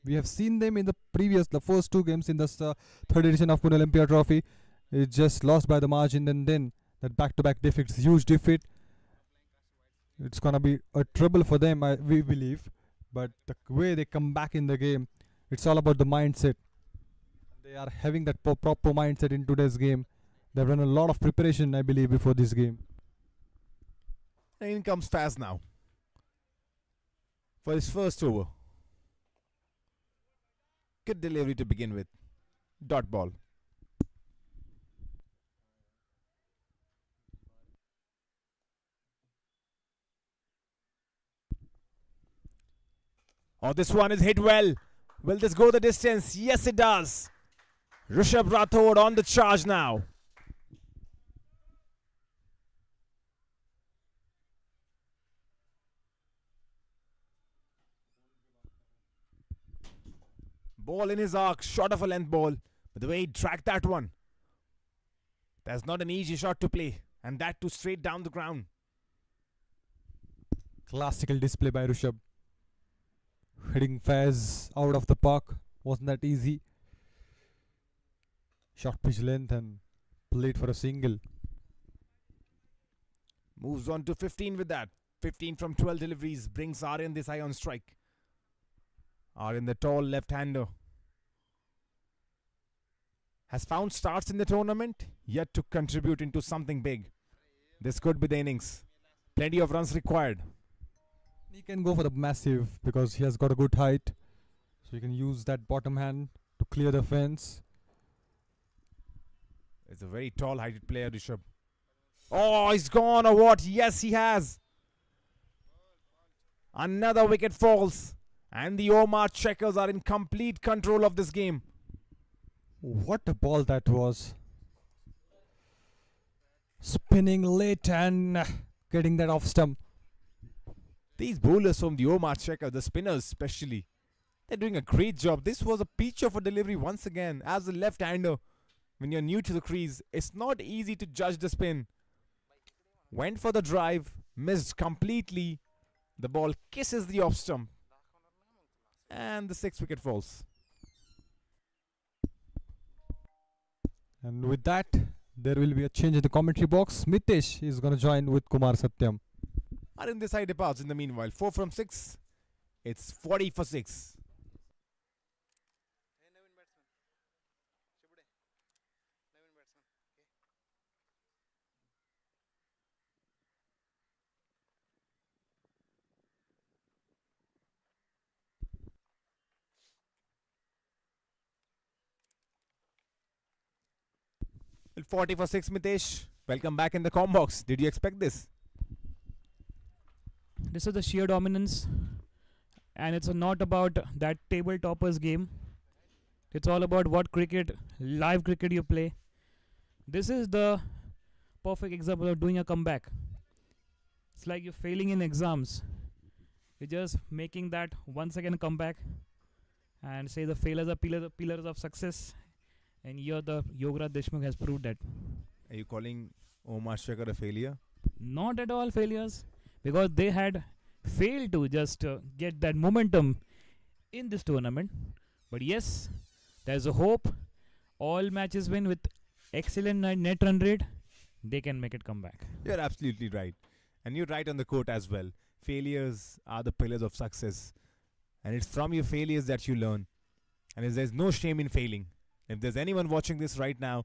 we have seen them in the first 2 games in the 3rd edition of Pune Olympia Trophy. It just lost by the margin, and then that back-to-back defeats, huge defeat. It's gonna be a trouble for them, we believe. But the way they come back in the game, it's all about the mindset. They are having that proper mindset in today's game. They've done a lot of preparation, I believe, before this game. And in comes Faz now for his first over. Good delivery to begin with. Dot ball. Oh, this one is hit well. Will this go the distance? Yes, it does. Rishabh Rathod on the charge now. Ball in his arc, short of a length ball. But the way he tracked that one, that's not an easy shot to play. And that too straight down the ground. Classical display by Rishabh. Hitting Faz out of the park wasn't that easy. Short pitch length and played for a single. Moves on to 15 with that. 15 from 12 deliveries brings Aryan Desai on strike. Aryan, the tall left-hander, has found starts in the tournament, yet to contribute into something big. This could be the innings. Plenty of runs required. He can go for the massive because he has got a good height. So he can use that bottom hand to clear the fence. It's a very tall heighted player, Rishabh. Oh, he's gone or what? Yes, he has. Another wicket falls. And the Omrcheckers are in complete control of this game. What a ball that was. Spinning late and getting that off stump. These bowlers from the Omrchecker, the spinners especially, they're doing a great job. This was a peach of a delivery once again. As a left-hander, when you're new to the crease, it's not easy to judge the spin. Went for the drive, missed completely. The ball kisses the off stump. And the 6th wicket falls. And with that, there will be a change in the commentary box. Mitesh is going to join with Kumar Satyam. Aryan Desai departs in the meanwhile. 4 from 6. It's 40 for 6. Well, 40 for 6, Mitesh. Welcome back in the com box. Did you expect this? This is the sheer dominance, and it's not about that table toppers game. It's all about what live cricket you play. This is the perfect example of doing a comeback. It's like you're failing in exams. You're just making that 1 second comeback and say the failures are pillars of success. And here the Yogaraj Deshmukh has proved that. Are you calling Omrchecker a failure? Not at all failures, because they had failed to just get that momentum in this tournament. But yes, there's a hope. All matches win with excellent net run rate. They can make it come back. You're absolutely right. And you're right on the quote as well. Failures are the pillars of success. And it's from your failures that you learn. And there's no shame in failing. If there's anyone watching this right now,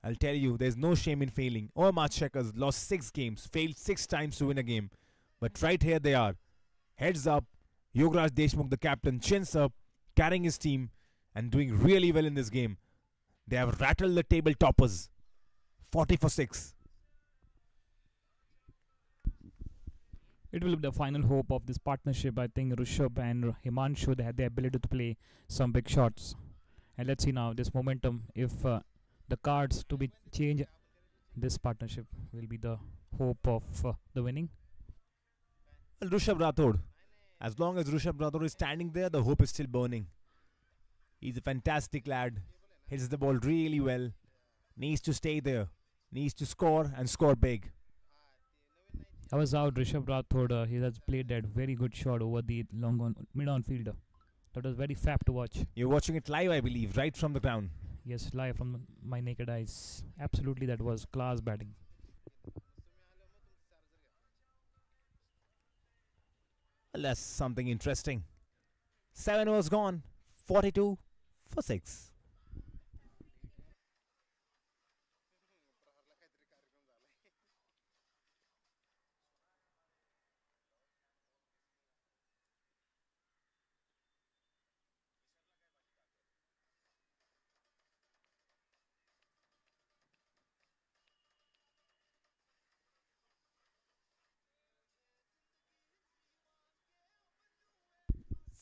I'll tell you, there's no shame in failing. Omrchecker lost 6 games, failed 6 times to win a game. But right here they are. Heads up, Yogaraj Deshmukh, the captain, chins up, carrying his team and doing really well in this game. They have rattled the table toppers. 40 for 6. It will be the final hope of this partnership. I think Rishabh and Himanshu, they had the ability to play some big shots. And let's see now this momentum. If the cards to be changed, this partnership will be the hope of the winning. Well, Rishabh Rathod. As long as Rishabh Rathod is standing there, the hope is still burning. He's a fantastic lad. Hits the ball really well. Needs to stay there. Needs to score and score big. I was out Rishabh Rathod. He has played that very good shot over the long on mid-on fielder. That was very fab to watch. You're watching it live, I believe, right from the ground. Yes, live from my naked eyes. Absolutely, that was class batting. Well, that's something interesting. 7 overs gone. 42 for 6.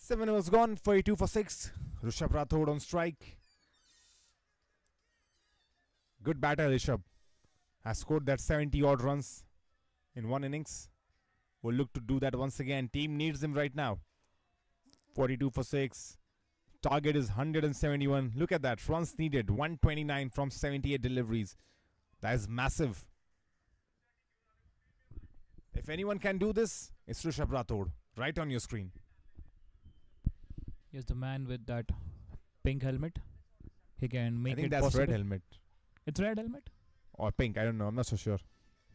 Seven overs gone, 42 for 6. Rishabh Rathod on strike. Good batter, Rishabh. Has scored that 70 odd runs in one innings. Will look to do that once again. Team needs him right now. 42 for 6. Target is 171. Look at that. Runs needed 129 from 78 deliveries. That is massive. If anyone can do this, it's Rishabh Rathod. Right on your screen. Yes, the man with that pink helmet. He can make I think it that's possible. red helmet. It's red helmet. Or pink. I don't know. I'm not so sure.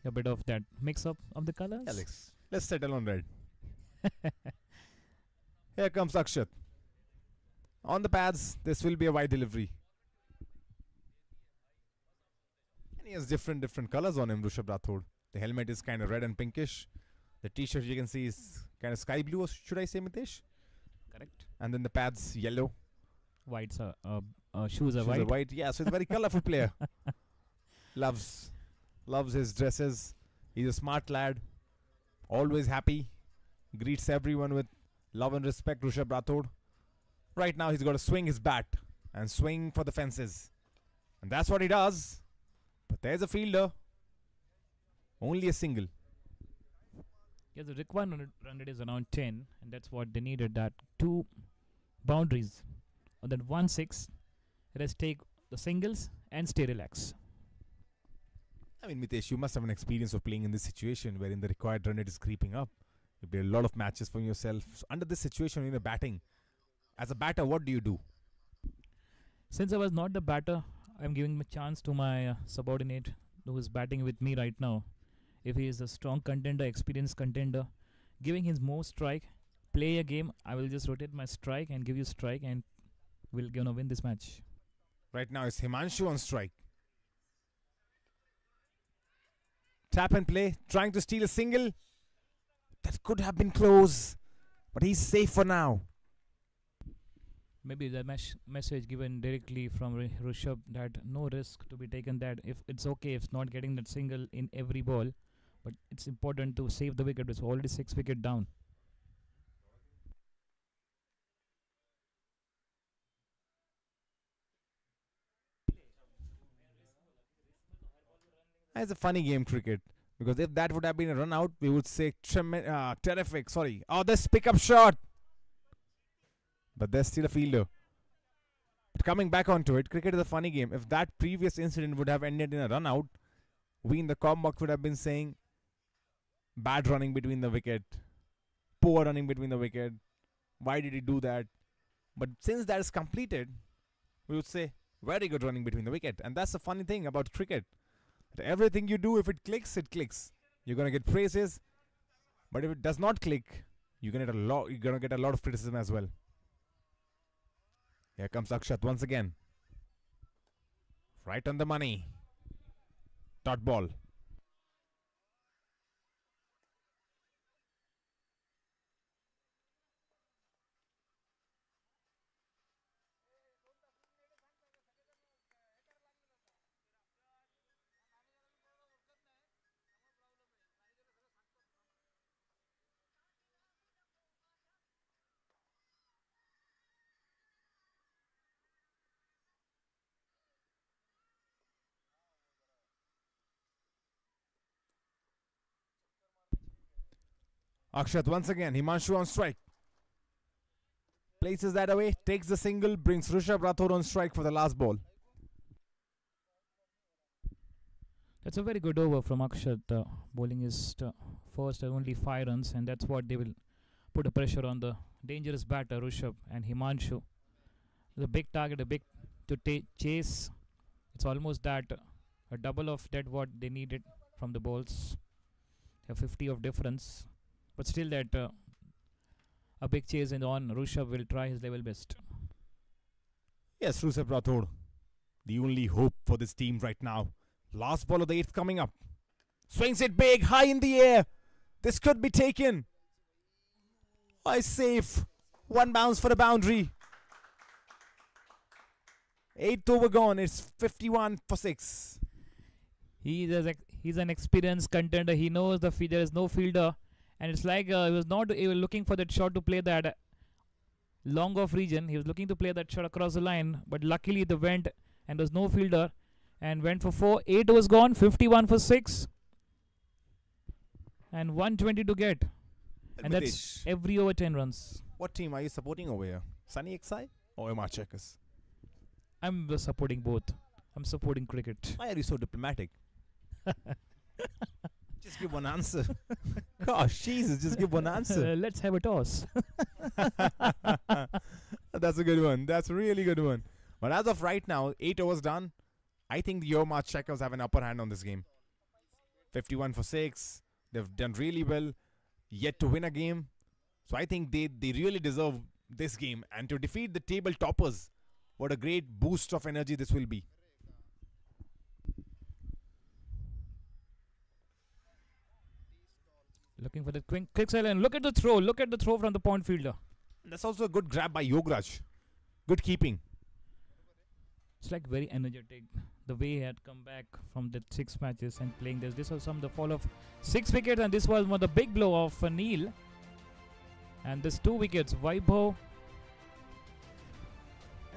A bit of that mix up of the colors. Alex, let's settle on red. Here comes Akshat. On the pads, this will be a wide delivery. And he has different colors on him, Rishabh Rathod. The helmet is kind of red and pinkish. The t-shirt you can see is kind of sky blue, or should I say, Mitesh? Correct. And then the pads yellow. Whites are shoes are Shoes white. are white. Yeah, so he's a very colorful player. Loves his dresses. He's a smart lad. Always happy. Greets everyone with love and respect, Rishabh Rathod. Right now he's got to swing his bat and swing for the fences. And that's what he does. But there's a fielder. Only a single. Yes, the required run rate is around 10, and that's what they needed. That 2 boundaries, or that 1-6. Let's take the singles and stay relaxed. I mean, Mitesh, you must have an experience of playing in this situation wherein the required run rate is creeping up. You play a lot of matches for yourself. So under this situation, when you're batting, as a batter, what do you do? Since I was not the batter, I'm giving a chance to my subordinate who is batting with me right now. If he is a strong contender, experienced contender, giving his more strike, play a game, I will just rotate my strike and give you strike, and we're gonna win this match. Right now it's Himanshu on strike. Tap and play, trying to steal a single. That could have been close, but he's safe for now. Maybe the message given directly from Rishabh that no risk to be taken, that if it's okay if it's not getting that single in every ball, but it's important to save the wicket. It's already 6 wicket down. It's a funny game, cricket, because if that would have been a run out, we would say terrific. Sorry. Oh, this pickup shot. But there's still a fielder. But coming back onto it, cricket is a funny game. If that previous incident would have ended in a run out, we in the com box would have been saying bad running between the wicket, poor running between the wicket. Why did he do that? But since that is completed, we would say very good running between the wicket. And that's the funny thing about cricket. That everything you do, if it clicks, it clicks. You're gonna get praises, but if it does not click, you're gonna get a lot of criticism as well. Here comes Akshat once again. Right on the money. Dot ball. Akshat once again. Himanshu on strike. Places that away, takes the single, brings Rishabh Rathod on strike for the last ball. That's a very good over from Akshat. Bowling his first and only 5 runs, and that's what they will put a pressure on the dangerous batter Rishabh and Himanshu. The big target, a big to chase. It's almost that a double of that what they needed from the balls. A 50 of difference, but still that a big chase and on. Rishabh will try his level best. Yes, Rishabh Rathod, the only hope for this team right now. Last ball of the 8th coming up. Swings it big, high in the air. This could be taken. I safe. One bounce for the boundary. 8th over gone. It's 51 for 6. He's an experienced contender. He knows there is no fielder, and it's like he was not looking for that shot to play that long off region. He was looking to play that shot across the line, but luckily the went and there's no fielder and went for 4. 8 was gone. 51 for 6, and 120 to get, and that's every over 10 runs. What team are you supporting over here? Sunny XI or Omrcheckers? I'm supporting both. I'm supporting cricket. Why are you so diplomatic? Just give one answer. Gosh, Jesus, just give one answer. Let's have a toss. That's a good one. That's a really good one. But as of right now, 8 overs done. I think the Omrcheckers have an upper hand on this game. 51 for 6. They've done really well. Yet to win a game. So I think they really deserve this game. And to defeat the table toppers, what a great boost of energy this will be. Looking for the quick sell, and look at the throw. Look at the throw from the point fielder. That's also a good grab by Yograj. Good keeping. It's like very energetic. The way he had come back from the 6 matches and playing this. This was the fall of 6 wickets, and this was one of the big blow of Neil. And this 2 wickets. Vaibhav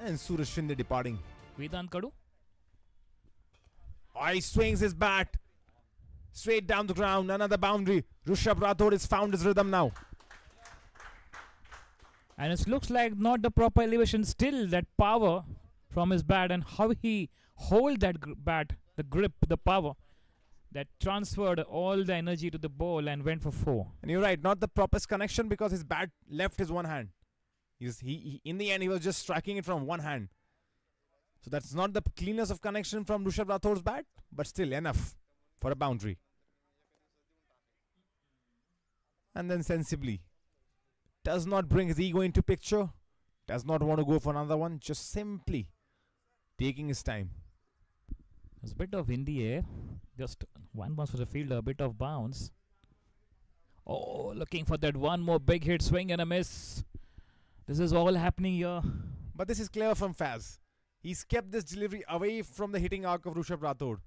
And Suresh Shinde departing. Vedant Kadu. Oh, he swings his bat. Straight down the ground. Another boundary. Rishabh Rathod has found his rhythm now. And it looks like not the proper elevation. Still that power from his bat, and how he hold that bat, the grip, the power that transferred all the energy to the ball and went for 4. And you're right, not the properest connection because his bat left his one hand. He in the end, he was just striking it from one hand. So that's not the cleanest of connection from Rishabh Rathod's bat, but still enough for a boundary. And then sensibly, does not bring his ego into picture, does not want to go for another one, just simply taking his time. There's a bit of in the air. Just one bounce for the fielder, a bit of bounce. Oh, looking for that one more big hit, swing and a miss. This is all happening here. But this is clever from Faz. He's kept this delivery away from the hitting arc of Rishabh Rathod.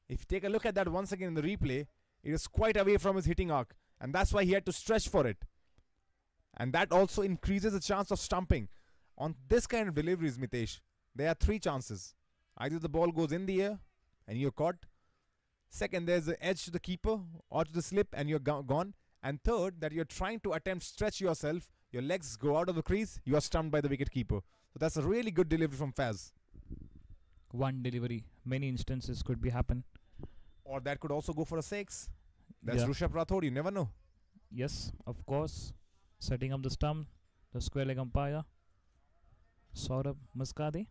If you take a look at that once again in the replay, it is quite away from his hitting arc. And that's why he had to stretch for it. And that also increases the chance of stumping. On this kind of deliveries, Mitesh, there are 3 chances. Either the ball goes in the air and you're caught. Second, there's the edge to the keeper or to the slip and you're gone. And third, that you're trying to attempt stretch yourself. Your legs go out of the crease. You are stumped by the wicket keeper. So that's a really good delivery from Faz. One delivery. Many instances could be happen. Or that could also go for a 6. That's Rishabh Rathod. You never know. Yes, of course. Setting up the stump. The square leg umpire. Saurabh Muscade.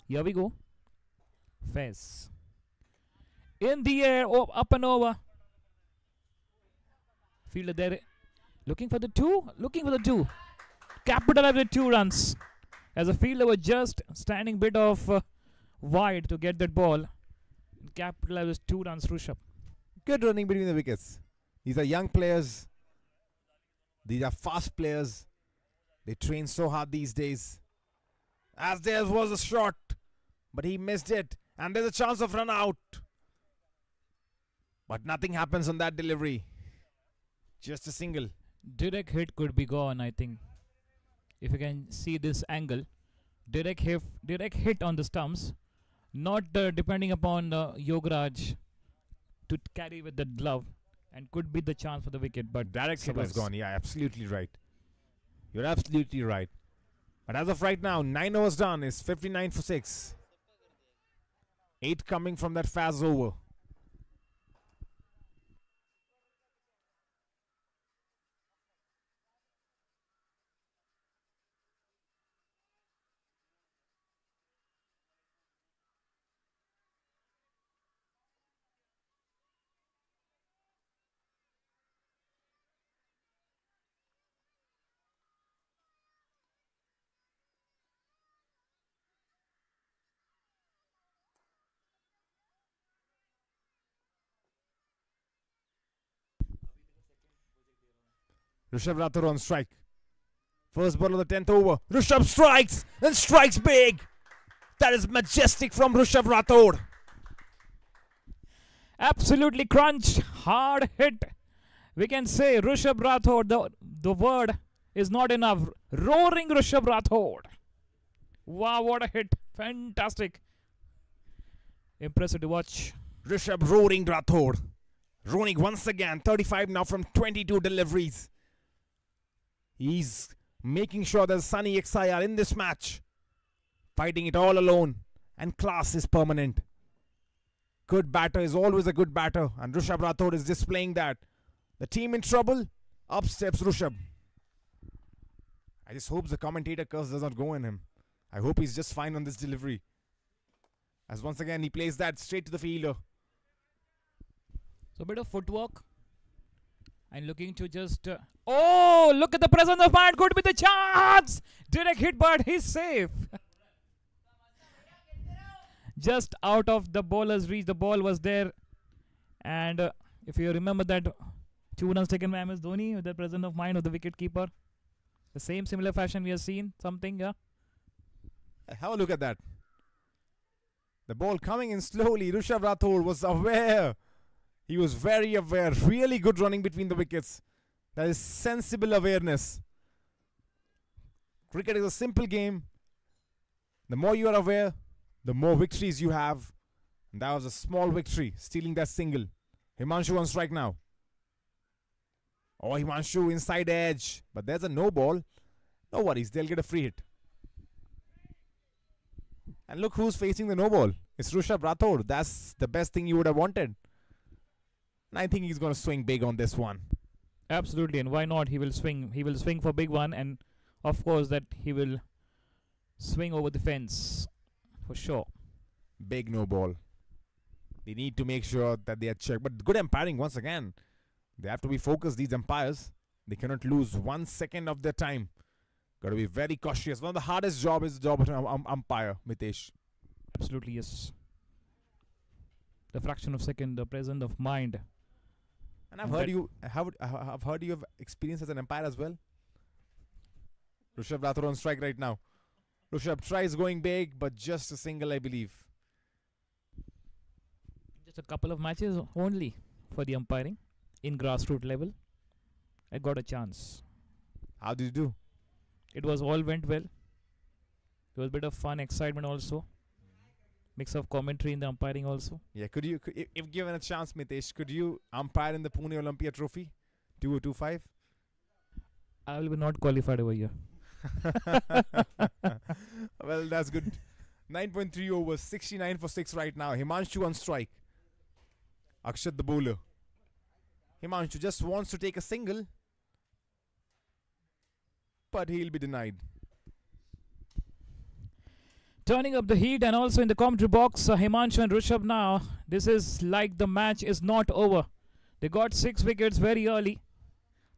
Here we go. Fez. In the air, up and over. Fielder there, looking for the two. Capitalized with 2 runs. As a fielder was just standing bit of wide to get that ball. Capitalized with 2 runs, Rishabh. Good running between the wickets. These are young players. These are fast players. They train so hard these days. As there was a shot, but he missed it. And there's a chance of run out. But nothing happens on that delivery. Just a single. Direct hit could be gone, I think. If you can see this angle. Direct hit on the stumps. Not depending upon Yograj to carry with the glove. And could be the chance for the wicket. But Direct hit was gone. Yeah, absolutely right. You're absolutely right. But as of right now, 9 overs done is 59 for 6. 8 coming from that fast over. Rishabh Rathod on strike. First ball of the 10th over. Rishabh strikes and strikes big. That is majestic from Rishabh Rathod. Absolutely crunch. Hard hit. We can say Rishabh Rathod. The word is not enough. Roaring Rishabh Rathod. Wow, what a hit. Fantastic. Impressive to watch. Rishabh roaring Rathod. Roaring once again. 35 now from 22 deliveries. He's making sure that Sunny XI are in this match. Fighting it all alone. And class is permanent. Good batter is always a good batter. And Rishabh Rathod is displaying that. The team in trouble. Up steps Rishabh. I just hope the commentator curse does not go in him. I hope he's just fine on this delivery. As once again he plays that straight to the fielder. So a bit of footwork. And looking to just... oh, look at the presence of mind. Could be the chance. Direct hit, but he's safe. Just out of the bowler's reach. The ball was there. And if you remember that 2 runs taken by MS Dhoni with the presence of mind of the wicketkeeper. The same similar fashion we have seen. Something, yeah. Have a look at that. The ball coming in slowly. Rishabh Rathod was aware. He was very aware. Really good running between the wickets. That is sensible awareness. Cricket is a simple game. The more you are aware, the more victories you have. And that was a small victory, stealing that single. Himanshu on strike now. Oh, Himanshu inside edge. But there's a no ball. No worries, they'll get a free hit. And look who's facing the no ball. It's Rishabh Rathod. That's the best thing you would have wanted. And I think he's going to swing big on this one. Absolutely, and why not? He will swing. He will swing for big one, and of course that he will swing over the fence for sure. Big no ball. They need to make sure that they are checked. But good umpiring once again. They have to be focused, these umpires. They cannot lose 1 second of their time. Got to be very cautious. One of the hardest job is the job of an umpire, Mitesh. Absolutely, yes. The fraction of second, the presence of mind. And I've heard you have experience as an umpire as well. Rishabh Rathod on strike right now. Rishabh tries going big, but just a single, I believe. Just a couple of matches only for the umpiring in grassroots level. I got a chance. How did you do? It was all went well. There was a bit of fun, excitement also. Mix of commentary in the umpiring also. Yeah, if given a chance, Mitesh, could you umpire in the Pune Olympia Trophy? 2025? I will be not qualified over here. Well, that's good. 9.3 overs, 69 for 6 right now. Himanshu on strike. Akshat the bowler. Himanshu just wants to take a single, but he'll be denied. Turning up the heat, and also in the commentary box, Himanshu and Rishabh now. This is like the match is not over. They got 6 wickets very early.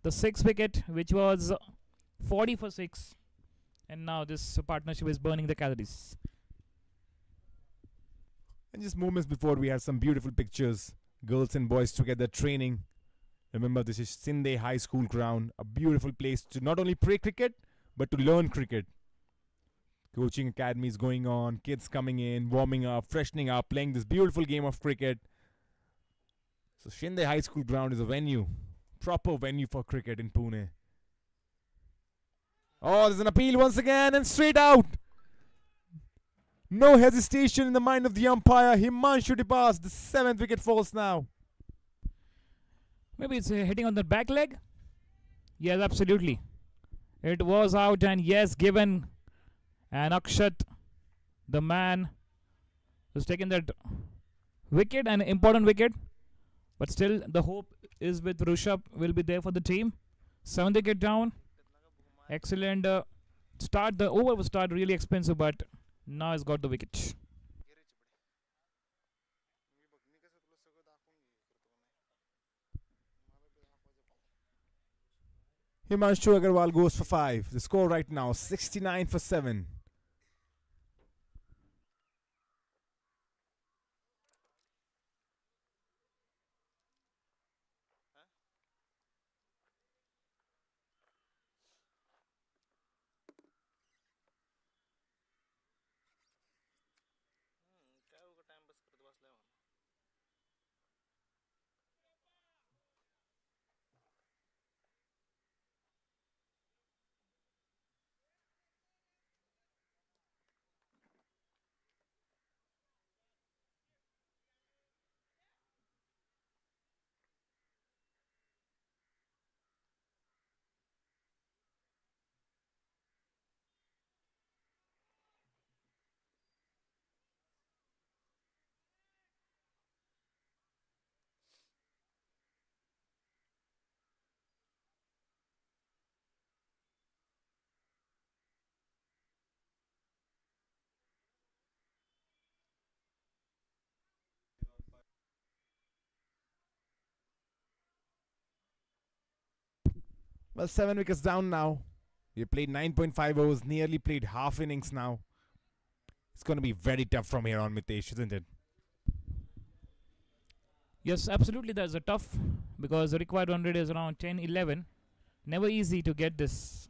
The 6th wicket, which was 40 for 6. And now this partnership is burning the calories. And just moments before, we had some beautiful pictures. Girls and boys together training. Remember, this is Sindhe High School ground. A beautiful place to not only play cricket, but to learn cricket. Coaching academies going on. Kids coming in, warming up, freshening up, playing this beautiful game of cricket. So Sindhe High School ground is a venue. Proper venue for cricket in Pune. Oh, there's an appeal once again and straight out. No hesitation in the mind of the umpire. Himanshu Dibas, the 7th wicket falls now. Maybe it's hitting on the back leg? Yes, absolutely. It was out, and yes, given. And Akshat, the man who's taken that wicket, an important wicket. But still, the hope is with Rishabh, will be there for the team. 7th wicket down. Excellent start. The over was start really expensive, but now he's got the wicket. Himanshu Agarwal goes for 5. The score right now, 69 for 7. Well, 7 wickets down now. We played 9.5 overs, nearly played half innings now. It's going to be very tough from here on, Mitesh, isn't it? Yes, absolutely. That's a tough, because the required run rate is around 10-11. Never easy to get this.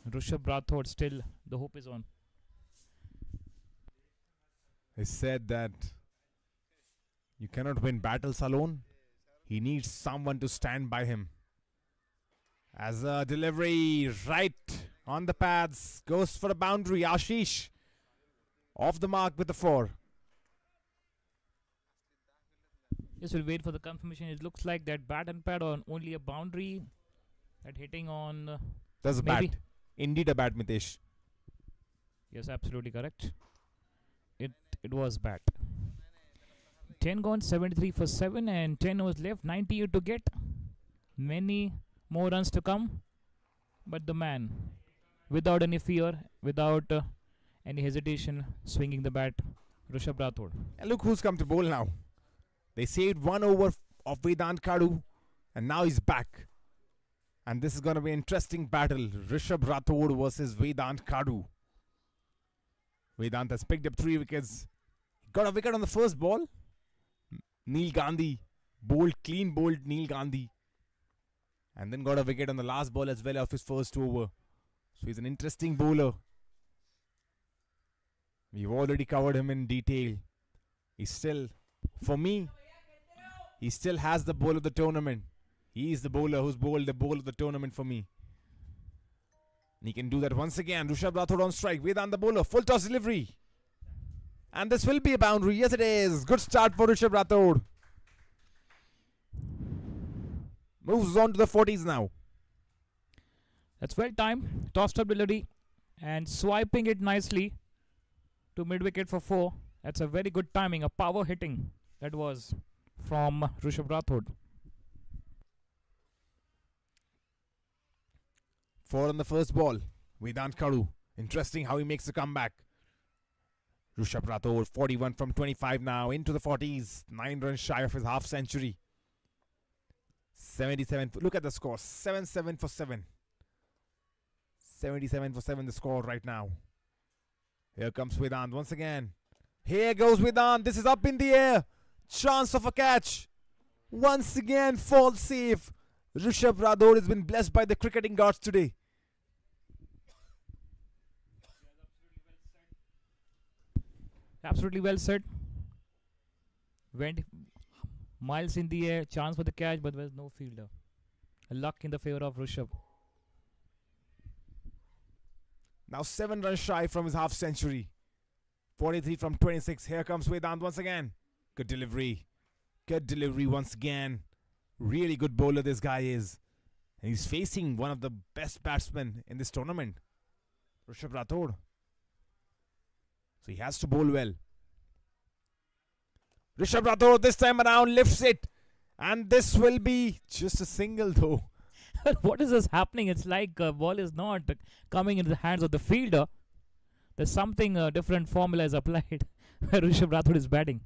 Rishabh Rathod, still the hope is on. He said that you cannot win battles alone. He needs someone to stand by him. As a delivery right on the pads, goes for a boundary. Ashish off the mark with the 4. Yes, we'll wait for the confirmation. It looks like that bat and pad on only a boundary. That hitting on. That's a maybe. bat. Indeed a bat, Mitesh. Yes, absolutely correct. It was bat. 10 gone, 73 for 7, and 10 overs left. 98 to get. Many more runs to come. But the man, without any fear, without any hesitation, swinging the bat, Rishabh Rathod. And look who's come to bowl now. They saved 1 over of Vedant Kadu, and now he's back. And this is going to be an interesting battle. Rishabh Rathod versus Vedant Kadu. Vedant has picked up 3 wickets. Got a wicket on the first ball. Neil Gandhi bowled, clean bowled Neil Gandhi. And then got a wicket on the last ball as well of his first over. So he's an interesting bowler. We've already covered him in detail. He's still, for me, he still has the bowl of the tournament. He is the bowler who's bowled the bowl of the tournament for me. And he can do that once again. Rishabh Rathod on strike. Vedant the bowler. Full toss delivery. And this will be a boundary. Yes, it is. Good start for Rishabh Rathod. Moves on to the 40s now. That's well timed. Tossed up delivery and swiping it nicely to mid wicket for 4. That's a very good timing. A power hitting that was from Rishabh Rathod. 4 on the first ball. Vedant Kadu. Interesting how he makes a comeback. Rishabh Rathod, 41 from 25 now, into the 40s. 9 runs shy of his half century. 77. Look at the score. 7-7 for 7. 77 for 7 the score right now. Here comes Vedant once again. Here goes Vedant. This is up in the air. Chance of a catch. Once again, false save. Rishabh Rathod has been blessed by the cricketing gods today. Absolutely well said. Went miles in the air, chance for the catch, but there was no fielder. Luck in the favor of Rishabh. Now 7 runs shy from his half century. 43 from 26. Here comes Vedant once again. Good delivery. Good delivery once again. Really good bowler this guy is. And he's facing one of the best batsmen in this tournament, Rishabh Rathod. So he has to bowl well. Rishabh Rathod this time around lifts it. And this will be just a single though. What is this happening? It's like ball is not coming into the hands of the fielder. There's something different formula is applied where Rishabh Rathod is batting.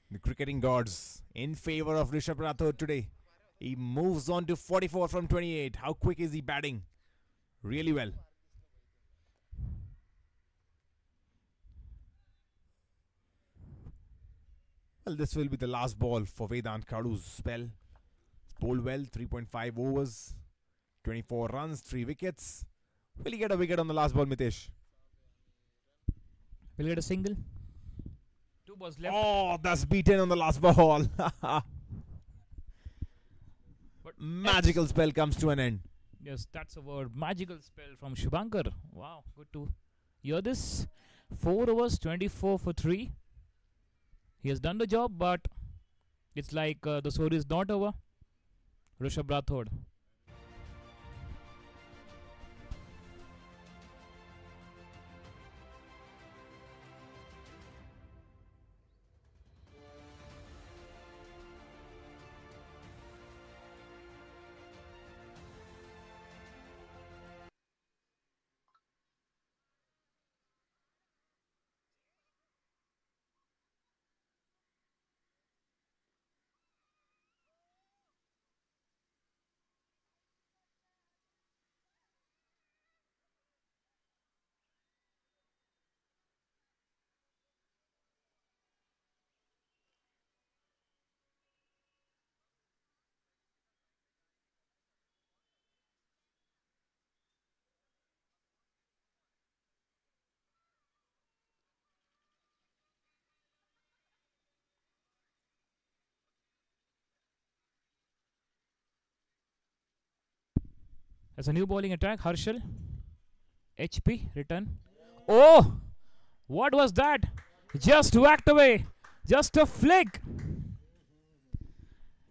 The cricketing gods in favor of Rishabh Rathod today. He moves on to 44 from 28. How quick is he batting? Really well. Well, this will be the last ball for Vedant Kadu's spell. Bowled well, 3.5 overs, 24 runs, 3 wickets. Will he get a wicket on the last ball, Mitesh? Will get a single. 2 balls left. Oh, that's beaten on the last ball. But Magical spell comes to an end. yes, that's a word. Magical spell from Shubhankar. Wow, good to hear this. 4 overs, 24 for 3. He has done the job, but it's like the story is not over. Rishabh Rathod. As a new bowling attack, Harshal. HP, return. Oh! What was that? Just whacked away. Just a flick.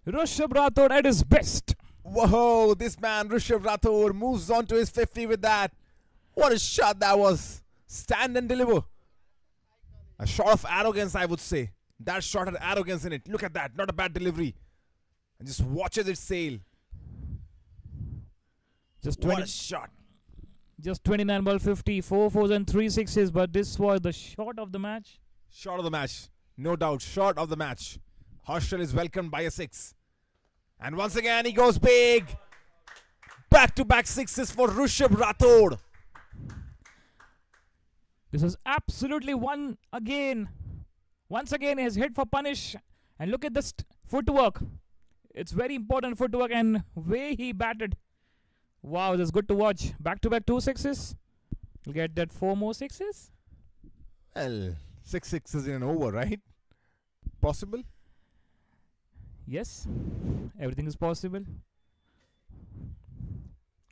Rishabh Rathod at his best. Whoa, this man Rishabh Rathod moves on to his 50 with that. What a shot that was. Stand and deliver. A shot of arrogance, I would say. That shot had arrogance in it. Look at that. Not a bad delivery. And just watches it sail. Just What 20, a shot. just 29 ball 50, 4 fours and 3 sixes, but this was the shot of the match. Shot of the match. No doubt. Shot of the match. Harshal is welcomed by a 6. And once again, he goes big. Back-to-back 6s for Rishabh Rathod. This is absolutely one again. Once again, he has hit for punish. And look at this footwork. It's very important footwork and way he batted. Wow, this is good to watch. Back-to-back 2 sixes. We'll get that 4 more sixes. Well, 6 sixes in an over, right? Possible? Yes, everything is possible.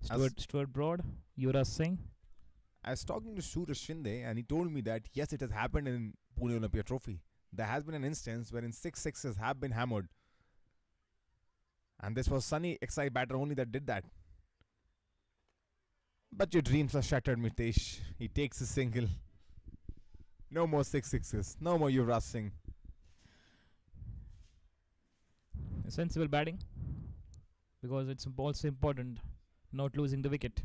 Stuart Broad, Yuvraj Singh. I was talking to Suraj Shinde and he told me that yes, it has happened in Pune Olympia Trophy. There has been an instance wherein 6 sixes have been hammered. And this was Sunny XI batter only that did that. But your dreams are shattered, Mitesh. He takes a single. No more 6 sixes. No more Yuvraj Singh. Sensible batting. Because it's also important not losing the wicket.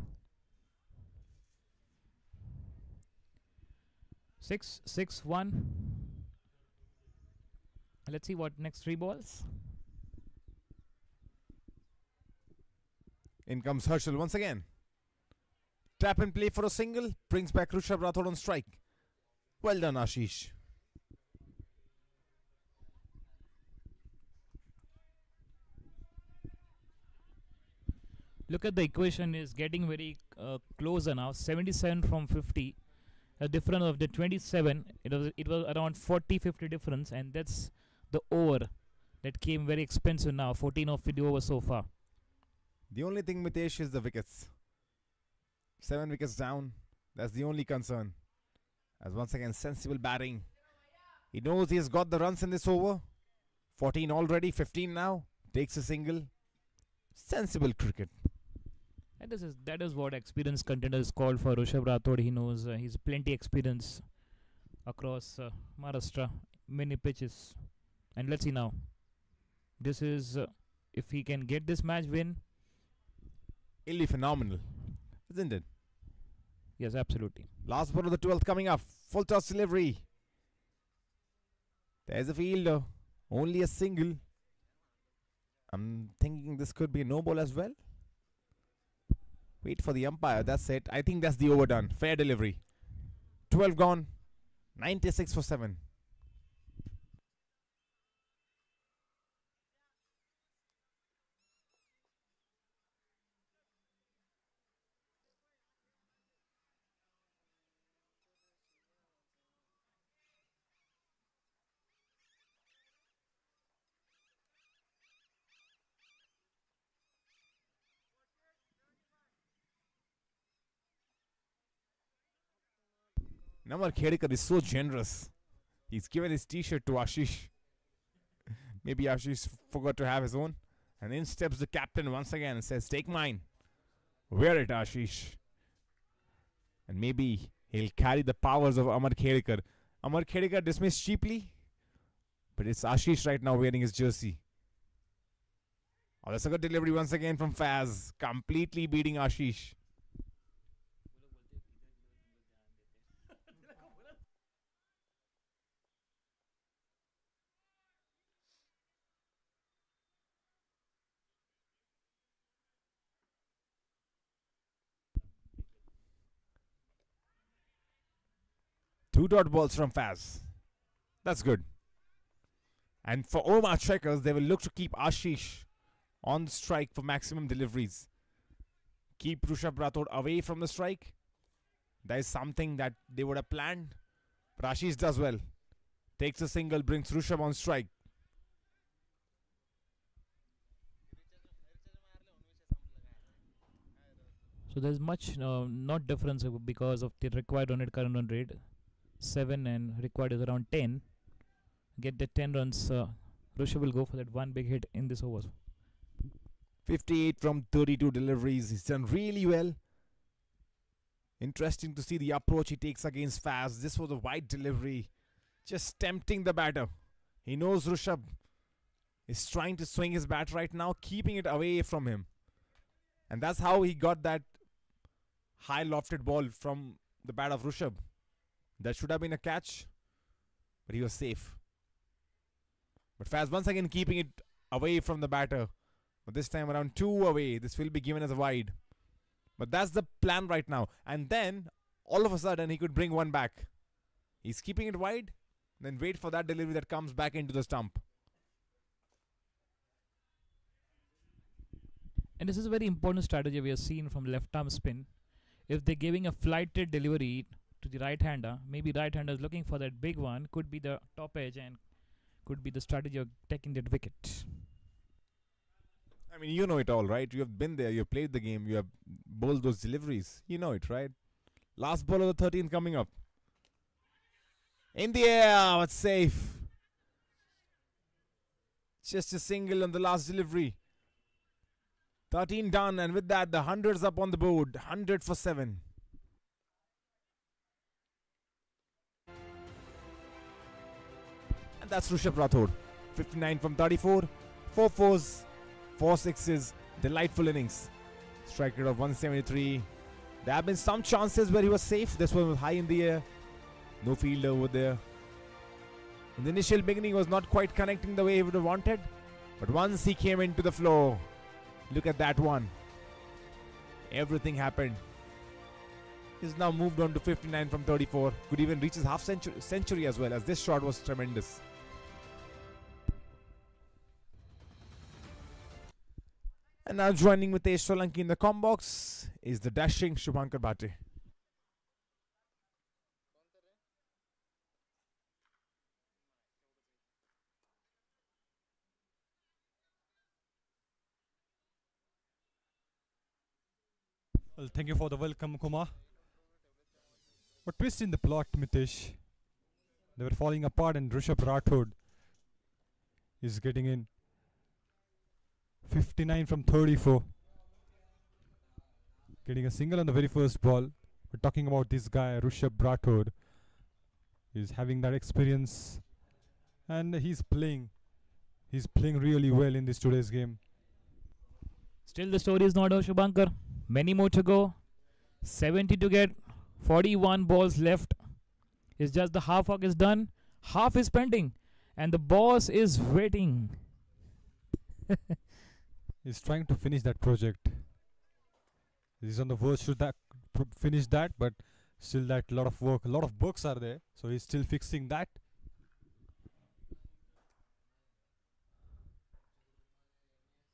6-6-1. Let's see what next 3 balls. In comes Herschel once again. Tap and play for a single. Brings back Rishabh Rathod on strike. Well done, Ashish. Look at the equation is getting very closer now. 77 from 50. A difference of the 27. It was around 40-50 difference, and that's the over that came very expensive now. 14 of the over so far. The only thing, Mitesh, is the wickets. 7 wickets down. That's the only concern. As once again, sensible batting. He knows he has got the runs in this over. 14 already, 15 now. Takes a single. Sensible cricket. And that is what experienced contender is called for Rishabh Rathod. He knows he's plenty experience across Maharashtra, many pitches. And let's see now. This is if he can get this match win. It'll be phenomenal, isn't it? Yes, absolutely. Last ball of the 12th coming up. Full toss delivery. There's a fielder. Only a single. I'm thinking this could be a no ball as well. Wait for the umpire. That's it. I think that's the over done. Fair delivery. 12 gone. 96 for 7. Omrchecker is so generous. He's given his t-shirt to Ashish. Maybe Ashish forgot to have his own. And in steps the captain once again and says, take mine. Wear it, Ashish. And maybe he'll carry the powers of Omrchecker. Omrchecker dismissed cheaply. But it's Ashish right now wearing his jersey. Oh, that's a good delivery once again from Faz. Completely beating Ashish. Two dot balls from Faz. That's good. And for Omrcheckers, they will look to keep Ashish on strike for maximum deliveries. Keep Rishabh Rathod away from the strike. That is something that they would have planned. But Ashish does well. Takes a single, brings Rishabh on strike. So there's much not difference because of the required current run rate. 7 and required is around 10. Get the 10 runs. Rishabh will go for that one big hit in this over. 58 from 32 deliveries. He's done really well. Interesting to see the approach he takes against Faz. This was a wide delivery. Just tempting the batter. He knows Rishabh is trying to swing his bat right now, keeping it away from him. And that's how he got that high lofted ball from the bat of Rishabh. That should have been a catch, but he was safe. But Faz once again keeping it away from the batter. But this time around 2 away. This will be given as a wide. But that's the plan right now. And then, all of a sudden, he could bring one back. He's keeping it wide, then wait for that delivery that comes back into the stump. And this is a very important strategy we have seen from left arm spin. If they're giving a flighted delivery to the right hander, maybe right hander is looking for that big one, could be the top edge and could be the strategy of taking that wicket. I mean, you know it all, right? You have been there, you have played the game, you have bowled those deliveries. You know it, right? Last ball of the 13th coming up. In the air, but safe. Just a single on the last delivery. 13 done, and with that, the 100's up on the board. 100 for 7. And that's Rishabh Rathod. 59 from 34. 4 fours, 4 sixes. Delightful innings. Strike rate of 173. There have been some chances where he was safe. This one was high in the air. No fielder over there. In the initial beginning, was not quite connecting the way he would have wanted. But once he came into the flow, look at that one. Everything happened. He's now moved on to 59 from 34. Could even reach his half century as well, as this shot was tremendous. And now joining with Tesh Solanki in the com box is the dashing Shubhankar Bhate. Well, thank you for the welcome, Kumar. But twist in the plot, Mitesh. They were falling apart and Rishabh Rathod is getting in. 59 from 34. Getting a single on the very first ball. We're talking about this guy, Rishabh Rathod. He's having that experience and he's playing. He's playing really well in this today's game. Still the story is not over, Shubhankar. Many more to go. 70 to get. 41 balls left. It's just the half arc is done. Half is pending. And the boss is waiting. He's trying to finish that project. He's on the verge to that finish that, but still that lot of work. A lot of books are there. So he's still fixing that.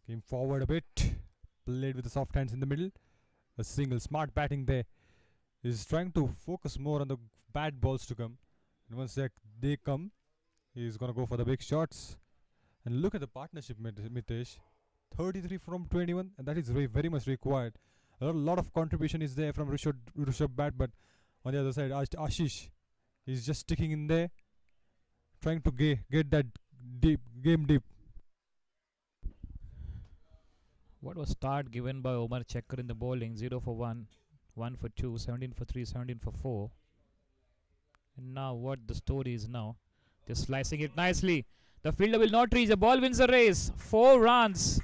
Came forward a bit. Played with the soft hands in the middle. A single. Smart batting there. He's trying to focus more on the bad balls to come. And once they come, he's going to go for the big shots. And look at the partnership, Mitesh. 33 from 21. And that is very much required. A lot of contribution is there from Rishabh Bat. But on the other side, Ashish is just sticking in there. Trying to get that game deep. What was start given by Omrchecker in the bowling? 0 for 1, 1 for 2, 17 for 3, 17 for 4. And now what the story is now. They're slicing it nicely. The fielder will not reach. The ball wins the race. 4 runs.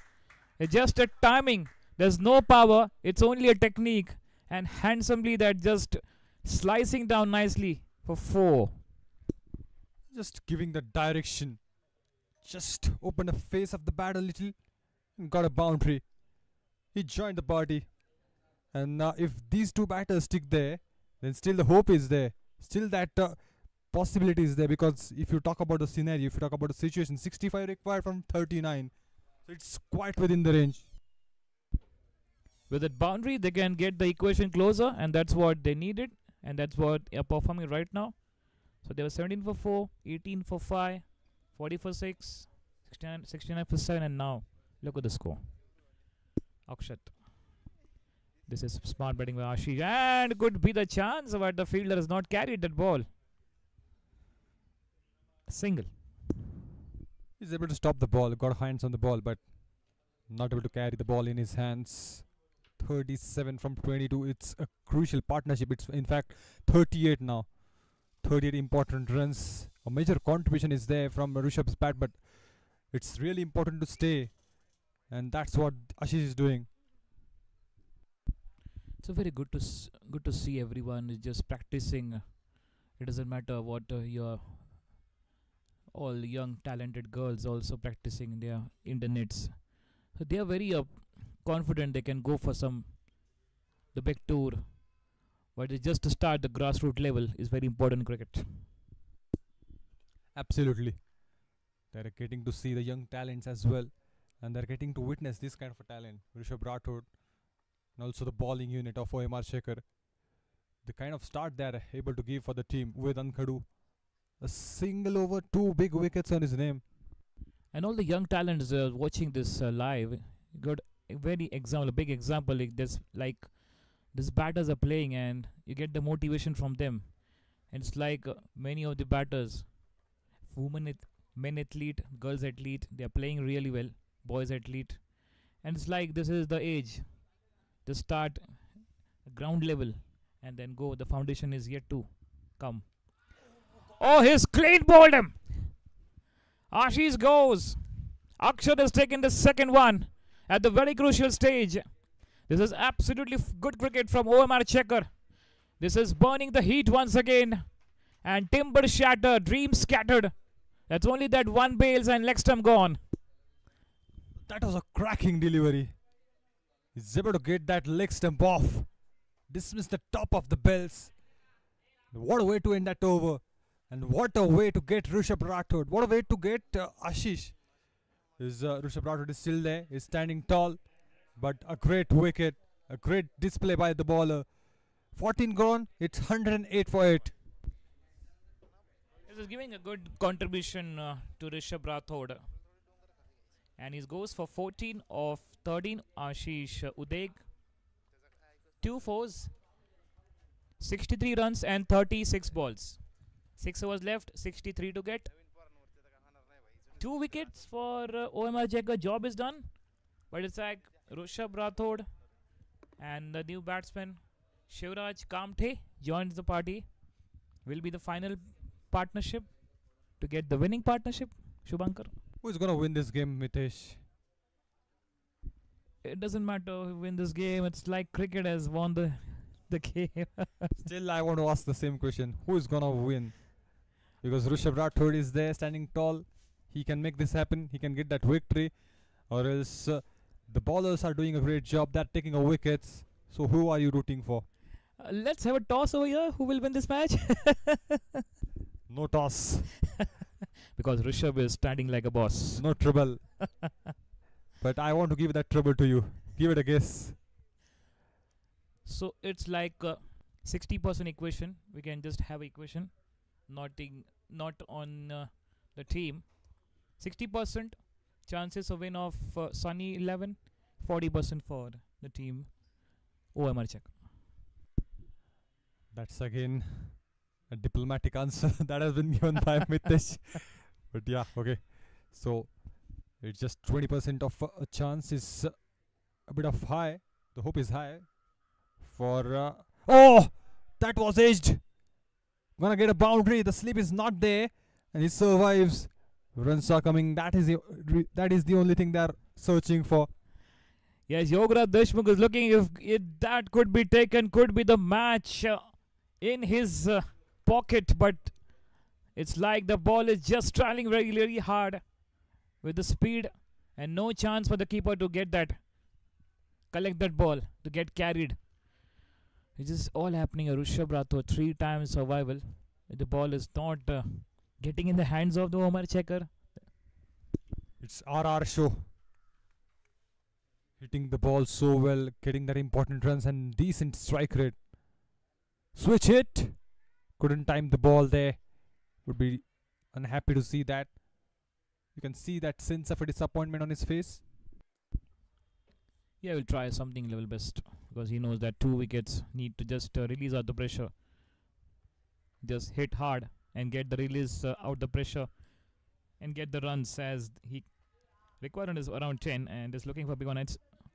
It's just a timing. There's no power. It's only a technique. And handsomely that just slicing down nicely for 4. Just giving the direction. Just open the face of the bat a little. And got a boundary. He joined the party. And now if these two batters stick there, then still the hope is there. Still that possibility is there, because if you talk about the scenario, if you talk about the situation, 65 required from 39. So it's quite within the range. With that boundary, they can get the equation closer, and that's what they needed. And that's what they are performing right now. So they were 17 for 4, 18 for 5, 40 for 6, 69 for 7, and now look at the score. Akshat. This is smart batting by Ashish. And could be the chance, but the fielder has not carried that ball. Single. He's able to stop the ball, got hands on the ball, but not able to carry the ball in his hands. 37 from 22. It's a crucial partnership. It's in fact 38 now. 38 important runs. A major contribution is there from Rishabh's bat, but it's really important to stay. And that's what Ashish is doing. It's very good to see everyone is just practicing. It doesn't matter what your all young talented girls also practicing their internets. So they are very confident they can go for the big tour. But it's just to start the grassroots level is very important in cricket. Absolutely. They're getting to see the young talents as well. And they're getting to witness this kind of a talent. Rishabh Rathod. And also the bowling unit of Omrchecker. The kind of start they're able to give for the team with Ankadu. A single over, 2 big wickets on his name. And all the young talents watching this live got a very big example like these batters are playing, and you get the motivation from them. And it's like many of the batters, men athlete, girls athlete, they are playing really well, boys athlete. And it's like this is the age. They start ground level and then go. The foundation is yet to come. Oh, he's clean bowled him. Ashish goes. Akshat has taken the second one at the very crucial stage. This is absolutely good cricket from Omrchecker. This is burning the heat once again. And timber shattered, dreams scattered. That's only that one bails and leg stump gone. That was a cracking delivery. He's able to get that leg stump off. Dismiss the top of the bells. What a way to end that over. And what a way to get Rishabh Rathod. What a way to get Ashish. Rishabh Rathod is still there. He's standing tall. But a great wicket. A great display by the bowler. 14 gone. It's 108 for 8. This is giving a good contribution to Rishabh Rathod. And he goes for 14 of 13. Ashish Udeg. 2 fours. 63 runs and 36 balls. 6 overs left, 63 to get. 2 wickets for Omrchecker. Job is done. But it's like Rishabh Rathod and the new batsman Shivraj Kamte joins the party. Will be the final partnership to get the winning partnership. Shubhankar. Who's going to win this game, Mitesh? It doesn't matter who win this game. It's like cricket has won the game. Still, I want to ask the same question. Who is going to win? Because Rishabh Rathod is there standing tall. He can make this happen. He can get that victory. Or else the bowlers are doing a great job. They're taking a wickets. So who are you rooting for? Let's have a toss over here. Who will win this match? No toss. Because Rishabh is standing like a boss. No trouble. But I want to give that trouble to you. Give it a guess. So it's like 60% equation. We can just have equation, not on the team. 60% chances of win of Sunny 11, 40% for the team Omrchecker. That's again a diplomatic answer that has been given by Mitesh. But yeah, okay. So it's just 20% of a chance is a bit of high. The hope is high for. Oh, that was edged. Gonna get a boundary. The slip is not there, and he survives. Runs are coming. That is the only thing they're searching for. Yes, Yogesh Deshmukh is looking if that could be taken, could be the match in his pocket, but it's like the ball is just traveling very, very hard with the speed, and no chance for the keeper to get that, collect that ball, to get carried. It's just all happening. Rishabh Rathod 3 times survival. The ball is not getting in the hands of the Omrchecker. It's RR show. Hitting the ball so well, getting that important runs and decent strike rate. Switch hit. Couldn't time the ball there. Would be unhappy to see that. You can see that sense of a disappointment on his face. Yeah, we'll try something level best because he knows that 2 wickets need to just release out the pressure. Just hit hard and get the release out the pressure and get the runs, as he requirement is around 10 and is looking for big one.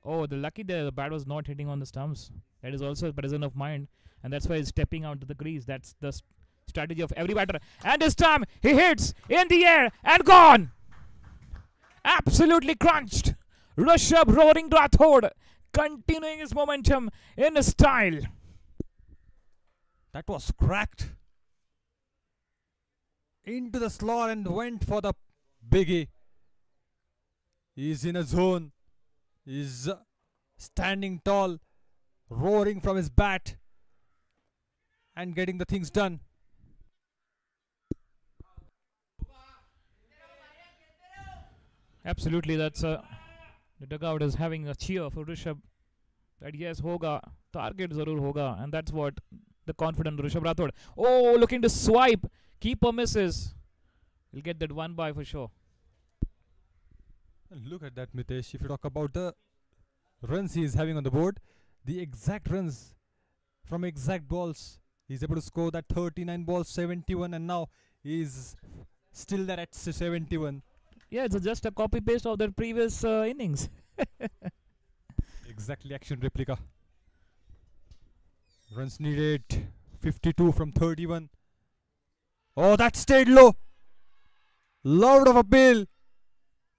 Oh, the lucky there, the bat was not hitting on the stumps. That is also a presence of mind, and that's why he's stepping out to the crease. That's the strategy of every batter. And this time he hits in the air and gone. Absolutely crunched. Rishabh Roaring Rathod continuing his momentum in his style. That was cracked into the slot and went for the biggie. He's in a zone. He's standing tall, roaring from his bat and getting the things done. Absolutely, that's the dugout is having a cheer for Rishabh. That yes, hoga, target zarur hoga, and that's what the confident Rishabh Rathod. Oh, looking to swipe, keeper misses. He'll get that 1 by for sure. And look at that, Mitesh. If you talk about the runs he is having on the board, the exact runs from exact balls, he's able to score that 39 balls, 71, and now he's still there at 71. Yeah, it's just a copy paste of the previous innings. Exactly, action replica. Runs needed 52 from 31. Oh, that stayed low. Loud of a bill.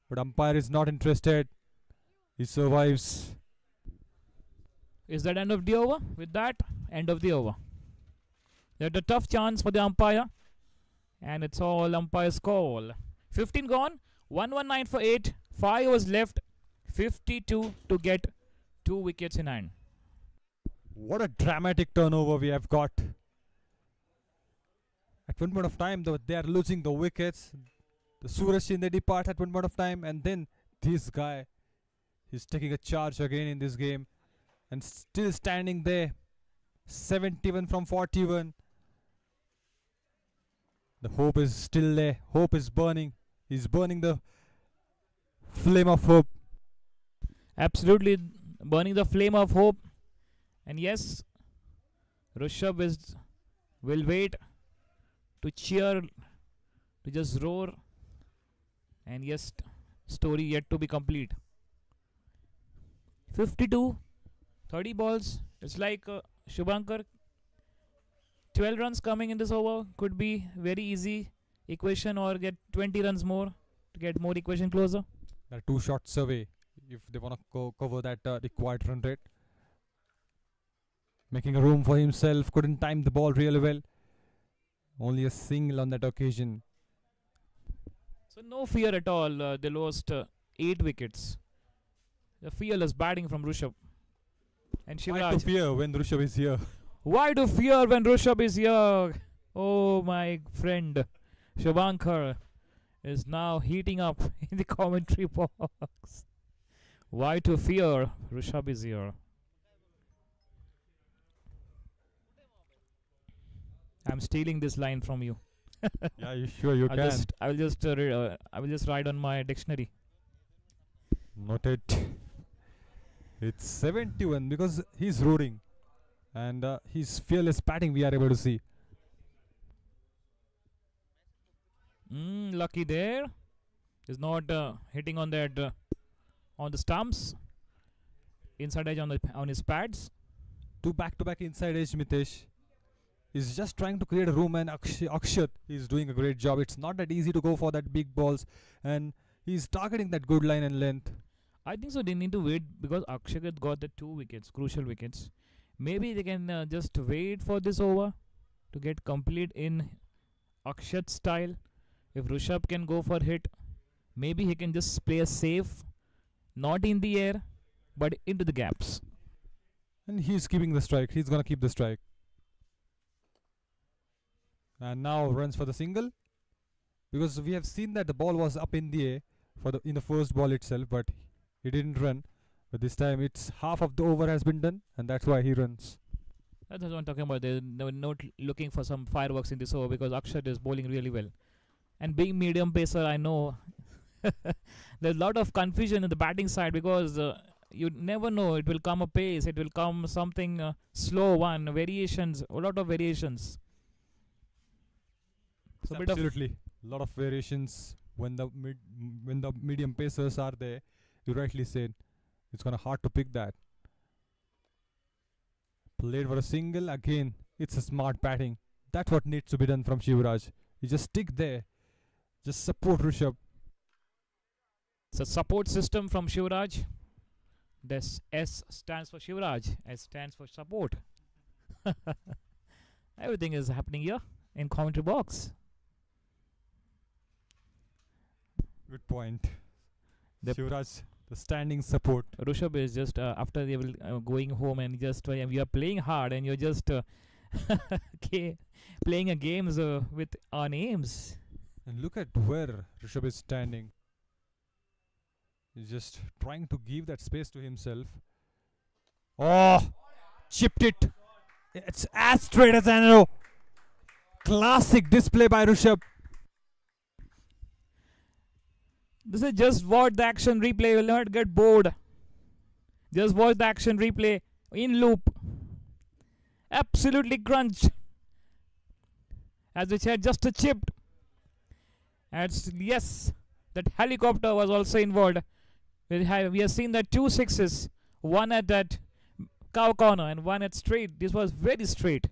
But umpire is not interested. He survives. Is that end of the over? With that, end of the over. There's a tough chance for the umpire And it's all umpire's call. 15 gone, 119 for 8, 5 was left, 52 to get 2 wickets in hand. What a dramatic turnover we have got. At one point of time, they are losing the wickets. The Suraj Shinde depart at one point of time, and then this guy is taking a charge again in this game and still standing there. 71 from 41. The hope is still there. Hope is burning. He's burning the flame of hope. Absolutely burning the flame of hope. And yes, Rishabh will wait to cheer, to just roar. And yes, story yet to be complete. 52, 30 balls. It's like Shubhankar, 12 runs coming in this over could be very easy equation, or get 20 runs more to get more equation closer. They're 2 shots away if they want to cover that required run rate. Making a room for himself, couldn't time the ball really well. Only a single on that occasion. So no fear at all. They lost 8 wickets. The fearless batting from Rishabh. And Why to Shivraj. fear when Rishabh is here? Why to fear when Rishabh is here? Oh, my friend Shubhankar is now heating up in the commentary box. Why to fear? Rishabh is here. I'm stealing this line from you. Yeah, you sure you can. I will just write on my dictionary. Noted. It's 71 because he's roaring. And his fearless batting we are able to see. Lucky there. Is not hitting on that on the stumps. Inside edge on his pads. 2 back-to-back inside edge, Mitesh. He's just trying to create a room, and Akshat is doing a great job. It's not that easy to go for that big balls, and he's targeting that good line and length. I think so. They need to wait because Akshat got the 2 wickets, crucial wickets. Maybe they can just wait for this over to get complete in Akshat style. If Rishabh can go for hit, maybe he can just play a safe, not in the air, but into the gaps. And he's keeping the strike. He's gonna keep the strike. And now runs for the single, because we have seen that the ball was up in the air in the first ball itself, but he didn't run. But this time it's half of the over has been done, and that's why he runs. That's what I'm talking about. They were not looking for some fireworks in this over because Akshat is bowling really well. And being medium pacer, I know there's a lot of confusion in the batting side because you never know. It will come a pace. It will come something slow one, variations, a lot of variations. So Absolutely, a lot of variations when the medium pacers are there. You rightly said, it's gonna hard to pick that. Played for a single again. It's a smart batting. That's what needs to be done from Shivraj. You just stick there, just support Rishabh. It's a support system from Shivraj. This S stands for Shivraj. S stands for support. Everything is happening here in commentary box. Good point. The Shivraj, the standing support. Rishabh is just after they will going home and just we are playing hard and you're just playing a games with our names. And look at where Rishabh is standing. He's just trying to give that space to himself. Oh, chipped it. It's as straight as an arrow. Classic display by Rishabh. This is just watch the action replay. You will not get bored. Just watch the action replay in loop. Absolutely crunched. As we said, just a chipped. And yes, that helicopter was also involved. We have seen that 2 sixes. One at that cow corner and one at straight. This was very straight.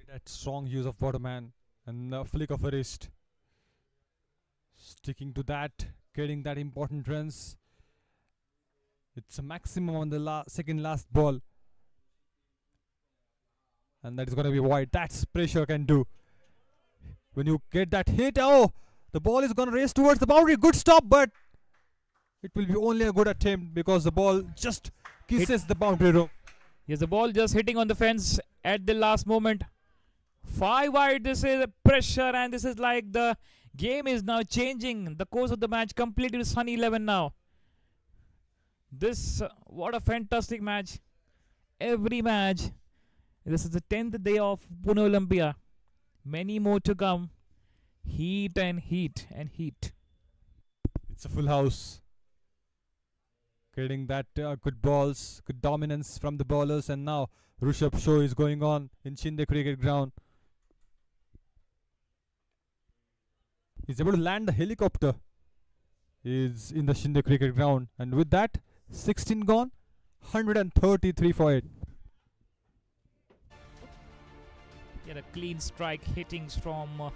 That strong use of bottom hand and a flick of a wrist. Sticking to that, getting that important runs. It's a maximum on the second last ball. And that is going to be wide. That's pressure can do. when you get that hit, oh, the ball is going to race towards the boundary. Good stop, but it will be only a good attempt because the ball just kisses the boundary rope. Yes, the ball just hitting on the fence at the last moment. 5 wide, this is pressure, and this is like the game is now changing. The course of the match completely to Sunny 11 now. This, what a fantastic match. Every match. This is the 10th day of Pune Olympia. Many more to come. Heat and heat and heat. It's a full house. Getting that good balls, good dominance from the bowlers, and now Rishabh show is going on in Shinde Cricket Ground. He's able to land the helicopter. Is in the Shinde Cricket Ground, and with that, 16 gone, 133 for it. Yeah, the clean strike hittings from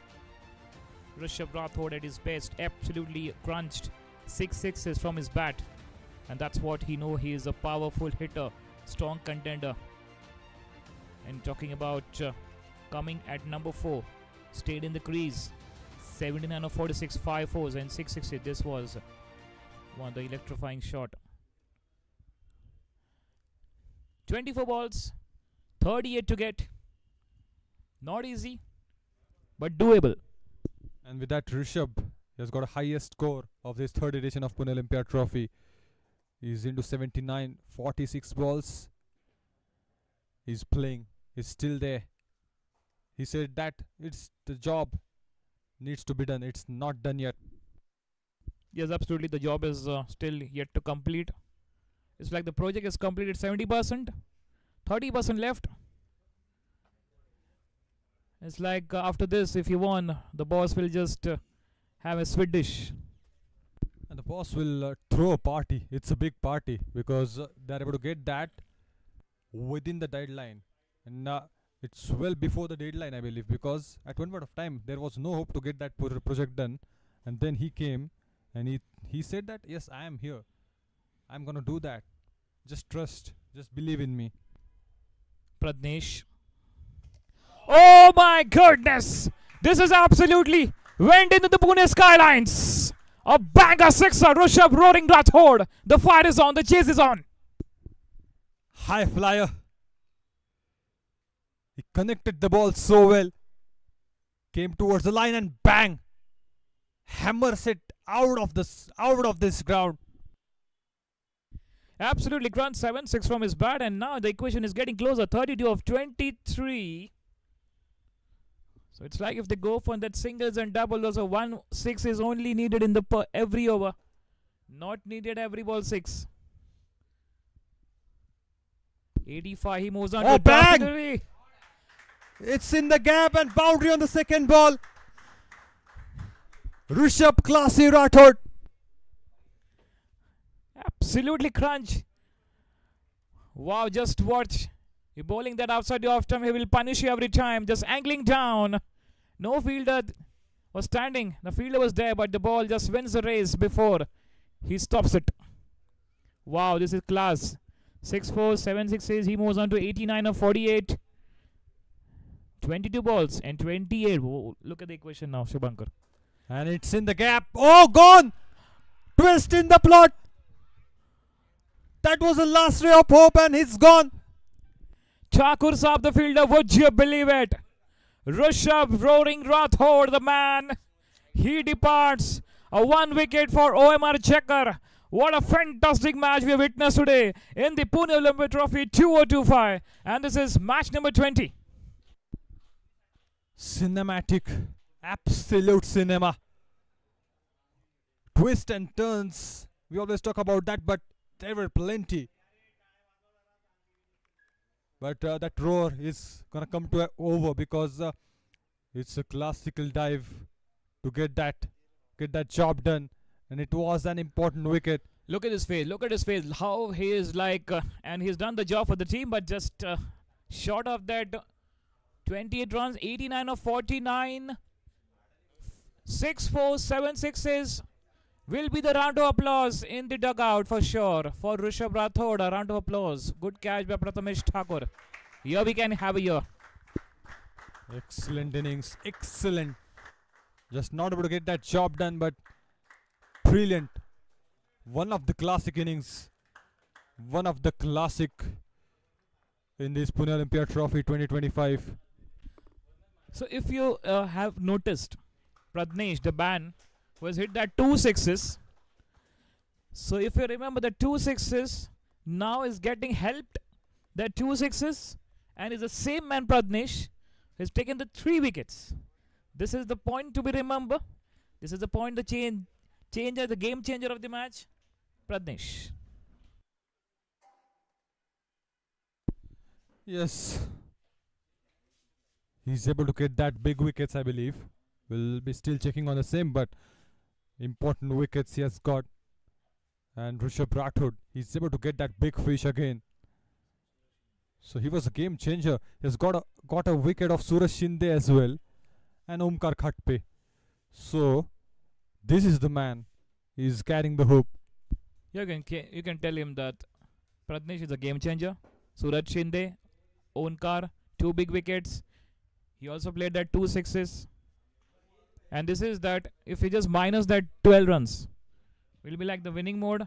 Rishabh Rathod at his best. Absolutely crunched 6 sixes from his bat. And that's what he know. He is a powerful hitter, strong contender. And talking about coming at number 4, stayed in the crease. 79 of 46, 5 fours and 6 sixes. This was one of the electrifying shot. 24 balls, 38 to get. Not easy, but doable. And with that, Rishabh has got a highest score of this third edition of Pune Olympia Trophy. He's into 79, 46 balls. He's playing. He's still there. He said that it's the job needs to be done. It's not done yet. Yes, absolutely. The job is still yet to complete. It's like the project is completed 70%, 30% left. It's like after this, if you won, the boss will just have a sweet dish. And the boss will throw a party. It's a big party because they're able to get that within the deadline. And it's well before the deadline, I believe, because at one point of time, there was no hope to get that project done. And then he came and he said that, yes, I am here. I'm going to do that. Just trust. Just believe in me. Pradnesh. Oh my goodness! This is absolutely went into the Pune skylines. A banger sixer, Rishabh roaring Rathod. The fire is on, the chase is on. High flyer. He connected the ball so well. Came towards the line and bang! Hammers it out of this ground. Absolutely grunt 7-6 from his bat, and now the equation is getting closer. 32 of 23. So it's like if they go for that singles and doubles, also 1-6 is only needed in the every over. Not needed every ball 6. 85, he moves on Oh, to bang! boundary. It's in the gap and boundary on the second ball. Rishabh Classy Rathod. Absolutely crunch. Wow, just watch. You're bowling that outside the off stump. He will punish you every time. Just angling down. No fielder was standing. The fielder was there, but the ball just wins the race before he stops it. Wow, this is class. 6-4, 7-6. He moves on to 89 of 48. 22 balls and 28. Whoa, look at the equation now, Shubhankar. And it's in the gap. Oh, gone! Twist in the plot. That was the last ray of hope and he's gone. Thakur Saab, the fielder, would you believe it? Rishabh roaring Rathod, the man. He departs. A 1 wicket for Omrchecker. What a fantastic match we have witnessed today in the Pune Olympia Trophy 2025. And this is match number 20. Cinematic. Absolute cinema. Twists and turns. We always talk about that, but there were plenty. But that roar is gonna come to over because it's a classical dive to get that job done, and it was an important wicket. Look at his face. Look at his face. How he is like, and he's done the job for the team, but just short of that 28 runs, 89 of 49, 6-4, 7-6s. Will be the round of applause in the dugout for sure. For Rishabh Rathod, a round of applause. Good catch by Prathamesh Thakur. Here we can have a year. Excellent innings. Excellent. Just not able to get that job done, but brilliant. One of the classic innings. One of the classic in this Pune Olympia Trophy 2025. So if you have noticed, Pradnesh, the man, who has hit that 2 6s. So if you remember the 2 6s, now is getting helped that 2 6s, and is the same man Pradnesh who has taken the 3 wickets. This is the point to be remember. This is the point, the changer, the game changer of the match, Pradnesh. Yes. He's able to get that big wickets, I believe. We'll be still checking on the same, but important wickets he has got. And Rishabh Rathod, he's able to get that big fish again. So he was a game changer. He's got a wicket of Suraj Shinde as well, and Omkar Khatpe. So this is the man. He's carrying the hope. You can tell him that Pradnesh is a game changer. Suraj Shinde, Onkar, 2 big wickets. He also played that 2 6s. And this is that if he just minus that 12 runs, will be like the winning mode.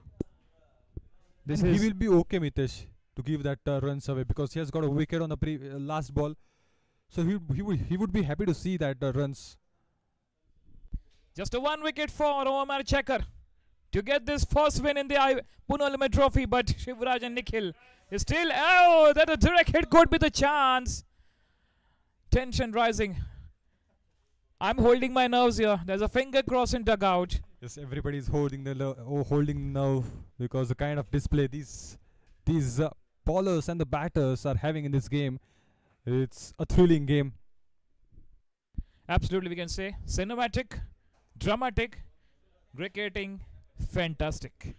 This And is he will be okay, Mitesh, to give that runs away because he has got a wicket on the last ball. So he would be happy to see that runs. just a 1 wicket for Omrchecker to get this first win in the Pune Olympia Trophy. But Shivraj and Nikhil is still, oh, that a direct hit could be the chance. Tension rising. I'm holding my nerves here. There's a finger cross in dugout. Yes, everybody is holding the holding nerve because the kind of display these bowlers and the batters are having in this game, it's a thrilling game. Absolutely, we can say cinematic, dramatic, cricketing, fantastic.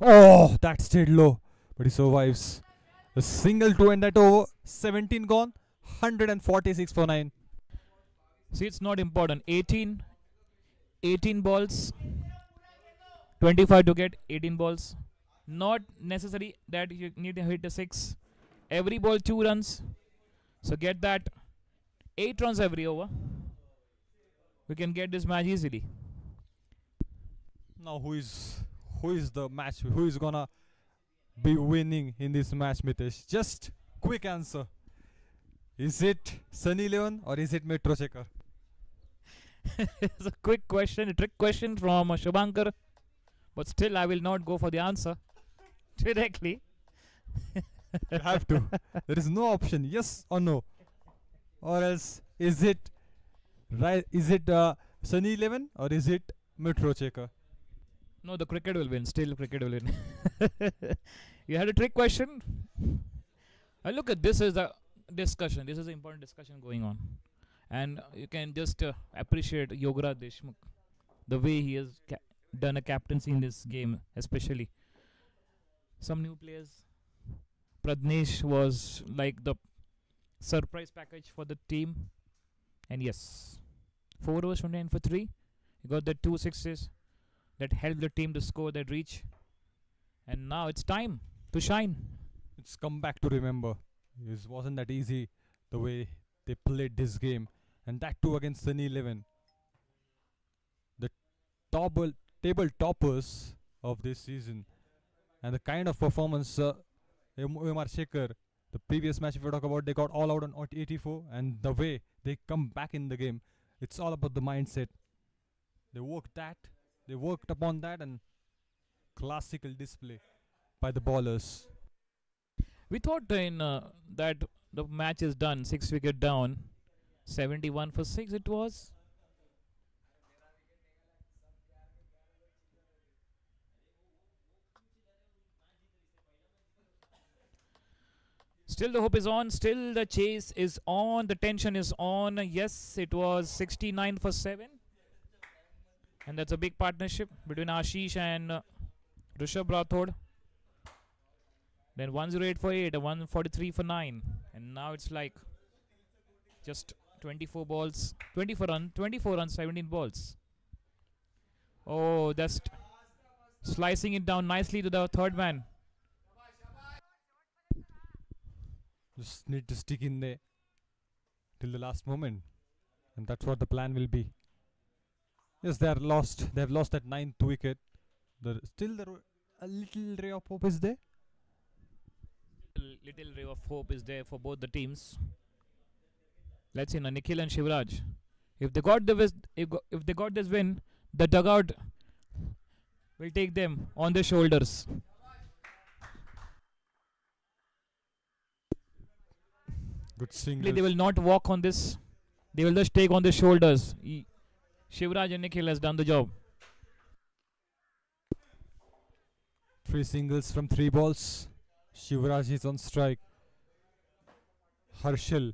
Oh, that stayed low, but he survives. A single to end that over. 17 gone, 146 for 9. See, it's not important. 18 balls, 25 to get 18 balls. Not necessary that you need to hit a 6. Every ball 2 runs. So get that 8 runs every over. We can get this match easily. Now who is the match? Who is gonna be winning in this match, Mitesh? Just quick answer. Is it Sunny Leon or is it Metro Checker? It's a quick question, a trick question from Shubhankar. But still, I will not go for the answer directly. You have to. There is no option. Yes or no. Or else is it right? Is it Sunny 11 or is it Metro Checker? No, the cricket will win. Still, cricket will win. You had a trick question. Look at this is a discussion. This is an important discussion going on, and you can just appreciate Yogaraj Deshmukh, the way he has done a captaincy in this game, especially some new players. Pradnesh was like the surprise package for the team, and yes, 4 overs 29 for 3. He got the 2 6s that helped the team to score that reach, and now it's time to shine. It's come back to remember. It wasn't that easy the way they played this game, and that too against Sunny 11. The table toppers of this season, and the kind of performance Omrchecker, the previous match if you talk about, they got all out on 84, and the way they come back in the game, it's all about the mindset. They worked upon that, and classical display by the bowlers. We thought in that the match is done, 6 wicket down, 71 for 6 it was. Still the hope is on, still the chase is on, the tension is on. Yes, it was 69 for 7. And that's a big partnership between Ashish and Rishabh Rathod. Then 108 for 8, a 143 for 9. And now it's like just 24 balls, 24 runs, 17 balls. Oh, that's slicing it down nicely to the third man. Just need to stick in there till the last moment, and that's what the plan will be. Yes, they are lost. They have lost that 9th wicket. A little ray of hope is there. Little ray of hope is there for both the teams. Let's see now, Nikhil and Shivraj. If they got if they got this win, the dugout will take them on their shoulders. Good They single. will not walk on this. They will just take on their shoulders. Shivraj and Nikhil has done the job. 3 singles from 3 balls. Shivraj is on strike. Harshal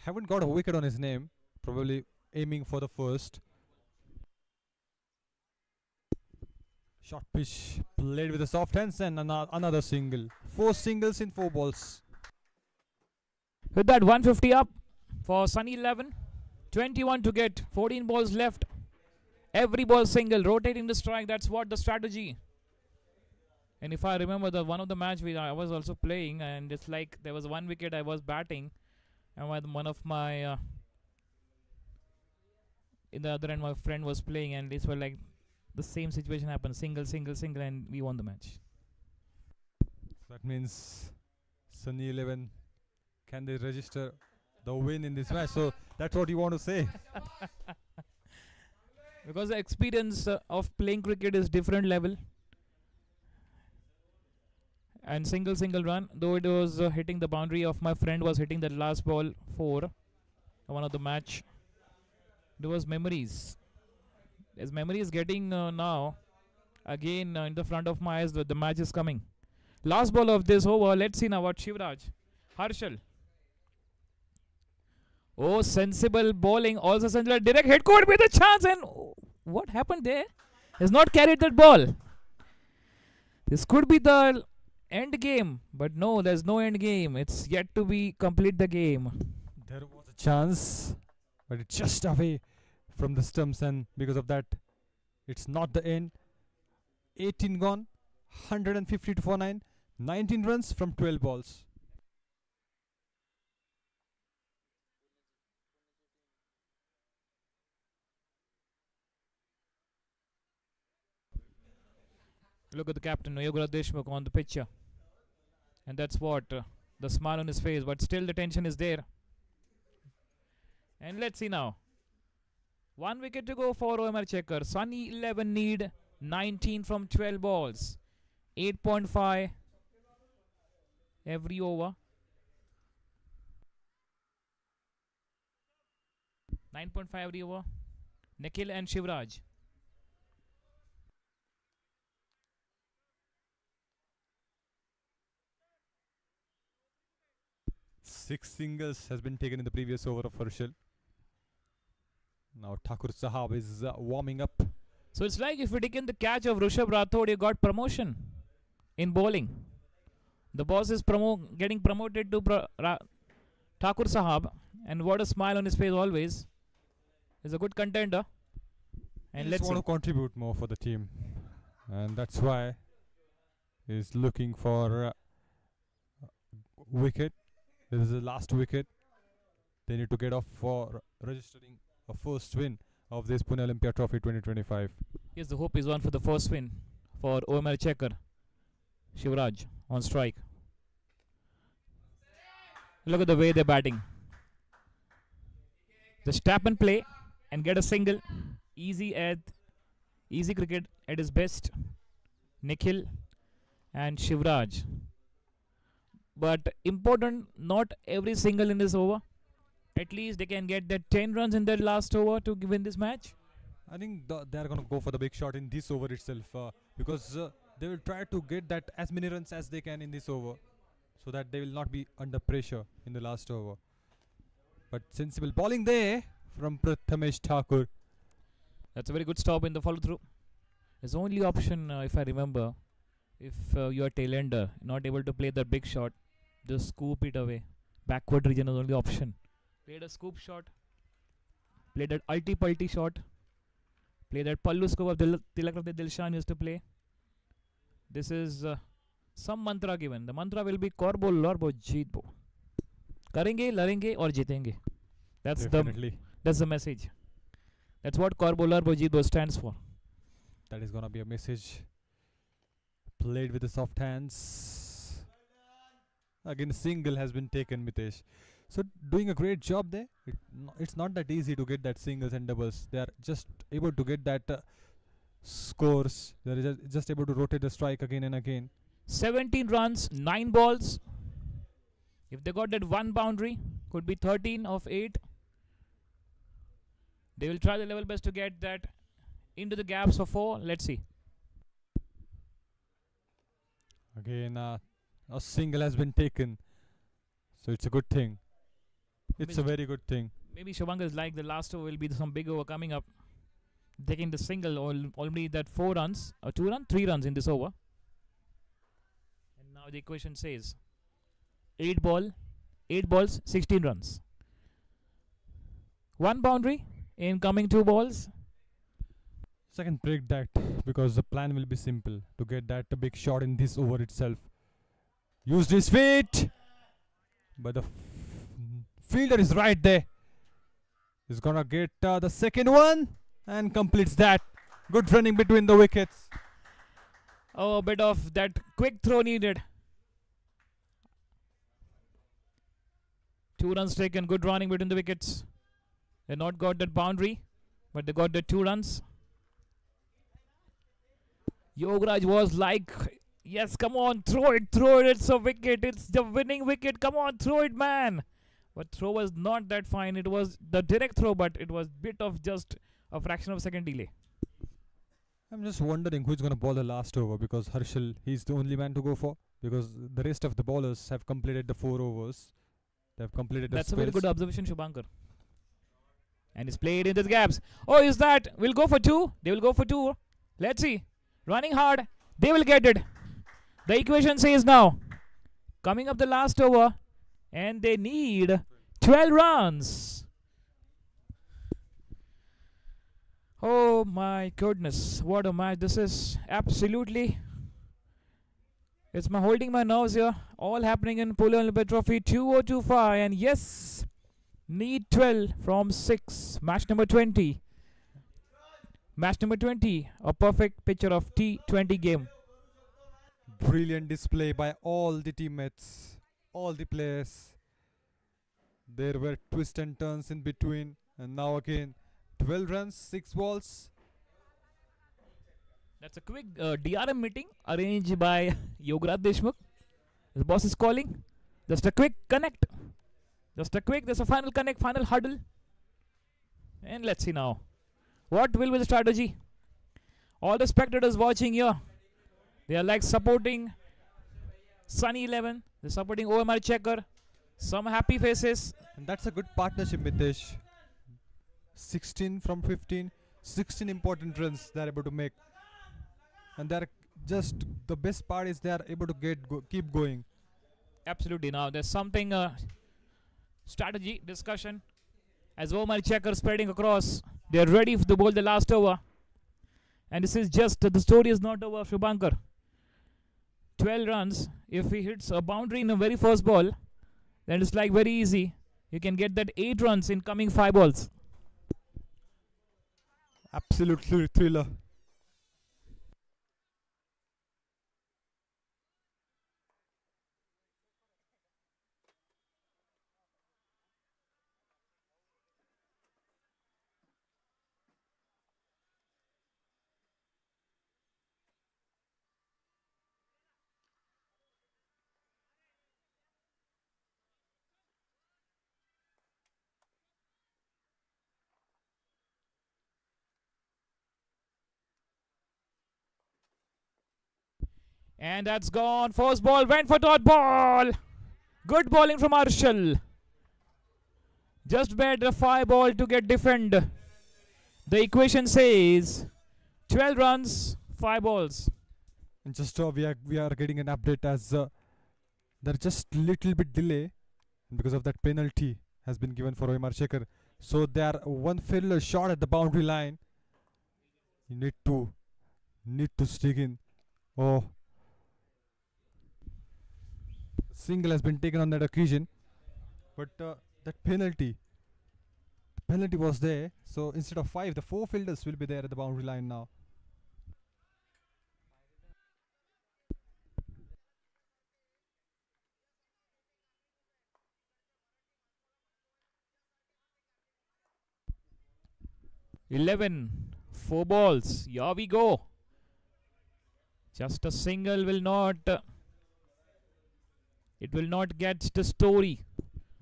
haven't got a wicket on his name. Probably aiming for the first. Short pitch played with the soft hands and another single. 4 singles in 4 balls. With that 150 up for Sunny 11. 21 to get. 14 balls left. Every ball single. Rotating the strike. That's what the strategy. And if I remember the one of the match I was also playing, and it's like there was 1 wicket I was batting, and one of my in the other end my friend was playing, and this were like the same situation happened. Single, single, single, and we won the match. That means Sunny 11, can they register the win in this match? So that's what you want to say. Because the experience of playing cricket is different level. And single run, though it was hitting the boundary of my friend, was hitting the last ball 4, one of the match. There was memories. As memory is getting now, again in the front of my eyes, the match is coming. Last ball of this over. Let's see now what Shivraj. Harshal. Oh, sensible bowling. Also sensible. Direct hit could be the chance. And what happened there? Has not carried that ball. This could be the end game, but no, there's no end game. It's yet to be complete the game. There was a chance, but it's just away from the stumps, and because of that, it's not the end. 18 gone, 150 to 49, 19 runs from 12 balls. Look at the captain, Yogesh Deshmukh, on the picture. And that's what, the smile on his face, but still the tension is there. And let's see now. 1 wicket to go for Omrchecker. Sunny 11 need 19 from 12 balls. 8.5 every over. 9.5 every over. Nikhil and Shivraj. 6 singles has been taken in the previous over of Harshal. Now Thakur Sahab is warming up. So it's like if you taken the catch of Rishabh Rathod, you got promotion in bowling. The boss is getting promoted to Thakur Sahab, and what a smile on his face always. He's a good contender. And He let's just want see. to contribute more for the team, and that's why he's looking for wicket. This is the last wicket. They need to get off for registering a first win of this Pune Olympia Trophy 2025. Yes, the hope is on for the first win for Omrchecker. Shivraj on strike. Look at the way they're batting. Just tap and play and get a single. Easy cricket at his best. Nikhil and Shivraj. But important, not every single in this over. At least they can get that 10 runs in their last over to win this match. I think they are going to go for the big shot in this over itself, because they will try to get that as many runs as they can in this over, so that they will not be under pressure in the last over. But sensible bowling there from Prathamesh Thakur. That's a very good stop in the follow through. His only option, if I remember, if you are tail-ender, not able to play that big shot, just scoop it away. Backward region is the only option. Played a scoop shot. Played that ulti-pulti shot. Played that pallu scoop of Tilak of the Dilshan used to play. This is some mantra given. The mantra will be Korbo Lorbo Jeetbo. करेंगे, लड़ेंगे और जीतेंगे. Definitely. That's the message. That's what Korbolar Bojido stands for. That is gonna be a message. Played with the soft hands. Again, single has been taken, Mitesh. So doing a great job there. It's not that easy to get that singles and doubles. They are just able to get that scores. They are just able to rotate the strike again and again. 17 runs, 9 balls. If they got that one boundary, could be 13 of 8. They will try the level best to get that into the gaps for 4. Let's see. Again, a single has been taken. So it's a good thing. It's a very good thing. Maybe Shubhankar is like the last over will be some big over coming up. Taking the single, only that 4 runs, or 2 runs, 3 runs in this over. And now the equation says 8 balls, 16 runs. 1 boundary in coming 2 balls. So I can break that because the plan will be simple to get that big shot in this over itself. Used his feet, but the fielder is right there. He's gonna get the second one and completes that. Good running between the wickets. Oh, a bit of that quick throw needed. 2 runs taken, good running between the wickets. They not got that boundary, but they got the 2 runs. Yograj was like, yes, come on, throw it, it's a wicket, it's the winning wicket, come on, throw it, man. But throw was not that fine, it was the direct throw, but it was bit of just a fraction of a second delay. I'm just wondering who's gonna bowl the last over because Harshal, he's the only man to go for because the rest of the bowlers have completed the 4 overs. They've completed the That's a very spells. good observation, Shubhankar. And it's played into the gaps. Oh, is that? We'll go for 2. They will go for 2. Let's see. Running hard. They will get it. The equation says now. Coming up the last over. And they need 12 runs. Oh my goodness. What a match. This is absolutely. It's my holding my nerves here. All happening in Pune Olympia Trophy 2025. And yes. Need 12 from 6. Match number 20. Match number 20. A perfect picture of T20 game. Brilliant display by all the teammates, all the players. There were twists and turns in between. And now again, 12 runs, 6 balls. That's a quick DRM meeting arranged by Yograj Deshmukh. The boss is calling. Just a quick connect. There's a final connect, final huddle. And let's see now. What will be the strategy? All the spectators watching here, they are like supporting Sunny 11. They're supporting Omrchecker. Some happy faces. And that's a good partnership, Mitesh. 16 from 15. 16 important runs they're able to make. And they're just, the best part is they are able to keep going. Absolutely. Now there's something strategy discussion as Omrchecker spreading across. They're ready to bowl the last over. And this is just, the story is not over, Shubhankar. 12 runs. If he hits a boundary in the very first ball, then it's like very easy. You can get that 8 runs in coming 5 balls. Absolutely thriller. And that's gone. First ball went for dot ball. Good bowling from Arshal. Just made the 5 ball to get defend. The equation says 12 runs, 5 balls. And just we are getting an update as there's just little bit delay because of that penalty has been given for Omrchecker. So they are one failure shot at the boundary line. You need to stick in. Oh, single has been taken on that occasion, But that penalty was there. So instead of 5, the 4 fielders will be there at the boundary line now. "11, 4 balls. Here we go. Just a single will not. It will not get the story.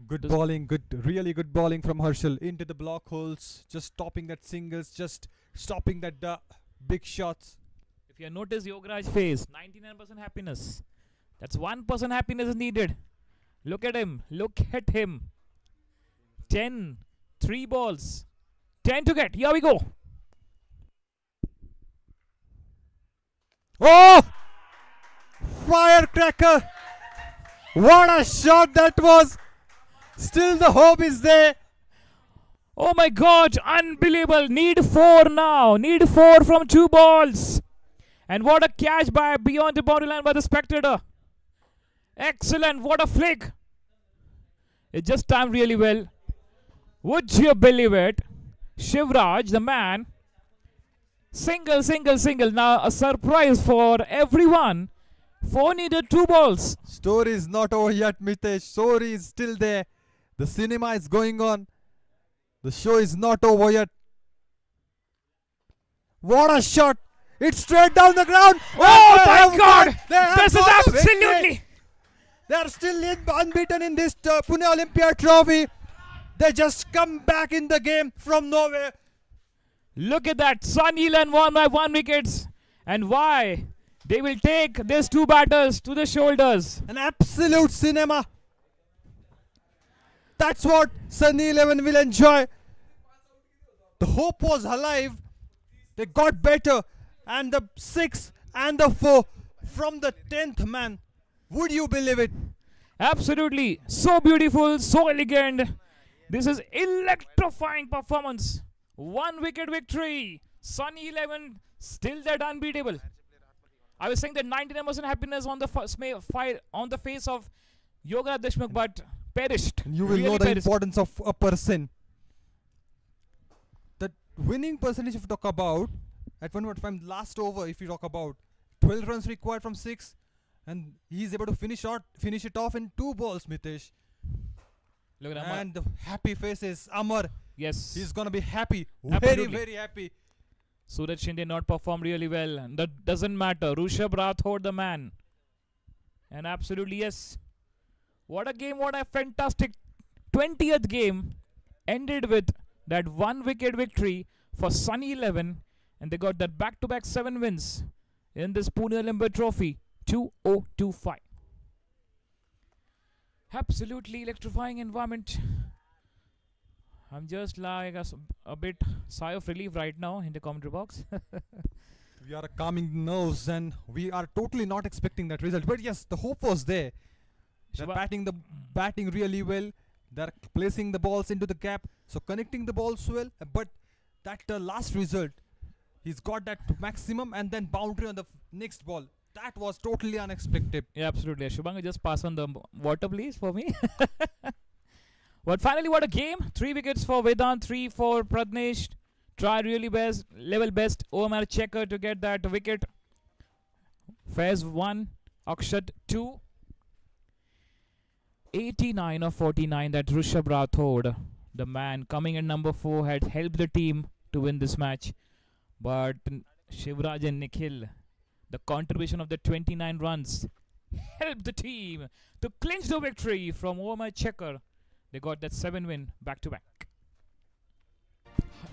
Good Does- bowling, really good bowling from Herschel into the block holes, just stopping that singles, just stopping that big shots. If you notice Yograj face, 99% happiness. That's 1% happiness is needed. Look at him. Look at him. 10, 3 balls. 10 to get. Here we go. Oh! Firecracker! What a shot that was! Still the hope is there. Oh my God, unbelievable. Need 4 now. Need 4 from 2 balls. And what a catch by beyond the boundary line by the spectator. Excellent. What a flick. It just timed really well. Would you believe it? Shivraj, the man. Single, single, single. Now a surprise for everyone. 4 needed 2 balls. Story is not over yet, Mitesh. Story is still there. The cinema is going on. The show is not over yet. What a shot! It's straight down the ground. Oh They my have God! they have This is got the victory. absolutely. They are still unbeaten in this Pune Olympia trophy. They just come back in the game from nowhere. Look at that. Sunil and won by 1 wickets. And why? They will take these 2 batters to the shoulders. An absolute cinema. That's what Sunny 11 will enjoy. The hope was alive. They got better. And the 6 and the 4 from the 10th man. Would you believe it? Absolutely. So beautiful, so elegant. This is electrifying performance. 1 wicket victory. Sunny 11 still that unbeatable. I was saying that 99% happiness on the on the face of Yoga Deshmukh, but perished. And you will Really know the perished. importance of a person. The winning percentage if you talk about, at 1.5 last over if you talk about, 12 runs required from 6, and he is able to finish it off in 2 balls, Mitesh. Look at Amar. And the happy faces, Amar, Yes. he's gonna be happy, Absolutely. very happy. Suraj Shinde not performed really well. And that doesn't matter. Rishabh Rathod the man. And absolutely yes. What a game, what a fantastic 20th game ended with that 1 wicket victory for Sunny 11, and they got that back-to-back 7 wins in this Pune Olympia Trophy 2025. Absolutely electrifying environment. I'm just like a bit sigh of relief right now in the commentary box. We are calming the nerves, and we are totally not expecting that result. But yes, the hope was there. They're Shiva- batting really well. They're placing the balls into the gap, so connecting the balls well. But that last result, he's got that maximum and then boundary on the next ball. That was totally unexpected. Yeah, absolutely. Shubhanga, just pass on the water, please, for me. But finally, what a game. 3 wickets for Vedant, 3 for Pradnesh. Tried really best, level best. Omrchecker to get that wicket. Faiz 1, Akshat 2. 89 of 49 that Rishabh Rathod, the man coming in number 4, had helped the team to win this match. But Shivraj and Nikhil, the contribution of the 29 runs helped the team to clinch the victory from Omrchecker. They got that 7 win back to back.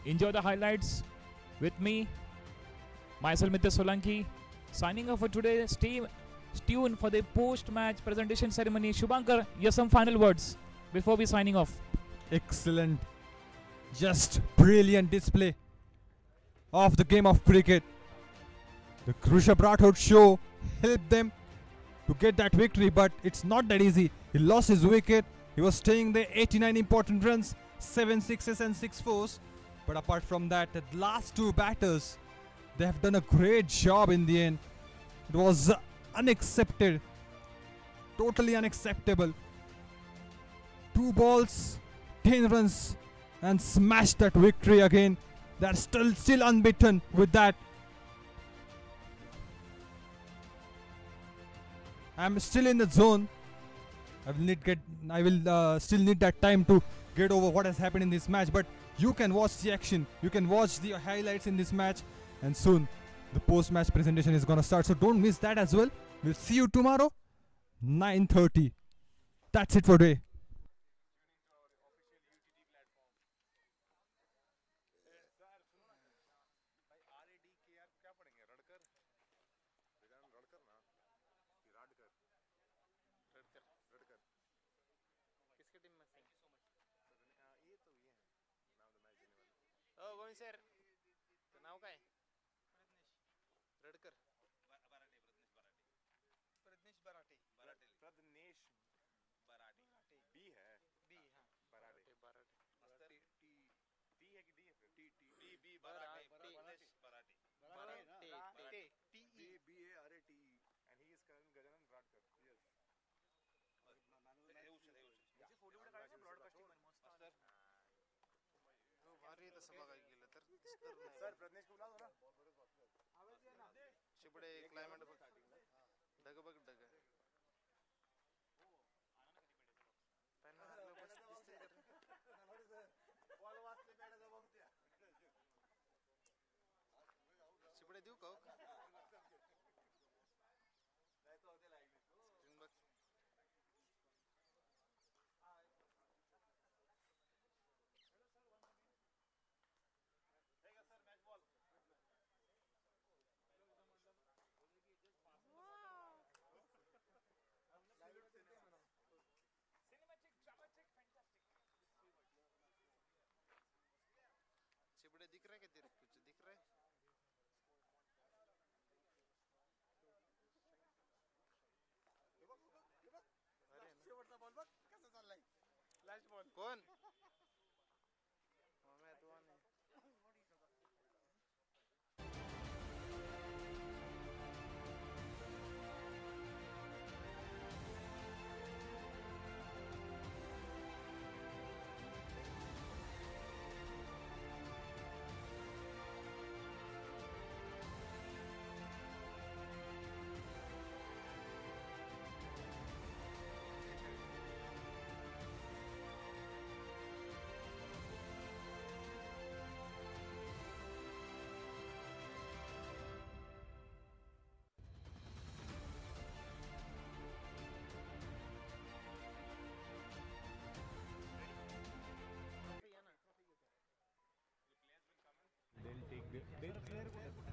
Enjoy the highlights with me, myself Mr. Solanki, signing off for today's team. Tune for the post-match presentation ceremony. Shubhankar, your some final words before we signing off. Excellent. Just brilliant display of the game of cricket. The Rishabh Rathod show helped them to get that victory, but it's not that easy. He lost his wicket. He was staying there, 89 important runs, 7 sixes and 6 fours. But apart from that, the last 2 batters, they have done a great job in the end. It was unaccepted, totally unacceptable. 2 balls, 10 runs, and smashed that victory again. They're still unbeaten with that. I'm still in the zone. I will still need that time to get over what has happened in this match. But you can watch the action. You can watch the highlights in this match, and soon the post-match presentation is gonna start. So don't miss that as well. We'll see you tomorrow, 9:30. That's it for today. Govind sir नाव काय Radkar Pradnyesh Barate Pradnyesh Barate B है B हाँ Barate Barate T T है कि D है T T T B Barate Pradnyesh Barate Barate T B B A R A T and he is current Gajanan Radkar yes याची फोटो कुठे काढायचं ब्रॉडकास्टिंग मध्ये मस्त भारी तसं बघायला गेलं तर सर प्रज्ञेश बोला हो ना शिपडे क्लायमेट बघ ढग बघ ढग शिपडे देऊ का चिपड़े दिख रहा है क्या तेरे कुछ दिख रहा है शेवटचा बॉल बघ कसा चाललाय लास्ट बॉल कोण मैं तो नहीं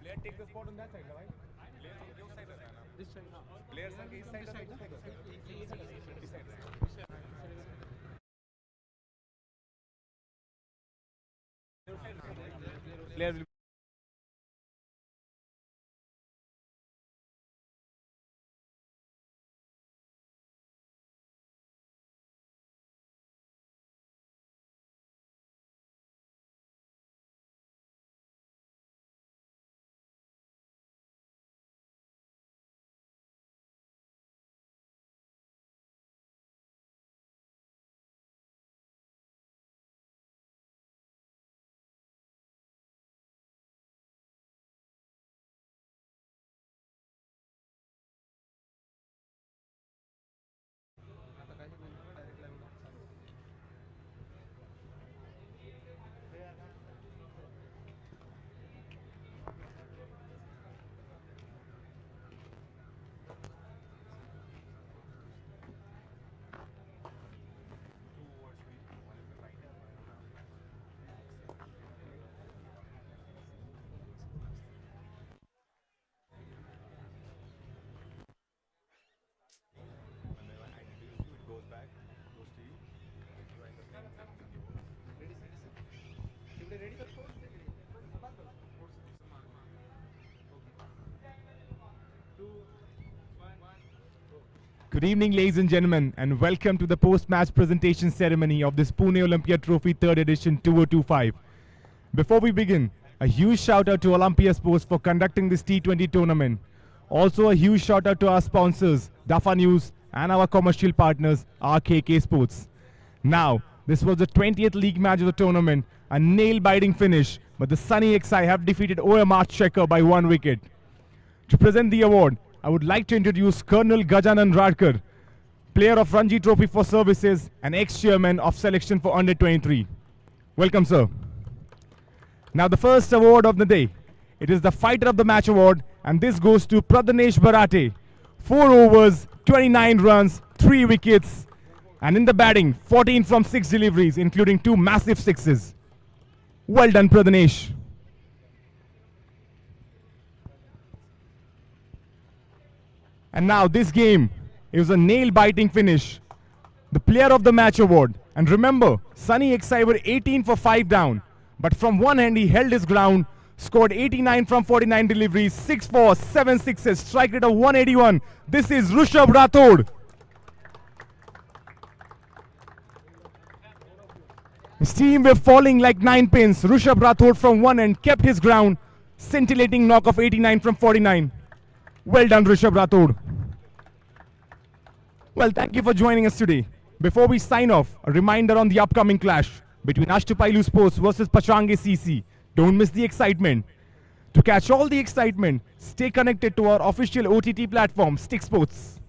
Player take the spot on that side, right? Players on which side? This side. Players on east side or this side? This side. Players will Good evening, ladies and gentlemen, and welcome to the post-match presentation ceremony of this Pune Olympia Trophy 3rd edition 2025. Before we begin, a huge shout out to Olympia Sports for conducting this T20 tournament. Also a huge shout out to our sponsors, Dafa News, and our commercial partners, RKK Sports. Now, this was the 20th league match of the tournament, a nail-biting finish, but the Sunny XI have defeated Omrchecker by 1 wicket. To present the award, I would like to introduce Colonel Gajanan Radkar, player of Ranji Trophy for services and ex-chairman of selection for under 23. Welcome, sir. Now the first award of the day. It is the Fighter of the Match award, and this goes to Pradhanesh Barate. 4 overs, 29 runs, 3 wickets, and in the batting, 14 from 6 deliveries, including 2 massive sixes. Well done, Pradhanesh. And now this game, it was a nail-biting finish. The Player of the Match award. And remember, Sunny XI were 18 for 5 down. But from one hand, he held his ground, scored 89 from 49 deliveries, 6 4, 7 sixes, strike rate of 181. This is Rishabh Rathod. His team were falling like 9 pins. Rishabh Rathod from one end kept his ground, scintillating knock of 89 from 49. Well done, Rishabh Rathod. Well, thank you for joining us today. Before we sign off, a reminder on the upcoming clash between Ashtapailu Sports versus Pachange CC. Don't miss the excitement. To catch all the excitement, stay connected to our official OTT platform, Stick Sports.